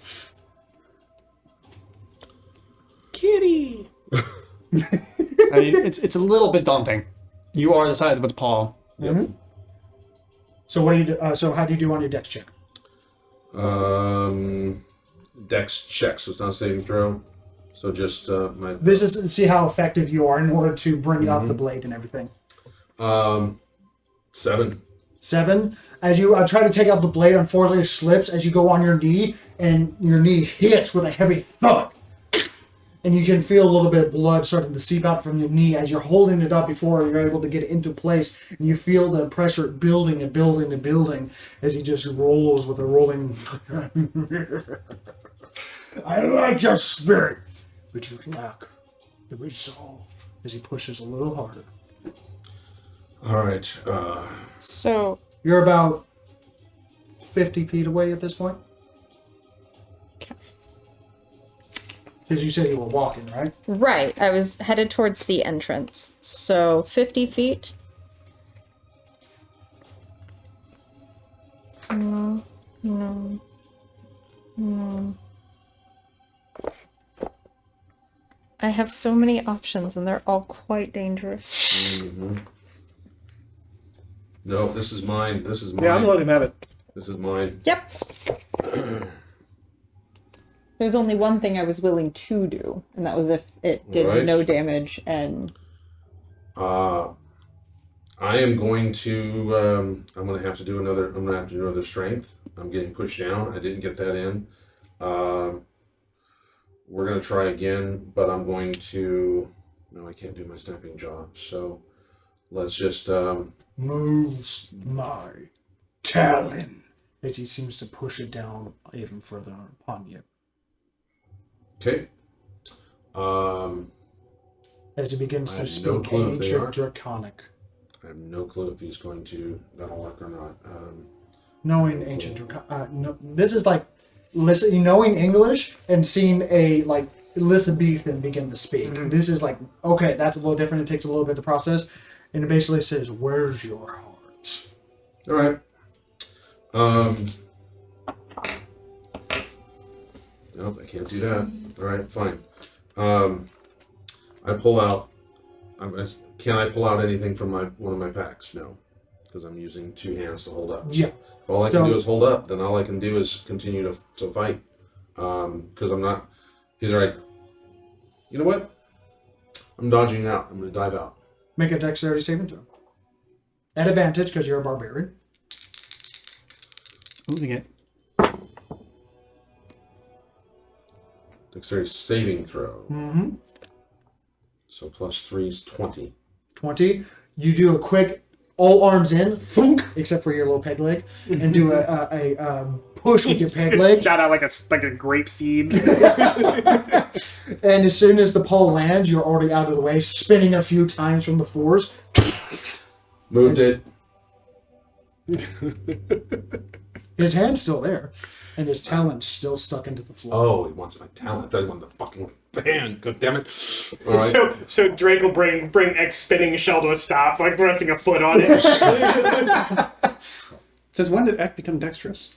F: Kitty.
E: I mean, it's a little bit daunting. You are the size of its paw.
A: So what do you do? So how do you do on your dex check?
B: Dex check, so it's not a saving throw. So just my
A: This is to see how effective you are in order to bring up the blade and everything.
B: 7.
A: 7. As you try to take out the blade, unfortunately it slips as you go on your knee, and your knee hits with a heavy thud. and you can feel a little bit of blood starting to seep out from your knee as you're holding it up before you're able to get it into place, and you feel the pressure building and building and building as he just rolls with a rolling. I like your spirit, but you lack the resolve as he pushes a little harder.
B: All right.
D: So
A: You're about 50 feet away at this point. Because you said you were walking, right?
D: right, I was headed towards the entrance. So 50 feet. No. I have so many options and they're all quite dangerous.
B: No, this is mine. This is mine.
F: Yeah, I'm letting him have it.
B: This is mine.
D: Yep. There's only one thing I was willing to do, and that was if it did
B: Right.
D: no damage and
B: I am going to. I'm going to have to do another. I'm going to have to do another strength. I'm getting pushed down. I didn't get that in. We're going to try again, but I'm going to. No, I can't do my snapping jaw. So let's just.
A: Moves my talon as he seems to push it down even further upon you.
B: Okay.
A: As he begins
B: I
A: to
B: have no
A: speak
B: clue if they are.
A: ancient draconic.
B: I have no clue if he's going to that'll work or not.
A: Knowing ancient draconic. No, this is like knowing English and seeing a like Elizabethan begin to speak. This is like, okay, that's a little different. It takes a little bit to process. And it basically says, "Where's your heart?"
B: All right. Nope, I can't do that. All right, fine. I pull out. Can I pull out anything from one of my packs? No, because I'm using two hands to hold up.
A: Yeah.
B: If all I can do is hold up, then all I can do is continue to fight. Because I'm not. You know what? I'm dodging out. I'm going to dive out.
A: Make a dexterity saving throw. At advantage because you're a barbarian.
F: Moving it.
B: Dexterity saving throw.
A: Mm-hmm.
B: So +3 is 20.
A: 20. You do a quick all arms in, thunk, except for your little peg leg, and do a push with your peg leg.
F: Shot out like a grape seed.
A: And as soon as the pole lands, you're already out of the way, spinning a few times from the floors.
B: Moved it.
A: His hand's still there, and his talon's still stuck into the floor.
B: Oh, he wants my talent. I wanted the fucking fan. God damn it. All right.
F: So Drake will bring X spinning shell to a stop, like resting a foot on it.
E: Since when did Ek become dexterous?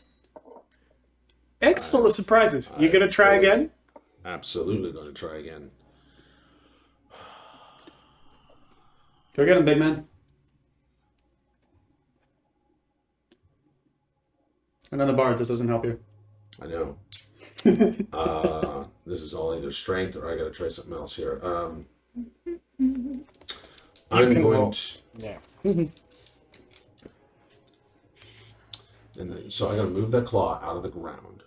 F: X full of surprises. You gonna try again?
B: Absolutely going to try again.
E: Go get him, big man. And on a bard, this doesn't help you.
B: I know. This is all either strength or I got to try something else here. I'm going to.
C: Yeah.
B: And so I got to move that claw out of the ground.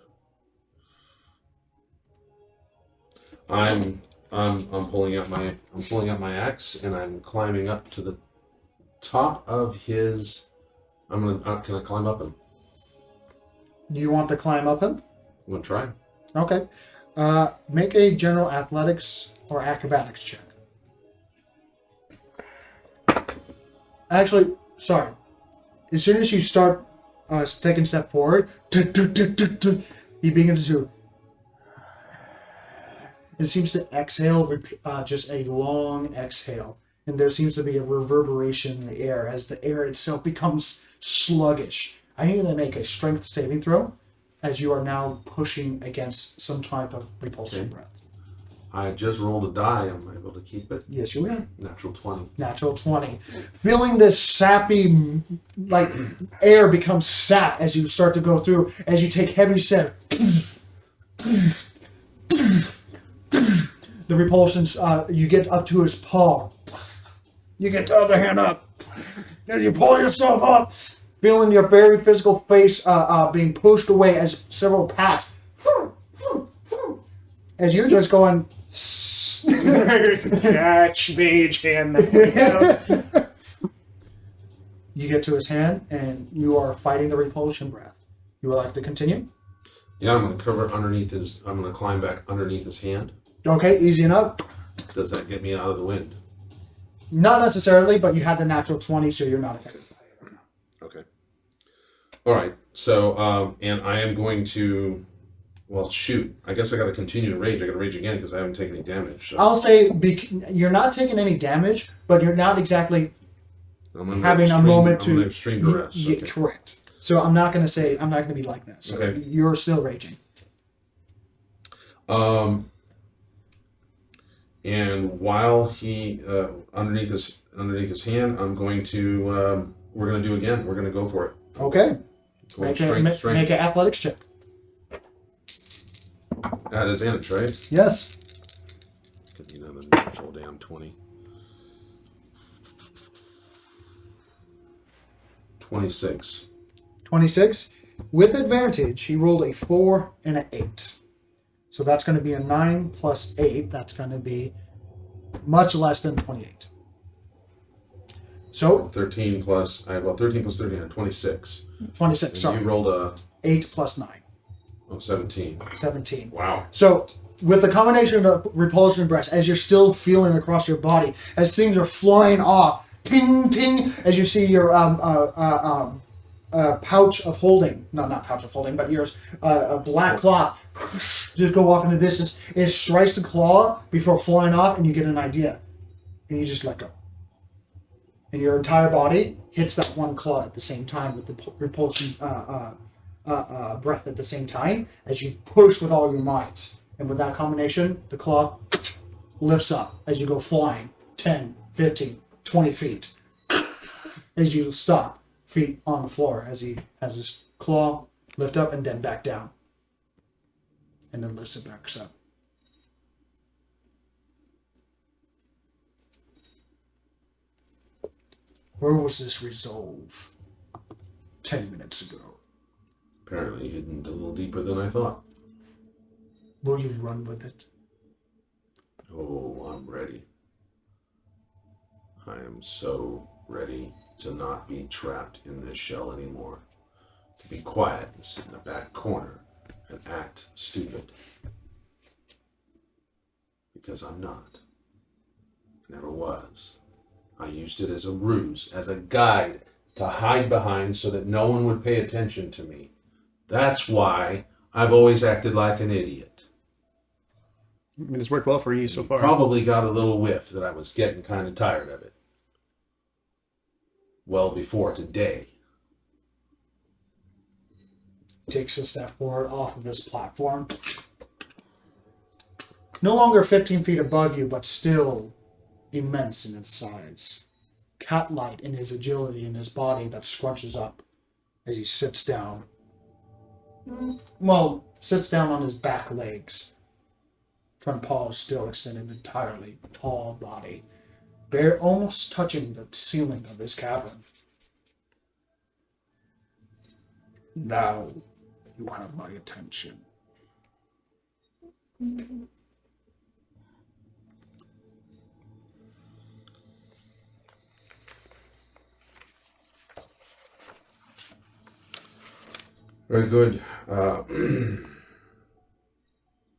B: I'm pulling out my axe and I'm climbing up to the top of his. Can I climb up him?
A: You want to climb up him?
B: I'm gonna try.
A: Okay. Make a general athletics or acrobatics check. Actually, sorry. As soon as you start taking a step forward, he begins to. It seems to exhale, just a long exhale. And there seems to be a reverberation in the air as the air itself becomes sluggish. I need to make a strength saving throw as you are now pushing against some type of repulsion breath.
B: I just rolled a die. Am I able to keep it?
A: Yes, you will.
B: Natural 20.
A: Natural 20. Feeling this sappy, like, air becomes sap as you start to go through, as you take heavy steps. The repulsions, you get up to his paw. You get the other hand up. And you pull yourself up. Feeling your very physical face being pushed away as several packs. As you're just going Yes.
C: Catch mage hand. There we go.
A: You get to his hand, and you are fighting the repulsion breath. You would like to continue?
B: Yeah, I'm going to cover underneath his. I'm going to climb back underneath his hand.
A: Okay, easy enough.
B: Does that get me out of the wind?
A: Not necessarily, but you had the natural 20, so you're not affected by it right now.
B: Okay. All right. So, and I am going to. Well, shoot. I guess I got to continue to rage. I got to rage again because I haven't taken any damage. So.
A: I'll say you're not taking any damage, but you're not exactly having a moment to.
B: I'm under extreme duress.
A: Yeah,
B: Okay.
A: correct. So I'm not going to be like that. So
B: Okay.
A: You're still raging.
B: And while he underneath his hand, I'm going to. We're going to do again. We're going to go for it.
A: Okay.
B: Going
A: Make an athletics check.
B: At advantage, right?
A: Yes.
B: You know the natural damn 20. 26.
A: 26. With advantage, he rolled a 4 and an 8. So that's going to be a 9 plus 8. That's going to be much less than 28. So
B: 13 plus. I have 13 plus 13. 26.
A: 26.
B: And
A: Sorry.
B: you rolled a
A: 8 plus 9.
B: 17.
A: 17.
B: Wow.
A: So with the combination of repulsion breath, as you're still feeling across your body, as things are flying off, ting ting, as you see your pouch of holding, not pouch of holding, but your black cloth just go off into the distance. It strikes the claw before flying off, and you get an idea, and you just let go. And your entire body hits that one claw at the same time with the repulsion breath at the same time as you push with all your might. And with that combination, the claw lifts up as you go flying 10, 15, 20 feet. As you stop, feet on the floor, as he has his claw lift up and then back down. And then lifts it back up. Where was this resolve 10 minutes ago?
B: Apparently hidden a little deeper than I thought.
A: Will you run with it?
B: Oh, I'm ready. I am so ready to not be trapped in this shell anymore. To be quiet and sit in the back corner and act stupid. Because I'm not. Never was. I used it as a ruse, as a guide to hide behind so that no one would pay attention to me. That's why I've always acted like an idiot.
E: I mean, it's worked well for you so far.
B: Probably got a little whiff that I was getting kind of tired of it. Well before today.
A: Takes a step forward off of this platform. No longer 15 feet above you, but still immense in its size. Cat-like in his agility in his body that scrunches up as he sits down. Well, sits down on his back legs. Front paws still extended entirely. Tall body. Bare, almost touching the ceiling of this cavern. Now you have my attention.
B: Very good.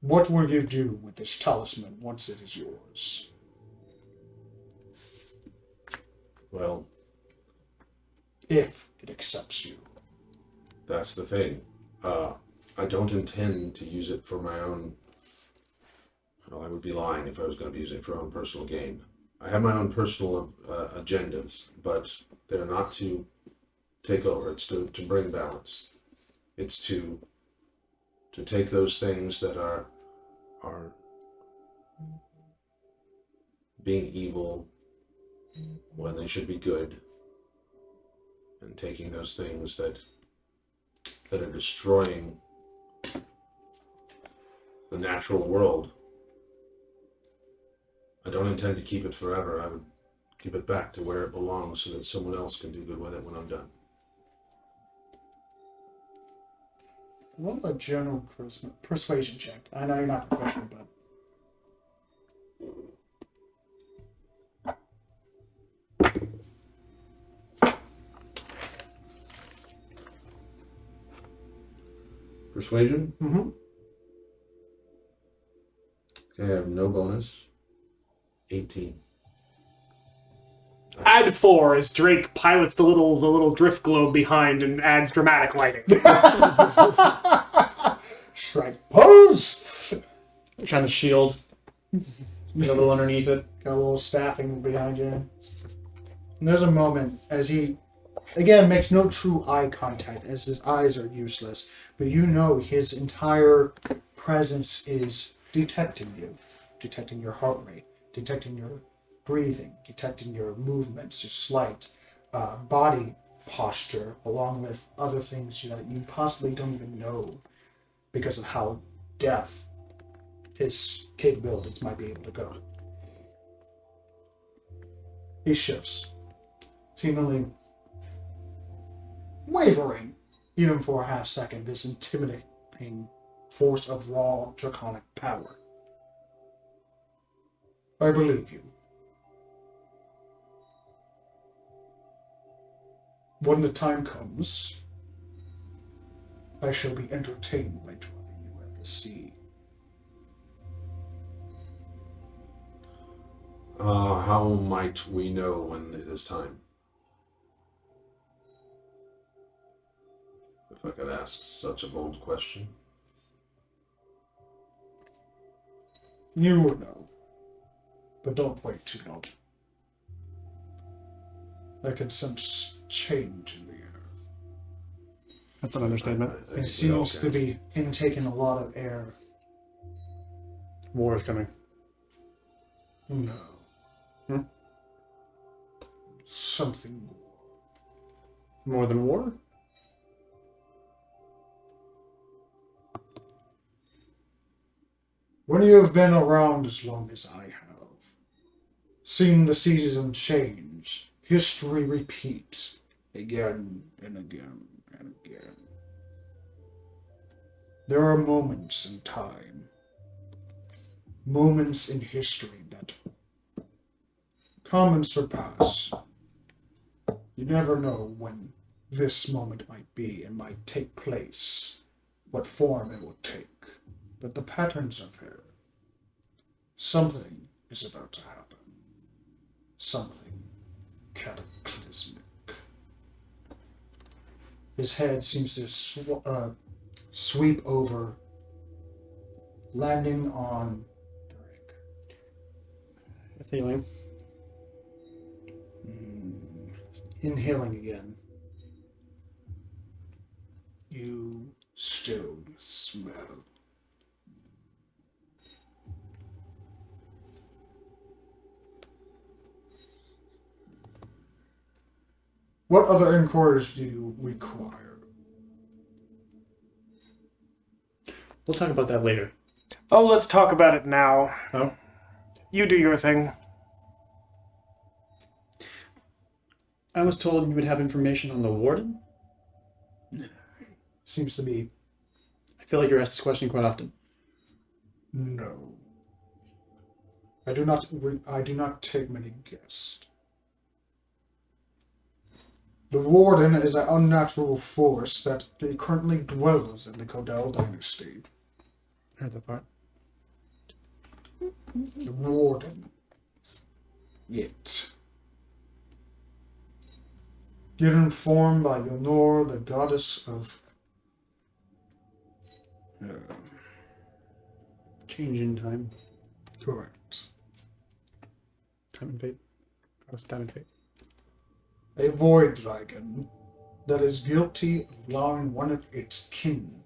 A: What will you do with this talisman once it is yours?
B: Well,
A: If it accepts you.
B: that's the thing. I don't intend to use it for my own... Well, I would be lying if I was going to be using it for my own personal gain. I have my own personal agendas, but they're not to take over. It's to bring balance. It's to take those things that are being evil when they should be good, and taking those things that are destroying the natural world. I don't intend to keep it forever. I would give it back to where it belongs so that someone else can do good with it when I'm done.
A: What a general persuasion check. I know you're not professional, but
B: Persuasion?
A: Mm-hmm.
B: Okay, I have no bonus. 18.
C: Add 4 as Drake pilots the little drift globe behind and adds dramatic lighting.
A: Strike pose!
E: Shine the shield. Get a little underneath it.
A: Got a little staffing behind you. And there's a moment as he, again, makes no true eye contact, as his eyes are useless, but you know his entire presence is detecting you, detecting your heart rate, detecting your breathing, detecting your movements, your slight body posture, along with other things that you possibly don't even know because of how depth his capabilities might be able to go. He shifts, seemingly wavering, even for a half second, this intimidating force of raw draconic power. I believe you. When the time comes, I shall be entertained by dropping you at the sea.
B: How might we know when it is time? If I could ask such a bold question.
A: You will know, but don't wait too long. I can sense change in the air.
E: That's an understatement.
A: It seems to be intaking a lot of air.
E: War is coming.
A: No.
E: Hmm?
A: Something more.
E: More than war?
A: When you have been around as long as I have, seen the season change, history repeat again and again and again. There are moments in time, moments in history that come and surpass. You never know when this moment might be and might take place, what form it will take. But the patterns are there. Something is about to happen. Something cataclysmic. His head seems to sweep over, landing on Drake.
E: A feeling.
A: Inhaling again. You still smell. What other inquiries do you require?
E: We'll talk about that later.
C: Oh, let's talk about it now.
E: Oh?
C: You do your thing.
E: I was told you would have information on the warden.
A: Seems to be
E: I feel like you're asked this question quite often.
A: no. I do not take many guests. The warden is an unnatural force that currently dwells in the Codell dynasty.
E: Heard that part.
A: The warden. Yet. Given form by Yonor, the goddess of
E: Change in time.
A: correct.
E: Time and fate. Goddess, time and fate.
A: A void dragon that is guilty of allowing one of its kin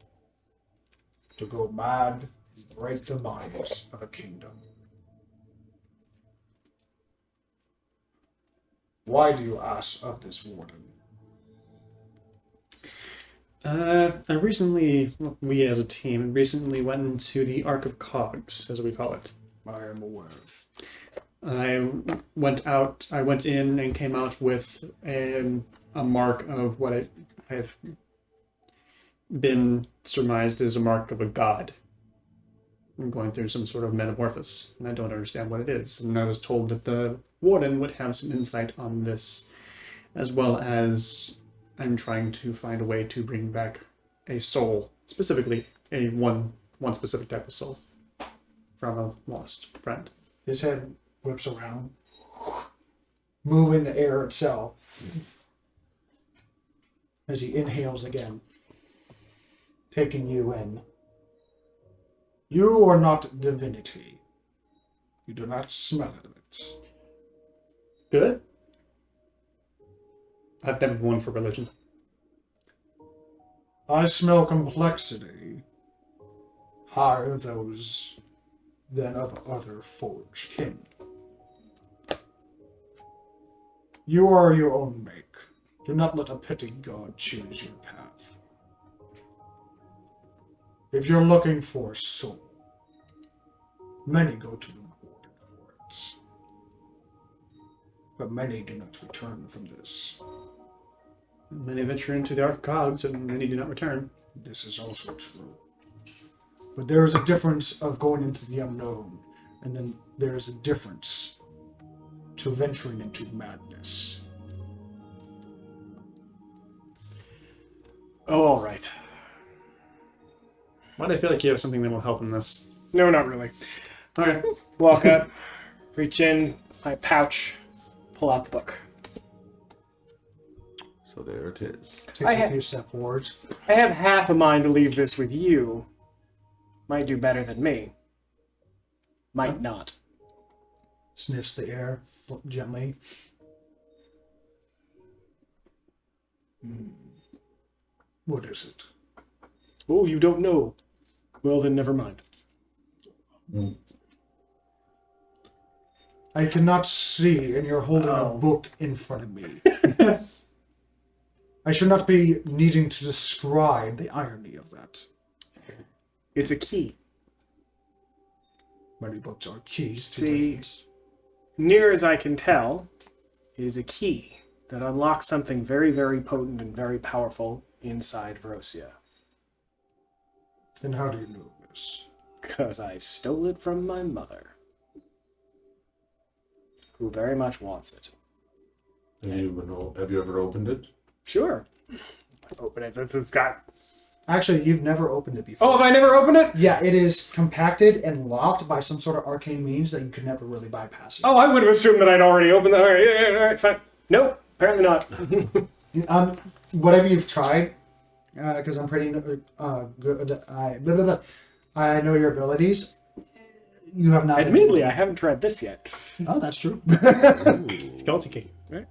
A: to go mad and break the minds of a kingdom. Why do you ask of this warden?
E: We as a team recently went into the Ark of Cogs, as we call it.
A: I am aware.
E: I went in and came out with a mark of what I have been surmised as a mark of a god. I'm going through some sort of metamorphosis, and I don't understand what it is. And I was told that the warden would have some insight on this, as well as I'm trying to find a way to bring back a soul specifically one specific type of soul from a lost friend.
A: His head whips around, moving the air itself as he inhales again, taking you in. You are not divinity. You do not smell it.
E: Good. I've never been one for religion.
A: I smell complexity. Higher those than of other forged kin. You are your own make. Do not let a petty god choose your path. If you're looking for a soul, many go to the warden for it. But many do not return from this.
E: Many venture into the archives and many do not return.
A: This is also true. But there is a difference of going into the unknown, and then there is a difference to venturing into madness.
F: Oh, all right.
E: Why do I feel like you have something that will help in this?
F: No, not really. Okay. Walk up, reach in my pouch, pull out the book.
B: So there it is.
A: Takes a few steps forwards.
F: I have half a mind to leave this with you. Might do better than me. Might not.
A: Sniffs the air gently. What is it?
F: Oh, you don't know. Well, then never mind.
A: I cannot see, and you're holding a book in front of me. I should not be needing to describe the irony of that.
F: It's a key.
A: Many books are keys to
F: See,
A: difference.
F: near as I can tell, it is a key that unlocks something very, very potent and very powerful inside Vrosia.
A: Then how do you know this?
F: Because I stole it from my mother, who very much wants it.
B: Have you ever opened it?
F: Sure. I've opened it. It's got...
A: Actually, you've never opened it before.
F: Oh, have I never opened it?
A: Yeah, it is compacted and locked by some sort of arcane means that you could never really bypass.
F: Oh, I would have assumed that I'd already opened it. All right, yeah, all right, fine. Nope, apparently not.
A: Whatever you've tried, because I'm pretty good. I know your abilities. You have not.
F: Admittedly, I haven't tried this yet.
A: Oh, that's true.
F: Skeleton key, right?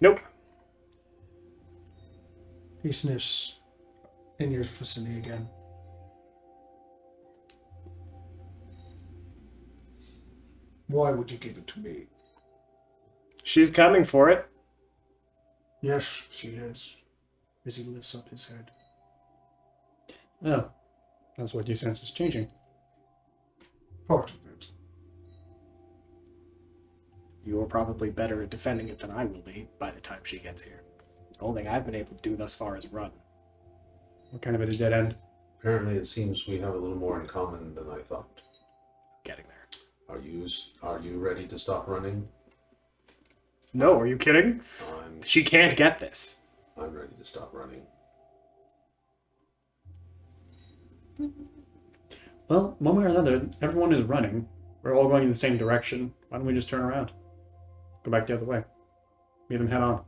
F: Nope.
A: He sniffs in your vicinity again. Why would you give it to me?
F: She's coming for it.
A: Yes, she is. As he lifts up his head.
E: Oh, that's what you sense is changing.
A: Part of it.
F: You're probably better at defending it than I will be by the time she gets here. The only thing I've been able to do thus far is run.
E: What kind of a dead end?
B: Apparently, it seems we have a little more in common than I thought.
F: Getting there.
B: Are you ready to stop running?
F: No, are you kidding? She can't get this.
B: I'm ready to stop running.
E: Well, one way or another, everyone is running. We're all going in the same direction. Why don't we just turn around? Go back the other way. Meet them head on.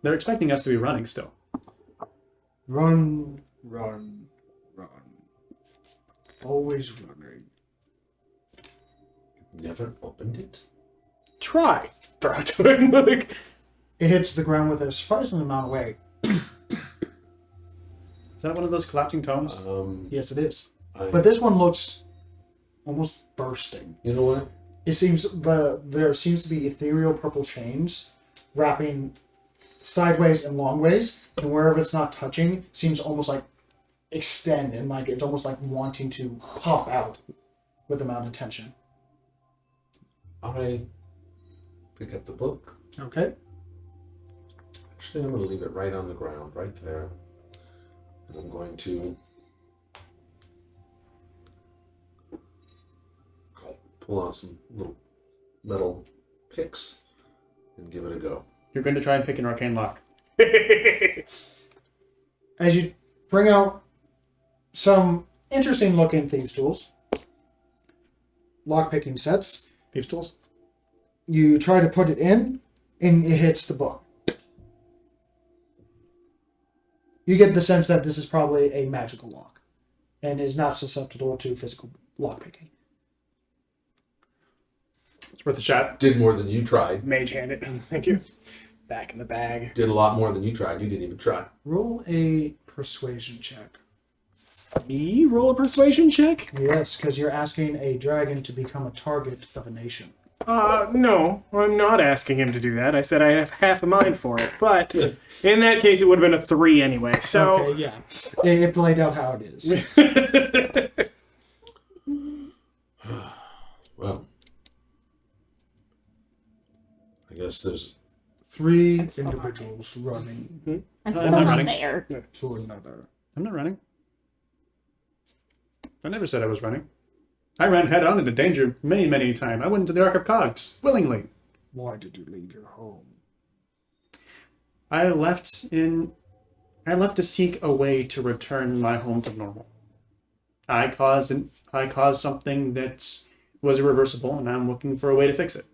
E: They're expecting us to be running still.
A: Run, run, run. Always running.
B: Never opened it?
F: Try. Throw it to him. Like...
A: It hits the ground with a surprising amount of weight.
E: Is that one of those collapsing tomes?
A: Yes, it is. But this one looks almost bursting.
B: You know what?
A: It seems there seems to be ethereal purple chains wrapping sideways and long ways, and wherever it's not touching seems almost like extend and like it's almost like wanting to pop out with the amount of tension.
B: I pick up the book.
A: Okay.
B: Actually, I'm going to leave it right on the ground, right there. And I'm going to pull out some little metal picks and give it a go.
E: You're going to try and pick an arcane lock.
A: As you bring out some interesting looking thieves' tools, lockpicking sets.
E: Thieves' tools?
A: You try to put it in, and it hits the book. You get the sense that this is probably a magical lock, and is not susceptible to physical lockpicking.
E: It's worth a shot.
B: Did more than you tried.
F: Mage hand it. Thank you. Back in the bag.
B: Did a lot more than you tried. You didn't even try.
A: Roll a persuasion check.
F: Me roll a persuasion check?
A: Yes, because you're asking a dragon to become a target of a nation.
F: No, I'm not asking him to do that. I said I have half a mind for it. But in that case, it would have been a 3 anyway. So
A: Okay, yeah. It played out how it is.
B: Well, I guess there's
A: 3 individuals running
D: I'm
E: I'm
D: still
E: not
D: not
E: running.
D: there.
A: to another.
E: I'm not running. I never said I was running. I ran head on into danger many, many times. I went into the Ark of Cogs, willingly.
A: Why did you leave your home?
E: I left to seek a way to return my home to normal. I caused something that was irreversible, and I'm looking for a way to fix it.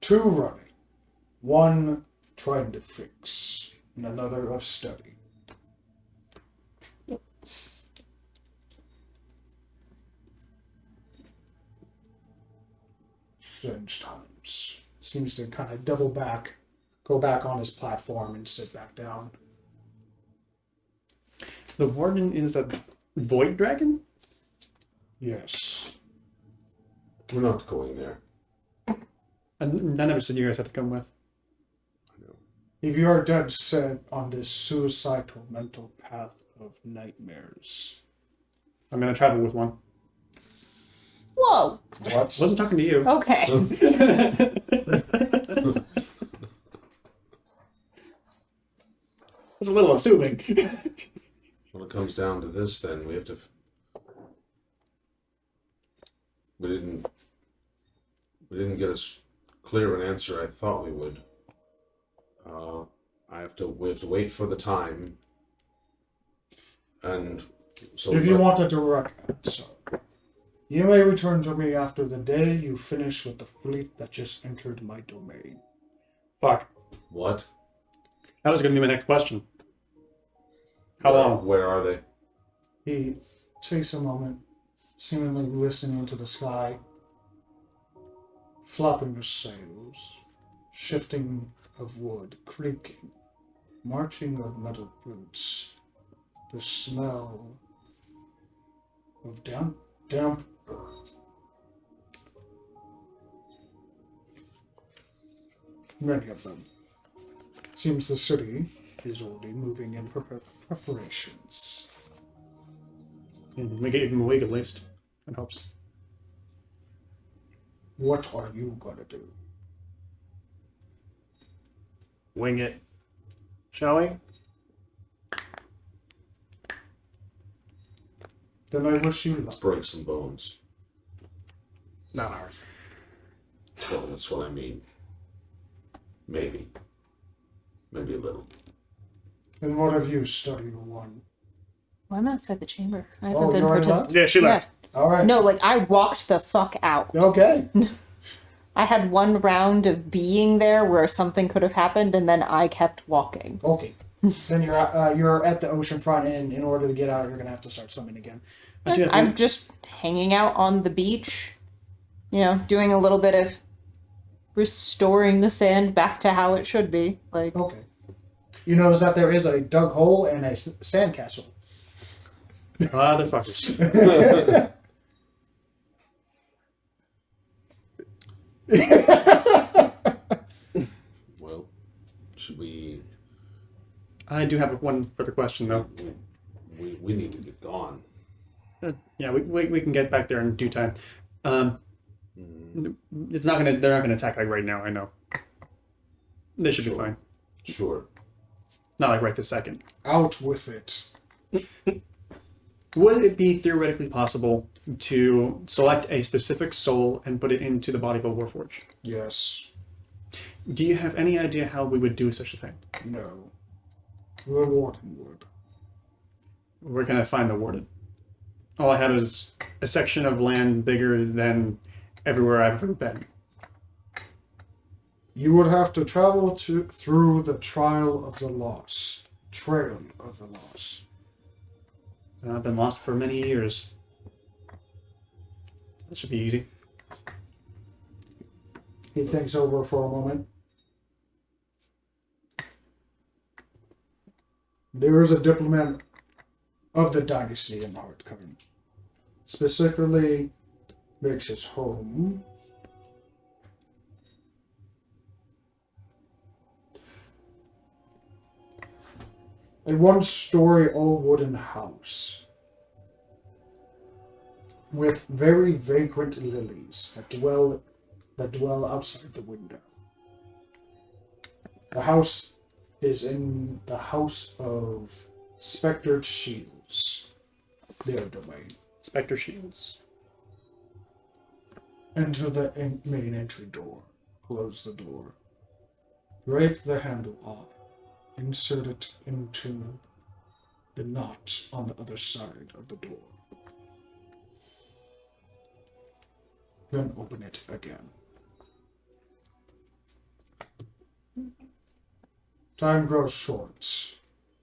A: 2 running. 1 trying to fix, and another of study. Strange times. Seems to kind of go back on his platform and sit back down.
E: The warden is a void dragon?
A: Yes.
B: we're not going there.
E: I never said you guys had to come with.
A: If you are dead set on this suicidal mental path of nightmares.
E: I'm going to travel with one.
D: Whoa.
A: What?
E: Wasn't talking to you.
D: Okay.
E: That's a little assuming.
B: When it comes down to this, then we have to. We didn't get as clear an answer I thought we would. We have to wait for the time. And so
A: If you want a direct answer, you may return to me after the day you finish with the fleet that just entered my domain.
E: Fuck.
B: What?
E: That was going to be my next question. How long?
B: Where are they?
A: He takes a moment, seemingly listening to the sky, flapping his sails, shifting of wood, creaking, marching of metal boots, the smell of damp earth. Many of them. Seems the city is already moving in preparations.
E: We gave him a week at least. That helps.
A: What are you gonna do?
F: Wing it. Shall we?
A: Then I wish you
B: Let's
A: luck.
B: break some bones.
F: Not ours.
B: Well, that's what I mean. Maybe. Maybe a little.
A: And what have you, Study One?
D: Well, I'm outside the chamber. I haven't
A: Oh,
D: been
A: you already
D: participating.
F: Yeah, she left.
A: All right.
D: No, like I walked the fuck out.
A: Okay.
D: I had one round of being there where something could have happened, and then I kept walking.
A: Okay. Then you're at the ocean front, and in order to get out, you're gonna have to start swimming again.
E: I do have
D: I'm
E: one-
D: just hanging out on the beach, doing a little bit of restoring the sand back to how it should be. Like,
A: Okay. You notice that there is a dug hole and a sandcastle.
E: Motherfuckers.
B: Well, should we?
E: I do have one further question, though.
B: We need to get gone.
E: Yeah, we can get back there in due time. It's not gonna. They're not gonna attack like right now. I know. They should be
B: Sure.
E: fine.
B: Sure.
E: Not like right this second.
A: Out with it.
E: Would it be theoretically possible to select a specific soul and put it into the body of a warforged?
A: Yes.
E: Do you have any idea how we would do such a thing?
A: No. The warden would.
E: Where can I find the warden? All I have is a section of land bigger than everywhere I've ever been.
A: You would have to travel through the Trail of the Lost.
E: I've been lost for many years. That should be easy.
A: He thinks over for a moment. There is a diplomat of the dynasty in Hardcomb. Specifically makes his home a one-story old wooden house with very vagrant lilies that dwell outside the window. The house is in the House of Spectred Shields, their domain.
E: Spectre shields.
A: Enter the main entry door. Close the door. Break the handle off. Insert it into the knot on the other side of the door. Then open it again. Time grows short.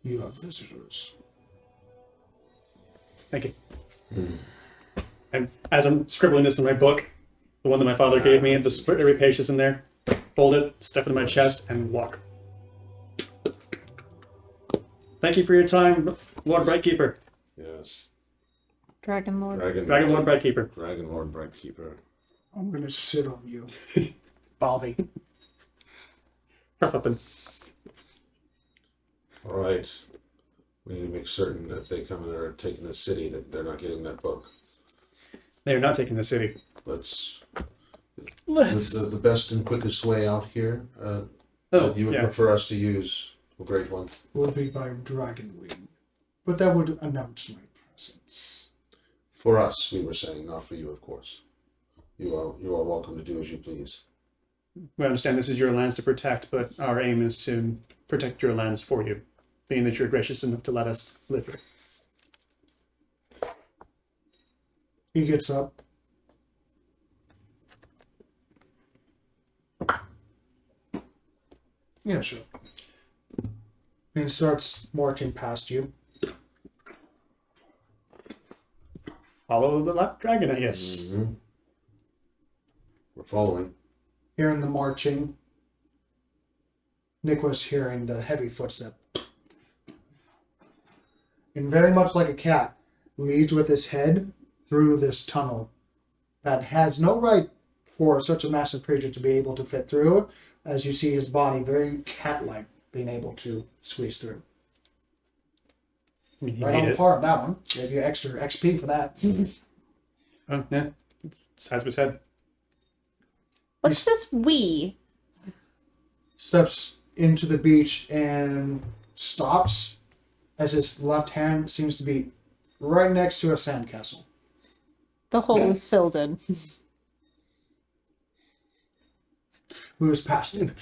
A: You have visitors.
E: Thank you. And as I'm scribbling this in my book, the one that my father gave me, just put every page that's in there, fold it, stuff it in my chest, and walk. Thank you for your time, Lord Brightkeeper.
B: Yes.
D: Dragon Lord.
E: Dragon Lord Brightkeeper.
B: Dragon Lord Brightkeeper.
A: I'm gonna sit on you.
C: Balvi.
E: Breath weapon.
B: All right. We need to make certain that if they come and are taking the city, that they're not getting that book.
E: They are not taking the city.
B: Let's.
C: Let's.
B: The best and quickest way out here.
E: Oh,
B: That you would
E: yeah.
B: prefer us to use a great one.
A: Would be by Dragon Wing. But that would announce my presence.
B: For us, we were saying, not for you, of course. You are welcome to do as you please.
E: We understand this is your lands to protect, but our aim is to protect your lands for you, being that you're gracious enough to let us live here.
A: He gets up. Yeah, sure. And starts marching past you.
E: Follow the left dragon, I guess.
B: Mm-hmm. We're following.
A: Hearing the marching, Nick was hearing the heavy footstep. And very much like a cat, leads with his head through this tunnel that has no right for such a massive creature to be able to fit through, as you see his body very cat-like being able to squeeze through.
E: I mean, he
A: Right
E: made
A: on the
E: it.
A: par of that one. Gave you extra XP for that.
E: Oh, yeah. Size of his head.
D: What's this we?
A: Steps into the beach and stops as his left hand seems to be right next to a sandcastle.
D: The hole is filled in.
A: Moves past him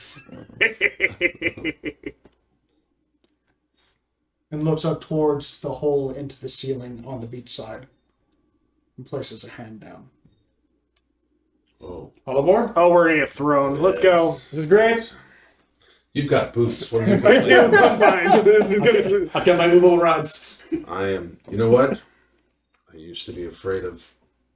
A: and looks up towards the hole into the ceiling on the beach side and places a hand down.
B: Oh.
E: All aboard?
C: Oh, we're gonna get thrown. Let's go.
E: This is great.
B: You've got boots. What are you
C: I do.
B: doing?
C: I'm fine. This is gonna-
E: I've got my movable rods.
B: I am. You know what? I used to be afraid of.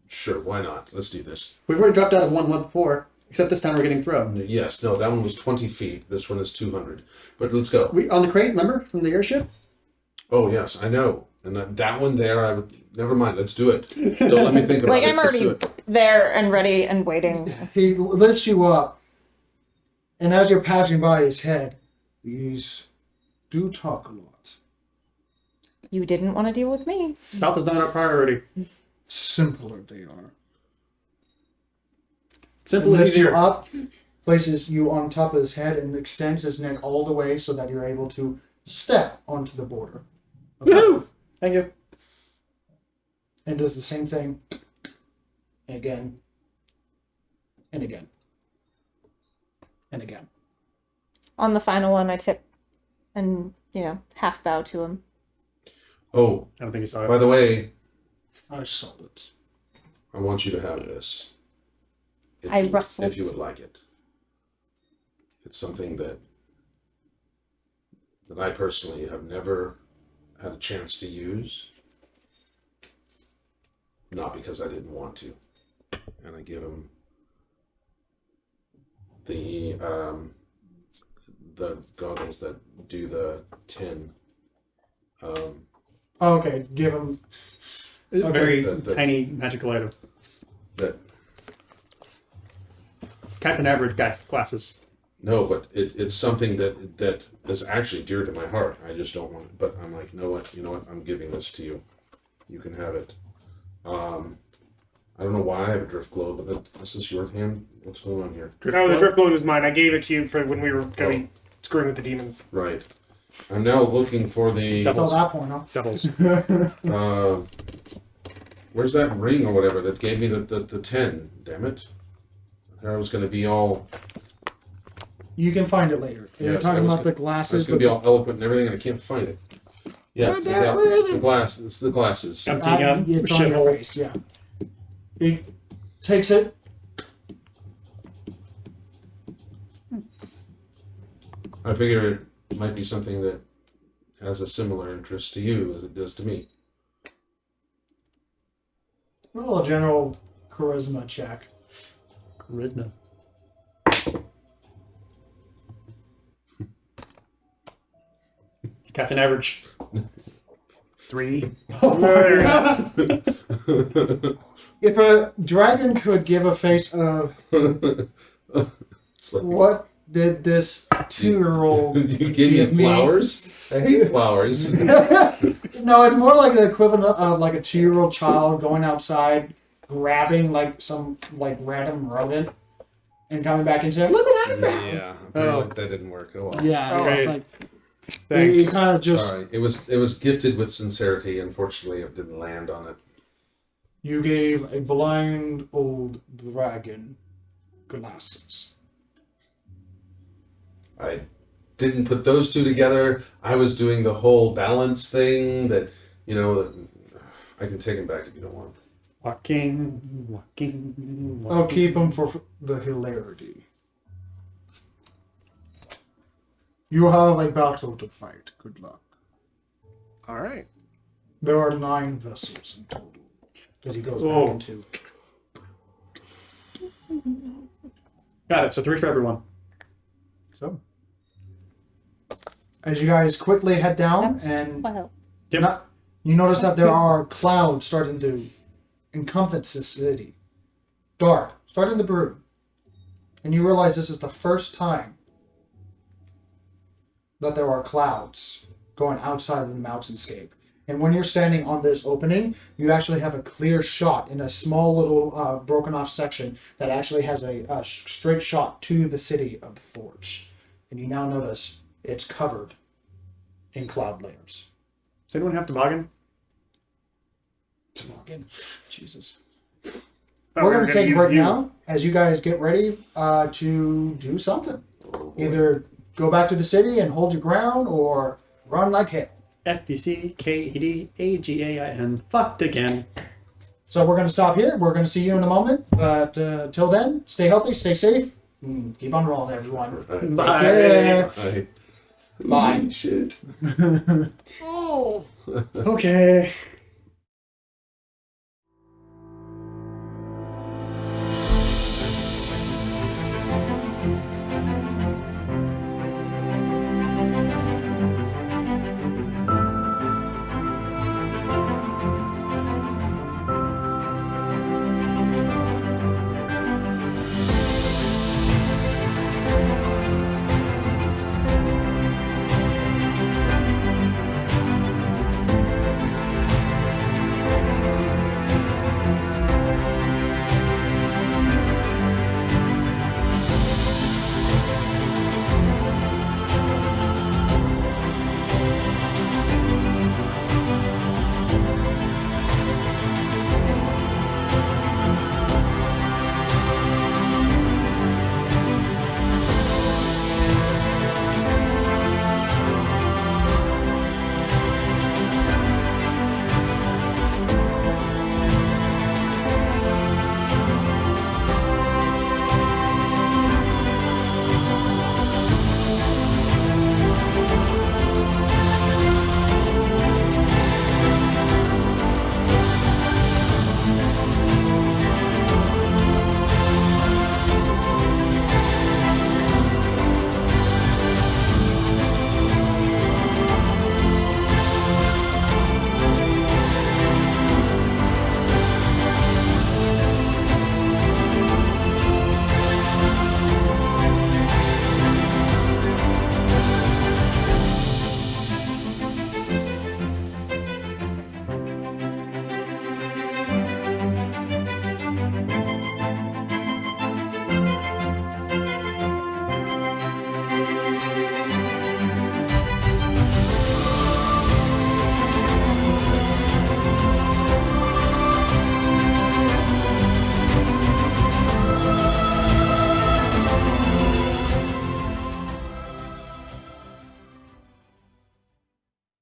B: Sure, why not? Let's do this.
E: We've already dropped out of one before, except this time we're getting thrown.
B: Yes, no, that one was 20 feet. This one is 200. But let's go.
E: We on the crate, remember, from the airship?
B: Oh, yes, I know. And that one there, I would. Never mind, let's do it. Don't let me think about
D: Like,
B: it.
D: I'm
B: Let's do
D: already
B: it.
D: there and ready and waiting.
A: He lifts you up, and as you're passing by his head, these do talk a lot.
D: You didn't want to deal with me.
E: Stealth is not our priority.
A: Simpler they are.
E: Simple is
A: Lifts you
E: easier.
A: up, places you on top of his head, and extends his neck all the way so that you're able to step onto the border.
E: Woohoo! Thank you.
A: And does the same thing and again and again and again.
D: On the final one, I tip and half bow to him.
B: Oh,
F: I don't think he saw it.
B: by the way,
A: I saw it.
B: I want you to have this.
D: I rustle.
B: If you would like it. It's something that I personally have never had a chance to use. Not because I didn't want to. And I give him the goggles that do the 10.
A: Okay, give him.
E: A very
B: That's-
E: tiny magical item.
B: That
E: Captain Average glasses.
B: no, but it's something that is actually dear to my heart. I just don't want it. But I'm like, you know what? I'm giving this to you. You can have it. I don't know why I have a drift globe, but this is your hand. What's going on here?
C: No, the drift globe was mine. I gave it to you for when we were going screwing with the demons.
B: Right. I'm now looking for the.
A: Till that point, huh?
E: Devils.
B: Where's that ring or whatever that gave me the 10? Damn it! I was going to be all.
A: You can find it later. You're
B: Yes,
A: talking
B: I was
A: about the
B: gonna- I was
A: glasses.
B: going to be all eloquent and everything, and I can't find it. Yeah, it's the glasses. It's the glasses.
E: Emptying out
A: It's on your
E: shithole.
A: face, yeah. He takes it.
B: I figure it might be something that has a similar interest to you as it does to me.
A: Roll a general charisma check.
E: Charisma. Captain Average.
C: 3.
A: If a dragon could give a face of
B: It's like,
A: what did this 2-year-old
B: you give me
A: give me-
B: flowers? I hate flowers.
A: No, it's more like the equivalent of like a 2-year-old child going outside, grabbing like some like random rodent, and coming back and saying, "Look what I found!"
B: Yeah.
E: Oh.
B: That didn't work. Oh well.
A: Yeah,
C: Oh,
A: it's
E: great.
A: like he
E: Thanks.
A: kind of just
B: Sorry. It was gifted with sincerity. Unfortunately, it didn't land on it.
A: you gave a blind old dragon glasses.
B: I didn't put those two together. I was doing the whole balance thing that, I can take them back if you don't want them.
E: Walking.
A: I'll keep them for the hilarity. You have a battle to fight. Good luck.
C: All right.
A: There are 9 vessels in total. Because he goes back
E: Oh.
A: into.
E: Got it. So 3 for everyone.
A: So, as you guys quickly head down,
D: That's
A: and
D: Well,
E: Yep.
A: you notice that there are clouds starting to encompass the city. Dark, starting to brew. And you realize this is the first time that there are clouds going outside of the mountainscape. And when you're standing on this opening, you actually have a clear shot in a small little broken off section that actually has a straight shot to the city of the Forge. And you now notice it's covered in cloud layers.
E: Does anyone have toboggan?
A: Toboggan. Jesus.
C: Oh,
A: We're going to take a
C: use
A: break
C: you.
A: now as you guys get ready to do something. Either go back to the city and hold your ground or run like hell.
E: FBC KEDAGAIN. Fucked again.
A: So we're going to stop here. We're going to see you in a moment. But till then, stay healthy, stay safe. Keep on rolling, everyone.
E: Bye.
B: I
A: Bye.
B: shit.
E: Okay.